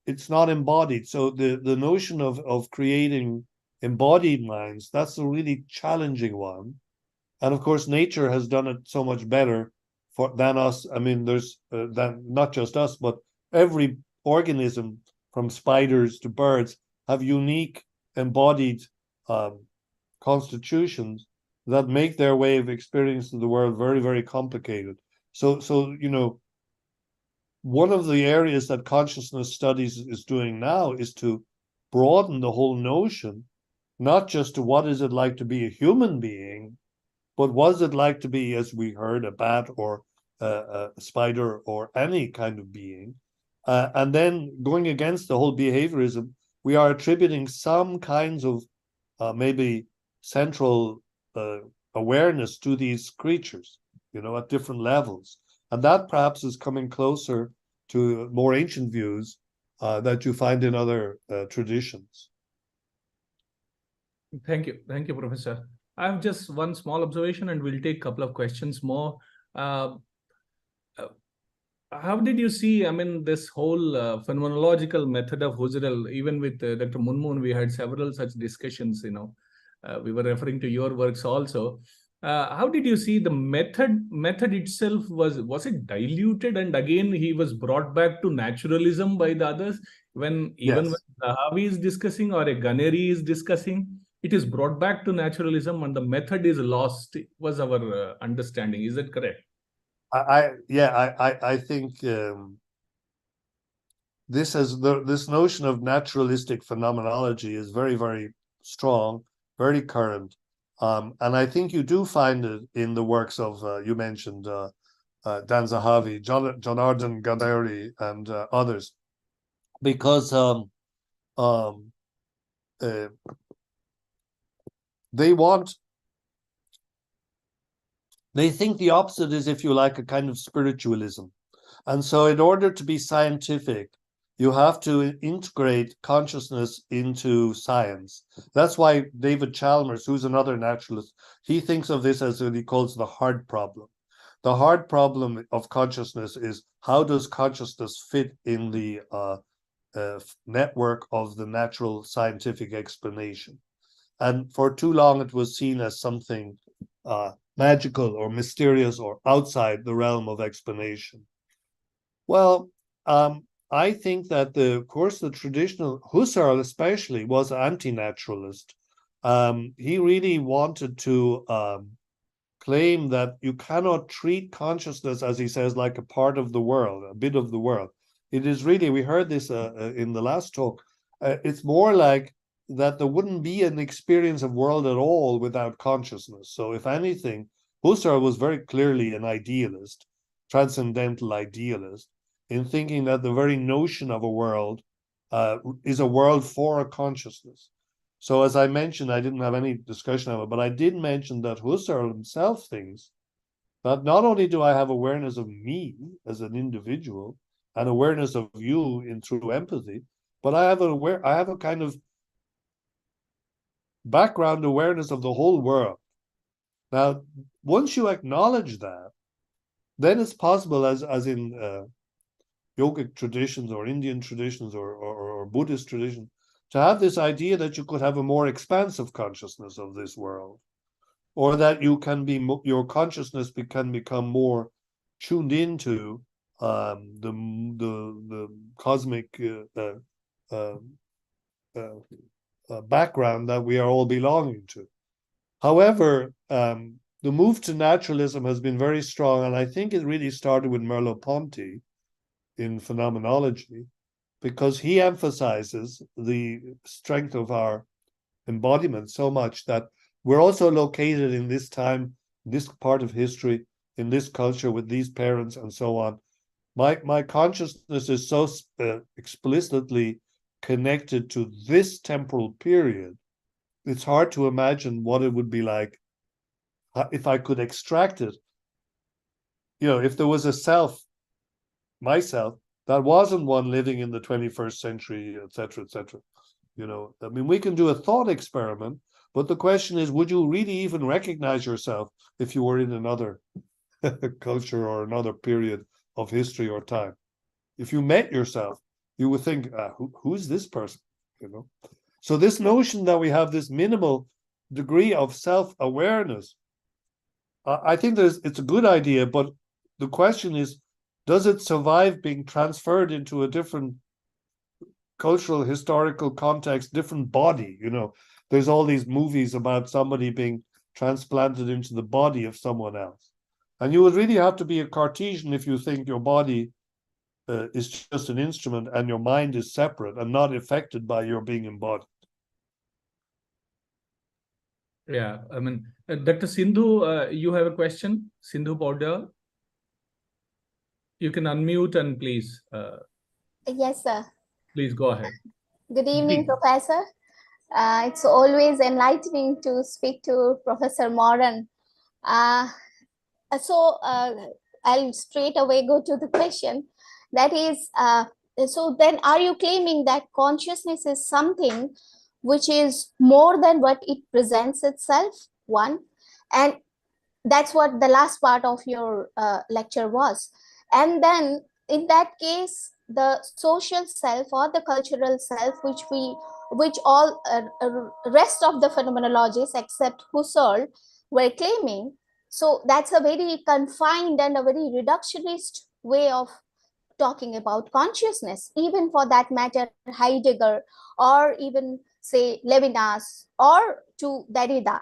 it's not embodied. So the notion of creating embodied minds, that's a really challenging one. And of course, nature has done it so much better than us. I mean, there's not just us, but every organism, from spiders to birds, have unique embodied constitutions that make their way of experiencing the world very, very complicated. So one of the areas that consciousness studies is doing now is to broaden the whole notion, not just to what is it like to be a human being, but what is it like to be, as we heard, a bat or a spider or any kind of being. And then going against the whole behaviorism, we are attributing some kinds of maybe central awareness to these creatures, at different levels. And that perhaps is coming closer to more ancient views that you find in other traditions. Thank you, Professor. I have just one small observation, and we'll take a couple of questions more. how did you see, I mean, this whole phenomenological method of Husserl? Even with Dr. Munmoon, we had several such discussions, we were referring to your works also. How did you see the method itself? Was it diluted, and again he was brought back to naturalism by the others? When Yes. Zahavi is discussing or a Ganeri is discussing, it is brought back to naturalism and the method is lost, was our understanding. Is that correct? I think this notion of naturalistic phenomenology is very, very strong, very current, and I think you do find it in the works of you mentioned Dan Zahavi, Janardhan Ganeri, and others, because they think the opposite is, if you like, a kind of spiritualism. And so in order to be scientific, you have to integrate consciousness into science. That's why David Chalmers, who's another naturalist, he thinks of this as what he calls the hard problem. The hard problem of consciousness is, how does consciousness fit in the network of the natural scientific explanation? And for too long, it was seen as something magical or mysterious or outside the realm of explanation. Well, I think that the traditional Husserl especially was anti-naturalist. He really wanted to claim that you cannot treat consciousness, as he says, like a part of the world, a bit of the world. It is really, we heard this in the last talk, it's more like that there wouldn't be an experience of world at all without consciousness. So if anything, Husserl was very clearly an idealist, transcendental idealist, in thinking that the very notion of a world is a world for a consciousness. So as I mentioned, I didn't have any discussion of it, but I did mention that Husserl himself thinks that not only do I have awareness of me as an individual and awareness of you through empathy, but I have a kind of background awareness of the whole world. Now, once you acknowledge that, then it's possible, as in yogic traditions or Indian traditions or Buddhist tradition, to have this idea that you could have a more expansive consciousness of this world, or that you can your consciousness can become more tuned into the cosmic background that we are all belonging to. However, the move to naturalism has been very strong, and I think it really started with Merleau-Ponty in phenomenology, because he emphasizes the strength of our embodiment so much that we're also located in this time, this part of history, in this culture with these parents and so on. My consciousness is so explicitly connected to this temporal period. It's hard to imagine what it would be like if I could extract it. If there was a self, myself, that wasn't one living in the 21st century, etc., etc. I mean, we can do a thought experiment, but the question is, would you really even recognize yourself if you were in another culture or another period of history or time? If you met yourself, you would think, who's this person? So this notion that we have this minimal degree of self-awareness, I think it's a good idea, but the question is, does it survive being transferred into a different cultural, historical context, different body? There's all these movies about somebody being transplanted into the body of someone else. And you would really have to be a Cartesian if you think your body is just an instrument and your mind is separate and not affected by your being embodied. Yeah, I mean, Dr. Sindhu, you have a question? Sindhu Paudel? You can unmute and please. Yes, sir. Please go ahead. Good evening, Professor. It's always enlightening to speak to Professor Moran. So I'll straight away go to the question. That is, so then are you claiming that consciousness is something which is more than what it presents itself? One, and that's what the last part of your lecture was. And then in that case, the social self or the cultural self, which all rest of the phenomenologists except Husserl were claiming, so that's a very confined and a very reductionist way of talking about consciousness. Even for that matter, Heidegger, or even say Levinas, or to Derrida.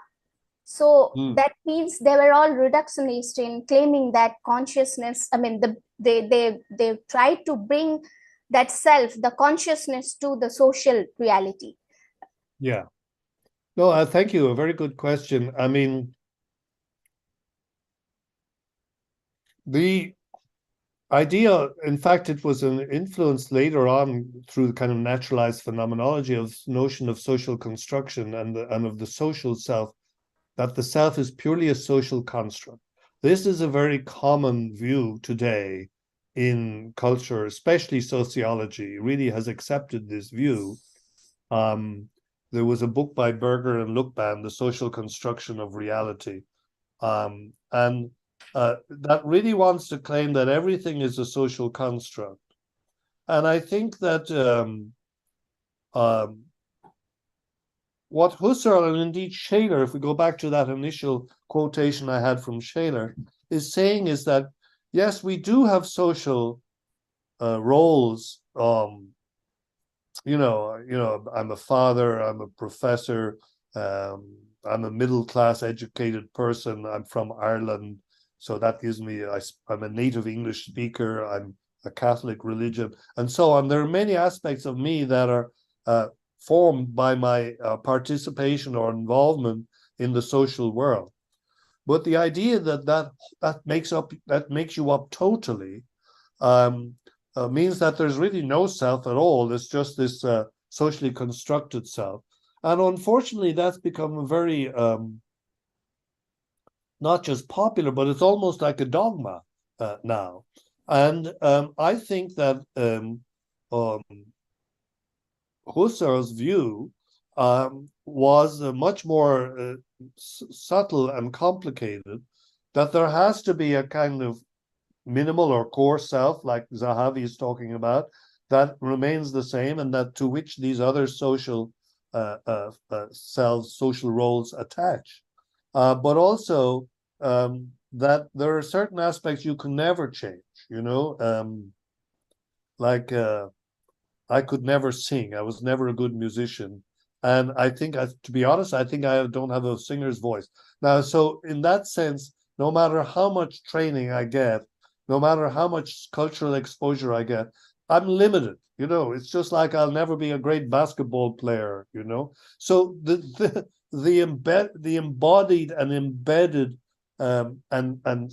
So that means they were all reductionist in claiming that consciousness, I mean, they tried to bring that self, the consciousness, to the social reality. Yeah. No, thank you. A very good question. I mean, the idea, in fact, it was an influence later on through the kind of naturalized phenomenology of notion of social construction and of the social self, that the self is purely a social construct. This is a very common view today in culture, especially sociology, really has accepted this view. There was a book by Berger and Luckban, The Social Construction of Reality. And that really wants to claim that everything is a social construct. And I think that what Husserl and indeed Shaler, if we go back to that initial quotation I had from Shaler, is saying is that, yes, we do have social roles. I'm a father, I'm a professor, I'm a middle-class educated person, I'm from Ireland, so that gives me, I'm a native English speaker, I'm a Catholic religion, and so on. There are many aspects of me that are formed by my participation or involvement in the social world. But the idea that makes you up totally means that there's really no self at all. There's just this socially constructed self. And unfortunately, that's become a very, not just popular, but it's almost like a dogma now. And I think that Husserl's view was much more subtle and complicated, that there has to be a kind of minimal or core self, like Zahavi is talking about, that remains the same, and that to which these other social selves, social roles attach. But also that there are certain aspects you can never change, like I could never sing. I was never a good musician. And I think, to be honest, I think I don't have a singer's voice. Now, so in that sense, no matter how much training I get, no matter how much cultural exposure I get, I'm limited. It's just like I'll never be a great basketball player, So the embodied and embedded and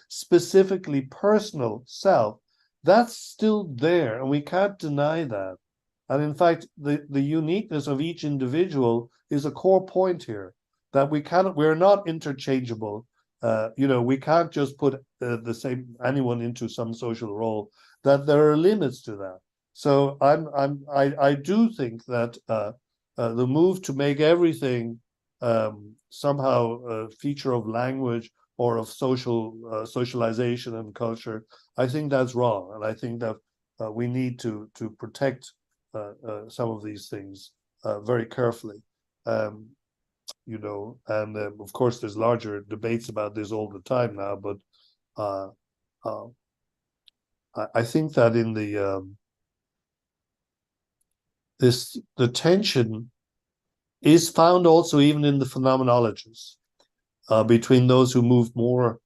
specifically personal self, that's still there, and we can't deny that. And in fact, the uniqueness of each individual is a core point here, that we're not interchangeable. We can't just put anyone into some social role, that there are limits to that. So I do think that the move to make everything somehow a feature of language or of socialization and culture, I think that's wrong. And I think that we need to protect some of these things very carefully. And of course there's larger debates about this all the time now, but I think that in the tension is found also even in the phenomenologies between those who moved more.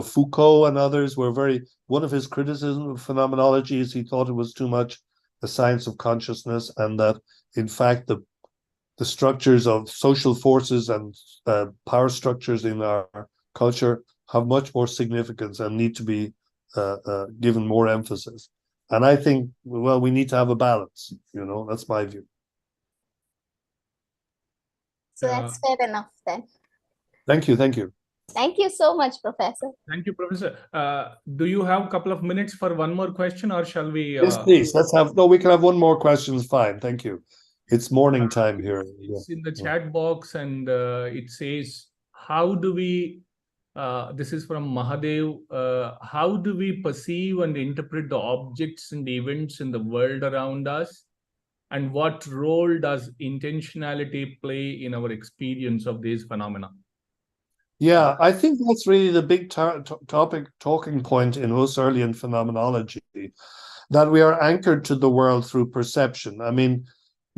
Foucault and others were one of his criticisms of phenomenology is he thought it was too much a science of consciousness, and that in fact the structures of social forces and power structures in our culture have much more significance and need to be given more emphasis. And I think, well, we need to have a balance. That's my view. So that's fair enough then. Thank you. Thank you so much, Professor. Thank you, Professor. Do you have a couple of minutes for one more question, or shall we? Yes, please. We can have one more question. It's fine. Thank you. It's morning time here. It's in the chat box, and it says, how do we This is from Mahadev. How do we perceive and interpret the objects and events in the world around us? And what role does intentionality play in our experience of these phenomena? Yeah, I think that's really the big talking point in Husserlian phenomenology, that we are anchored to the world through perception. I mean,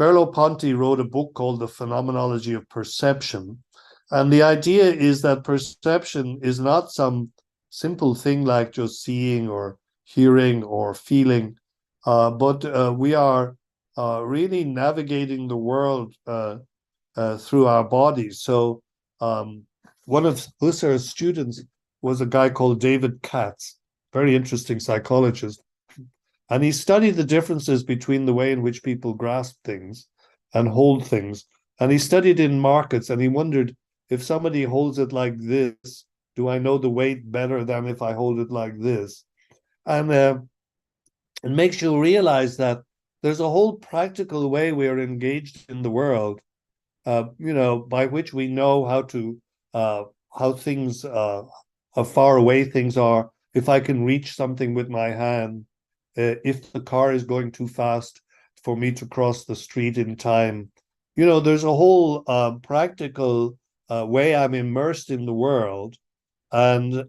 Merleau-Ponty wrote a book called The Phenomenology of Perception. And the idea is that perception is not some simple thing like just seeing or hearing or feeling, but we are really navigating the world through our bodies. So one of Husserl's students was a guy called David Katz, very interesting psychologist. And he studied the differences between the way in which people grasp things and hold things. And he studied in markets, and he wondered, if somebody holds it like this, do I know the weight better than if I hold it like this? And it makes you realize that there's a whole practical way we are engaged in the world, by which we know how things, how far away things are. If I can reach something with my hand, if the car is going too fast for me to cross the street in time, there's a whole practical way I'm immersed in the world, and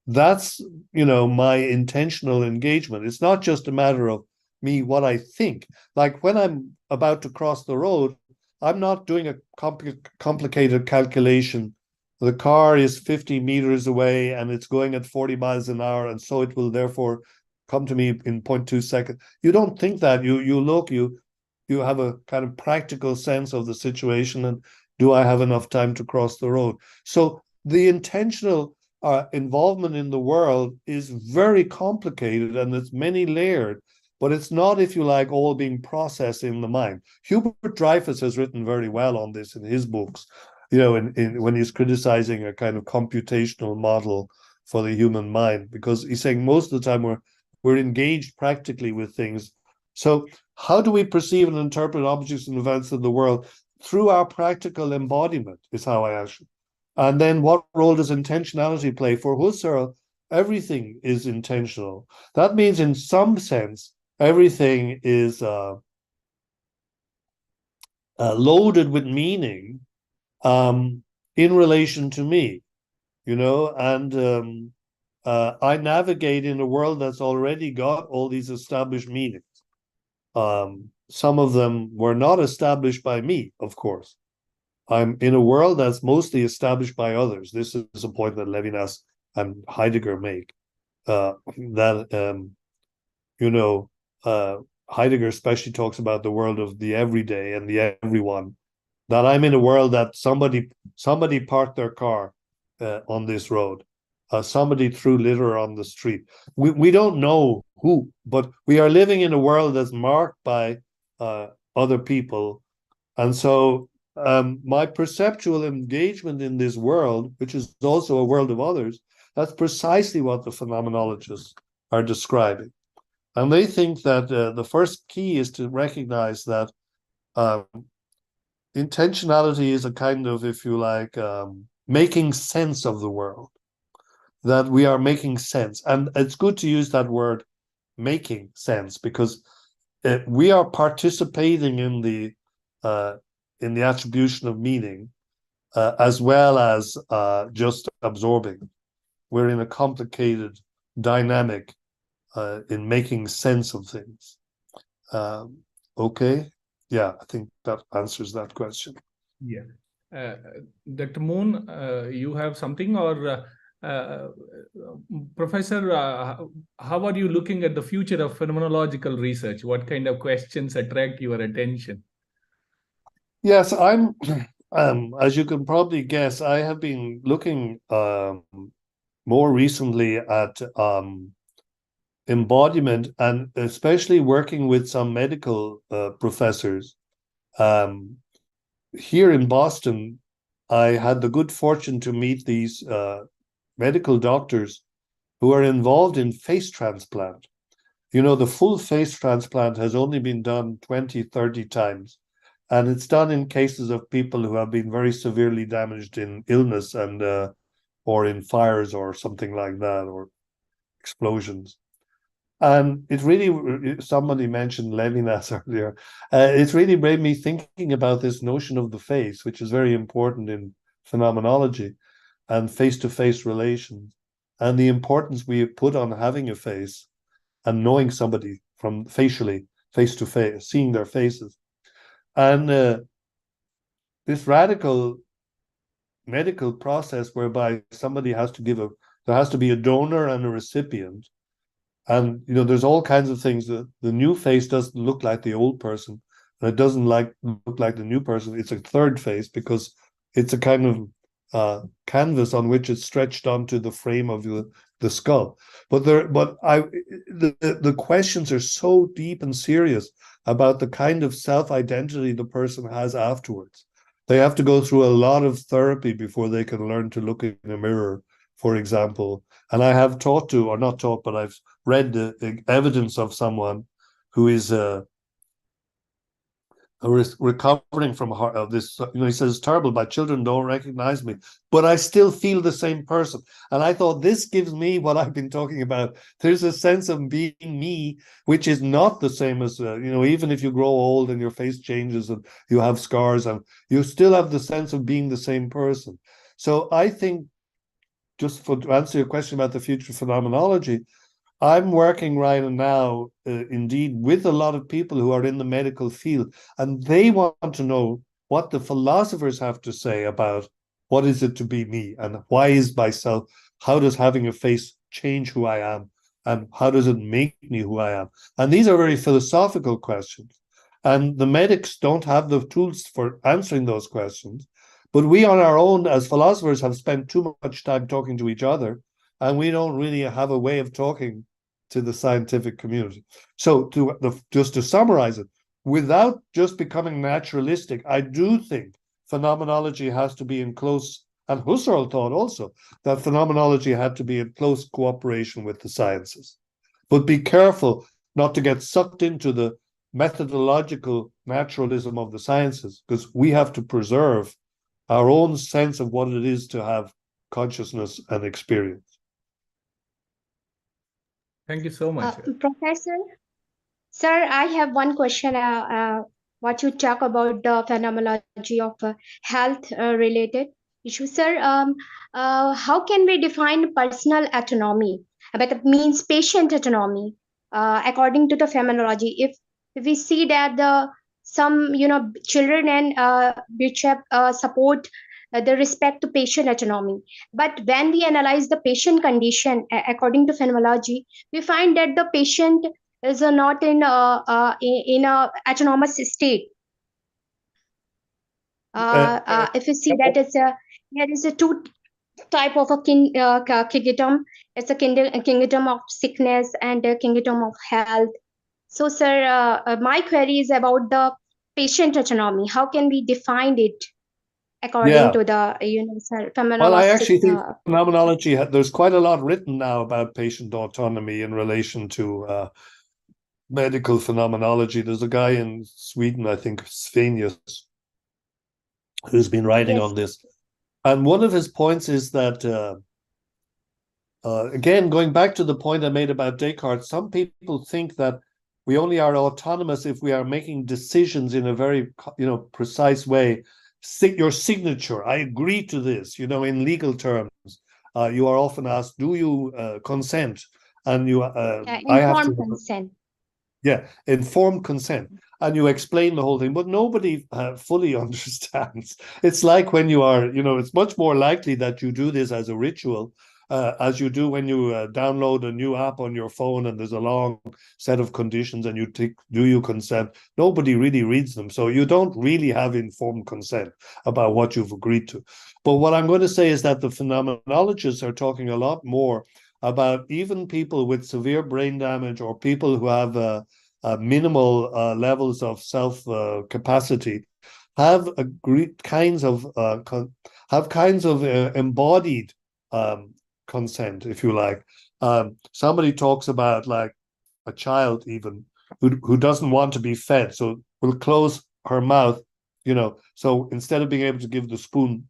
that's my intentional engagement. It's not just a matter of me what I think. Like when I'm about to cross the road, I'm not doing a complicated calculation. The car is 50 meters away and it's going at 40 miles an hour, and so it will therefore come to me in 0.2 seconds. You don't think that. You look, you have a kind of practical sense of the situation, and do I have enough time to cross the road? So the intentional involvement in the world is very complicated, and it's many layered, but it's not, if you like, all being processed in the mind. Hubert Dreyfus has written very well on this in his books, when he's criticizing a kind of computational model for the human mind, because he's saying most of the time we're engaged practically with things. So how do we perceive and interpret objects and events of the world? Through our practical embodiment is how I answer. And then what role does intentionality play? For Husserl, everything is intentional. That means in some sense, everything is loaded with meaning in relation to me, and I navigate in a world that's already got all these established meanings. Some of them were not established by me, of course. I'm in a world that's mostly established by others. This is a point that Levinas and Heidegger make. Heidegger especially talks about the world of the everyday and the everyone. That I'm in a world that somebody parked their car on this road. Somebody threw litter on the street. We don't know who, but we are living in a world that's marked by other people. And so my perceptual engagement in this world, which is also a world of others, that's precisely what the phenomenologists are describing. And they think that the first key is to recognize that intentionality is a kind of, if you like, making sense of the world, that we are making sense. And it's good to use that word, making sense, because we are participating in the attribution of meaning as well as just absorbing. We're in a complicated dynamic in making sense of things. Okay. Yeah, I think that answers that question. Yeah. Dr. Moon, you have something, or Professor, how are you looking at the future of phenomenological research? What kind of questions attract your attention? Yes, I'm, as you can probably guess, I have been looking more recently at embodiment, and especially working with some medical professors. Here in Boston, I had the good fortune to meet these medical doctors who are involved in face transplant. The full face transplant has only been done 20, 30 times. And it's done in cases of people who have been very severely damaged in illness and or in fires or something like that, or explosions. And it really, somebody mentioned Levinas earlier. It's really made me thinking about this notion of the face, which is very important in phenomenology and face-to-face relations, and the importance we put on having a face and knowing somebody from facially, face-to-face, seeing their faces. And this radical medical process whereby somebody has to give there has to be a donor and a recipient. And, there's all kinds of things. The new face doesn't look like the old person, and it doesn't look like the new person. It's a third face because it's a kind of canvas on which it's stretched onto the frame of the skull. But the questions are so deep and serious about the kind of self-identity the person has afterwards. They have to go through a lot of therapy before they can learn to look in a mirror, for example. And I have taught to, or not taught, but I've read the evidence of someone who is recovering from this. He says, it's terrible, my children don't recognize me, but I still feel the same person. And I thought, this gives me what I've been talking about. There's a sense of being me, which is not the same as, even if you grow old and your face changes and you have scars, and you still have the sense of being the same person. So I think, just to answer your question about the future phenomenology, I'm working right now, indeed, with a lot of people who are in the medical field, and they want to know what the philosophers have to say about what is it to be me, and why is myself, how does having a face change who I am, and how does it make me who I am? And these are very philosophical questions, and the medics don't have the tools for answering those questions. But we on our own, as philosophers, have spent too much time talking to each other, and we don't really have a way of talking to the scientific community. So just to summarize it, without just becoming naturalistic, I do think phenomenology has to be in close, and Husserl thought also that phenomenology had to be in close cooperation with the sciences. But be careful not to get sucked into the methodological naturalism of the sciences, because we have to preserve our own sense of what it is to have consciousness and experience. Thank you so much. Professor, sir, I have one question. What you talk about the phenomenology of health related issues, sir. How can we define personal autonomy? But it means patient autonomy, according to the phenomenology. If we see that some children and bishop support the respect to patient autonomy, but when we analyze the patient condition according to phenomenology, we find that the patient is not in a autonomous state. If you see that there is a two type of a kingdom. It's a kingdom of sickness and a kingdom of health. So, sir, my query is about the patient autonomy. How can we define it according to the phenomenology? Well, I actually think phenomenology, there's quite a lot written now about patient autonomy in relation to medical phenomenology. There's a guy in Sweden, I think, Svenius, who's been writing on this. And one of his points is that, again, going back to the point I made about Descartes, some people think that we only are autonomous if we are making decisions in a very, precise way. Your signature, I agree to this, in legal terms. You are often asked, do you consent? And you, I have to consent. Yeah, informed consent. And you explain the whole thing, but nobody fully understands. It's like when you are, it's much more likely that you do this as a ritual, as you do when you download a new app on your phone and there's a long set of conditions and you tick, do you consent? Nobody really reads them. So you don't really have informed consent about what you've agreed to. But what I'm going to say is that the phenomenologists are talking a lot more about even people with severe brain damage or people who have minimal levels of self capacity have kinds of embodied consent, if you like. Somebody talks about like a child even who doesn't want to be fed, so will close her mouth, so instead of being able to give the spoon,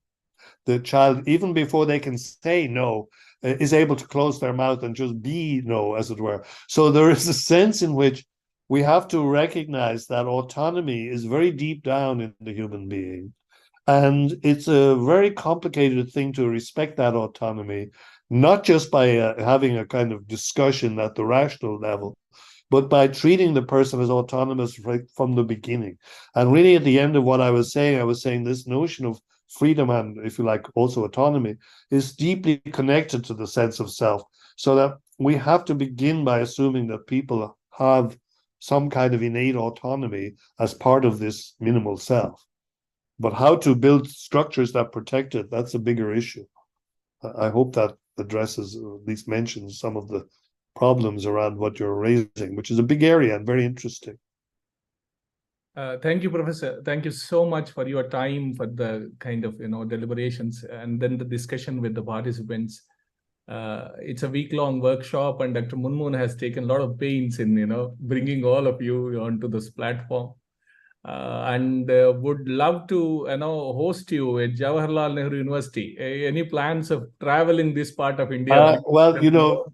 the child, even before they can say no, is able to close their mouth and just be no, as it were. So there is a sense in which we have to recognize that autonomy is very deep down in the human being. And it's a very complicated thing to respect that autonomy, not just by having a kind of discussion at the rational level, but by treating the person as autonomous right from the beginning. And really, at the end of what I was saying this notion of freedom and, if you like, also autonomy is deeply connected to the sense of self. So that we have to begin by assuming that people have some kind of innate autonomy as part of this minimal self. But how to build structures that protect it, that's a bigger issue. I hope that addresses, or at least mentions, some of the problems around what you're raising, which is a big area and very interesting. Thank you, Professor. Thank you so much for your time, for the kind of deliberations, and then the discussion with the participants. It's a week-long workshop, and Dr. Munmun has taken a lot of pains in bringing all of you onto this platform. And would love to host you at Jawaharlal Nehru University. Any plans of traveling this part of India? Well,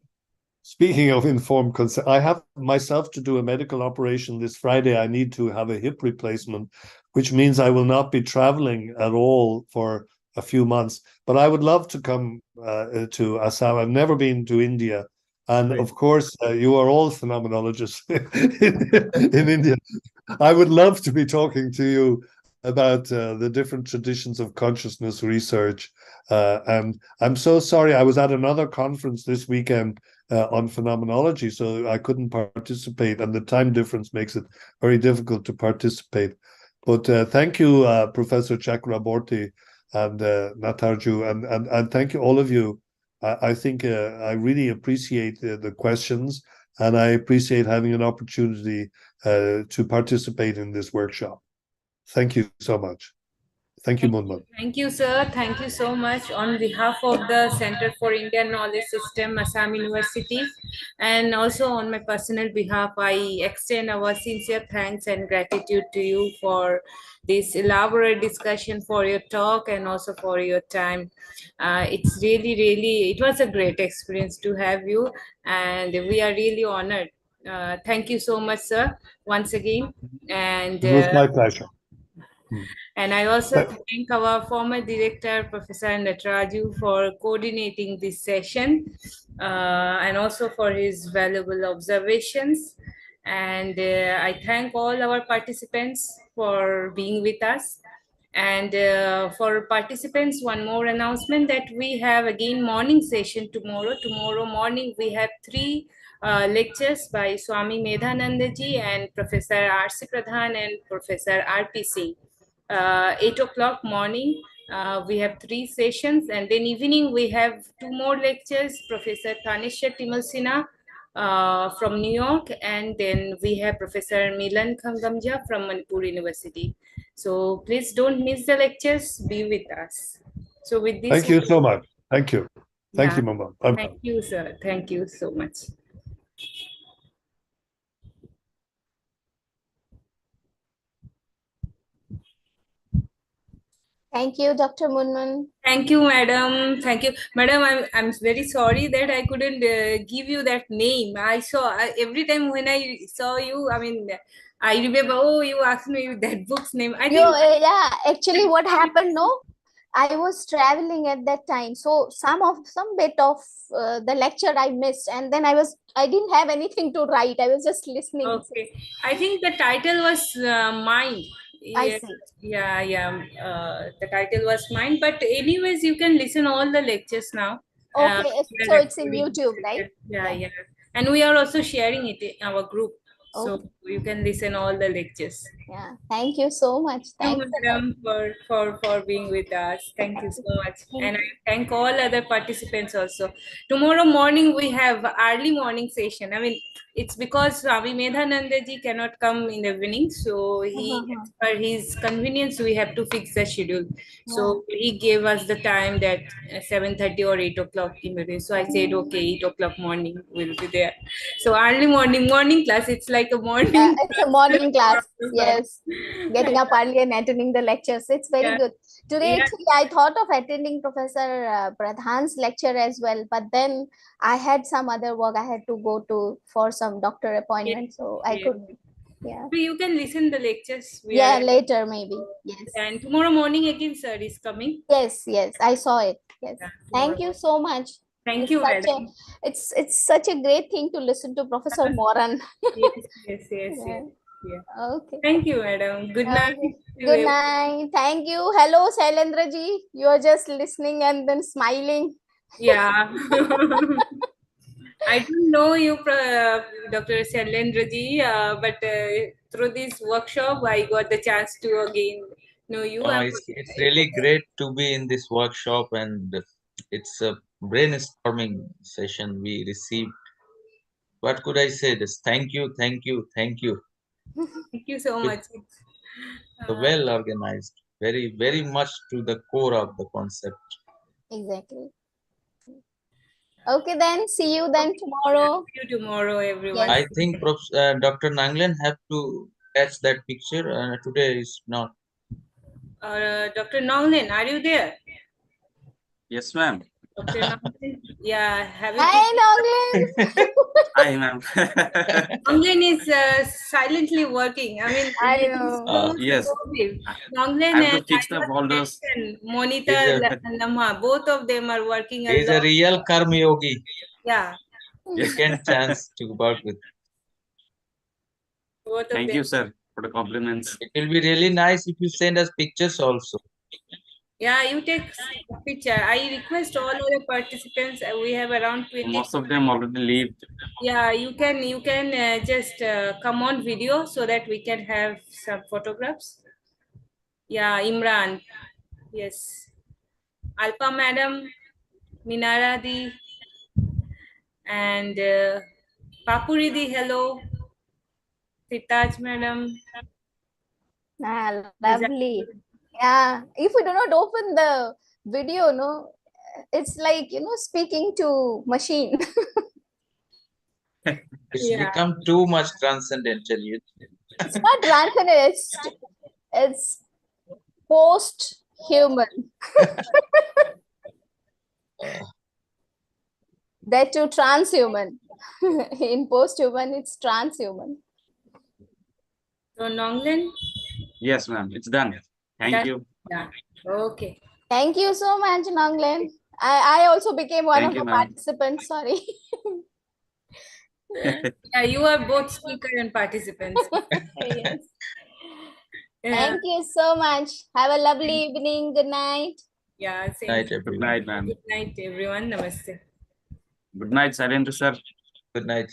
speaking of informed consent, I have myself to do a medical operation this Friday. I need to have a hip replacement, which means I will not be traveling at all for a few months. But I would love to come to Assam. I've never been to India. And Great. Of course, you are all phenomenologists in India. I would love to be talking to you about the different traditions of consciousness research. And I'm so sorry, I was at another conference this weekend on phenomenology, so I couldn't participate, and the time difference makes it very difficult to participate. But thank you, Professor Chakraborty and Nataraju, and thank you, all of you. I think I really appreciate the questions, and I appreciate having an opportunity to participate in this workshop. Thank you so much. Thank you, Munmun. Thank you, sir. Thank you so much on behalf of the Center for Indian Knowledge System, Assam University, and also on my personal behalf, I extend our sincere thanks and gratitude to you for this elaborate discussion, for your talk, and also for your time. It's really, it was a great experience to have you, and we are really honored. Thank you so much, sir, once again. And it was my pleasure. And I also thank our former director, Professor Nataraju, for coordinating this session and also for his valuable observations. And I thank all our participants for being with us. And for participants, one more announcement that we have again morning session tomorrow. Tomorrow morning, we have 3 lectures by Swami Medhanandaji and Professor R.C. Pradhan and Professor R.P. Singh. 8 o'clock morning, we have 3 sessions, and then evening we have 2 more lectures, Professor Tanisha Timalsina from New York, and then we have Professor Milan Khangamja from Manipur University. So please don't miss the lectures, be with us. So with this, thank you so much. Thank you. Thank you, Mama. Thank you, sir. Thank you so much. Thank you, Dr. Munmun. Thank you, madam. Thank you, madam. I'm very sorry that I couldn't give you that name. I saw every time when I saw you, I mean, I remember, oh, you asked me that book's name. I think. Yeah, actually what happened, no? I was traveling at that time, so some bit of the lecture I missed, and then I didn't have anything to write. I was just listening. Okay, I think the title was Mind. I see. Yeah. The title was Mind, but anyways, you can listen all the lectures now. Okay, so it's in YouTube, right? Yeah. And we are also sharing it in our group. So you can listen all the lectures. Yeah, thank you so much. Thank you, madam, for being with us. Thank you so much. And I thank all other participants also. Tomorrow morning we have early morning session. I mean, it's because Swami Medhanandaji cannot come in the evening, so for his convenience, we have to fix the schedule. So he gave us the time that 7:30 or 8 o'clock in the day. So I said, okay, 8 o'clock morning will be there. So early morning class, it's like like a morning. It's a morning class. Yes. Getting up early and attending the lectures. It's very Yeah. good. Today, Yeah. actually, I thought of attending Professor Pradhan's lecture as well, but then I had some other work I had to go to for some doctor appointment, so I Yes. couldn't. Yeah. So you can listen the lectures. We Yeah, are, later maybe. Yes. and tomorrow morning again, sir is coming. Yes, yes. I saw it. Yes. Yeah, Thank tomorrow. you so much. Thank It's you, such madam. it's such a great thing to listen to Professor Moran. Yes. Yeah. Yeah. Okay. Thank you, madam. Good night. Okay. to Good everyone. night. Thank you. Hello, Shailendra ji. You are just listening and then smiling. Yeah. I don't know you, Dr. Shailendra ji, but through this workshop, I got the chance to again know you. It's really great to be in this workshop, and it's a brainstorming session we received. What could I say? Just thank you. Thank you so much. So well organized, very much to the core of the concept. Exactly. Okay, then see you then tomorrow. See you tomorrow, everyone. Yes. I think Dr. Nanglen have to catch that picture. Today is not. Dr. Nonglen, are you there? Yes, ma'am. Dr. Nonglen, yeah. Have you? Hi, Nonglen. Hi, ma'am. Nonglen is silently working. I mean, I he is know. so Yes. supportive. Nonglen I have to and fix up all those. Monita Lama, both of them are working a He's a lot. real karma yogi. Yeah, Second chance to work with. both of Thank them. you, sir, for the compliments. It will be really nice if you send us pictures also. Yeah, you take a picture. I request all other participants. We have around 20. Most of them already leave. Yeah, you can just come on video so that we can have some photographs. Yeah, Imran. Yes. Alpa madam, Minara di, and Papuri di, hello. Sitaj madam. Ah, lovely. Yeah. If we do not open the video, no, it's like, speaking to machine. It's Yeah. become too much transcendental. It's not transcendent, it's post-human. That too transhuman. In post-human, it's transhuman. So Nonglen? Yes, ma'am. It's done. Thank you. Yeah. Okay. Thank you so much, Nonglen. I also became one Thank of you, the ma'am. participants. Sorry. Yeah, you are both speaker and participants. Yes. Yeah. Thank you so much. Have a lovely evening. Good night. Yeah, same. Night, Good everyone. night, ma'am. Good night, everyone. Namaste. Good night, Shailendra, sir. Good night.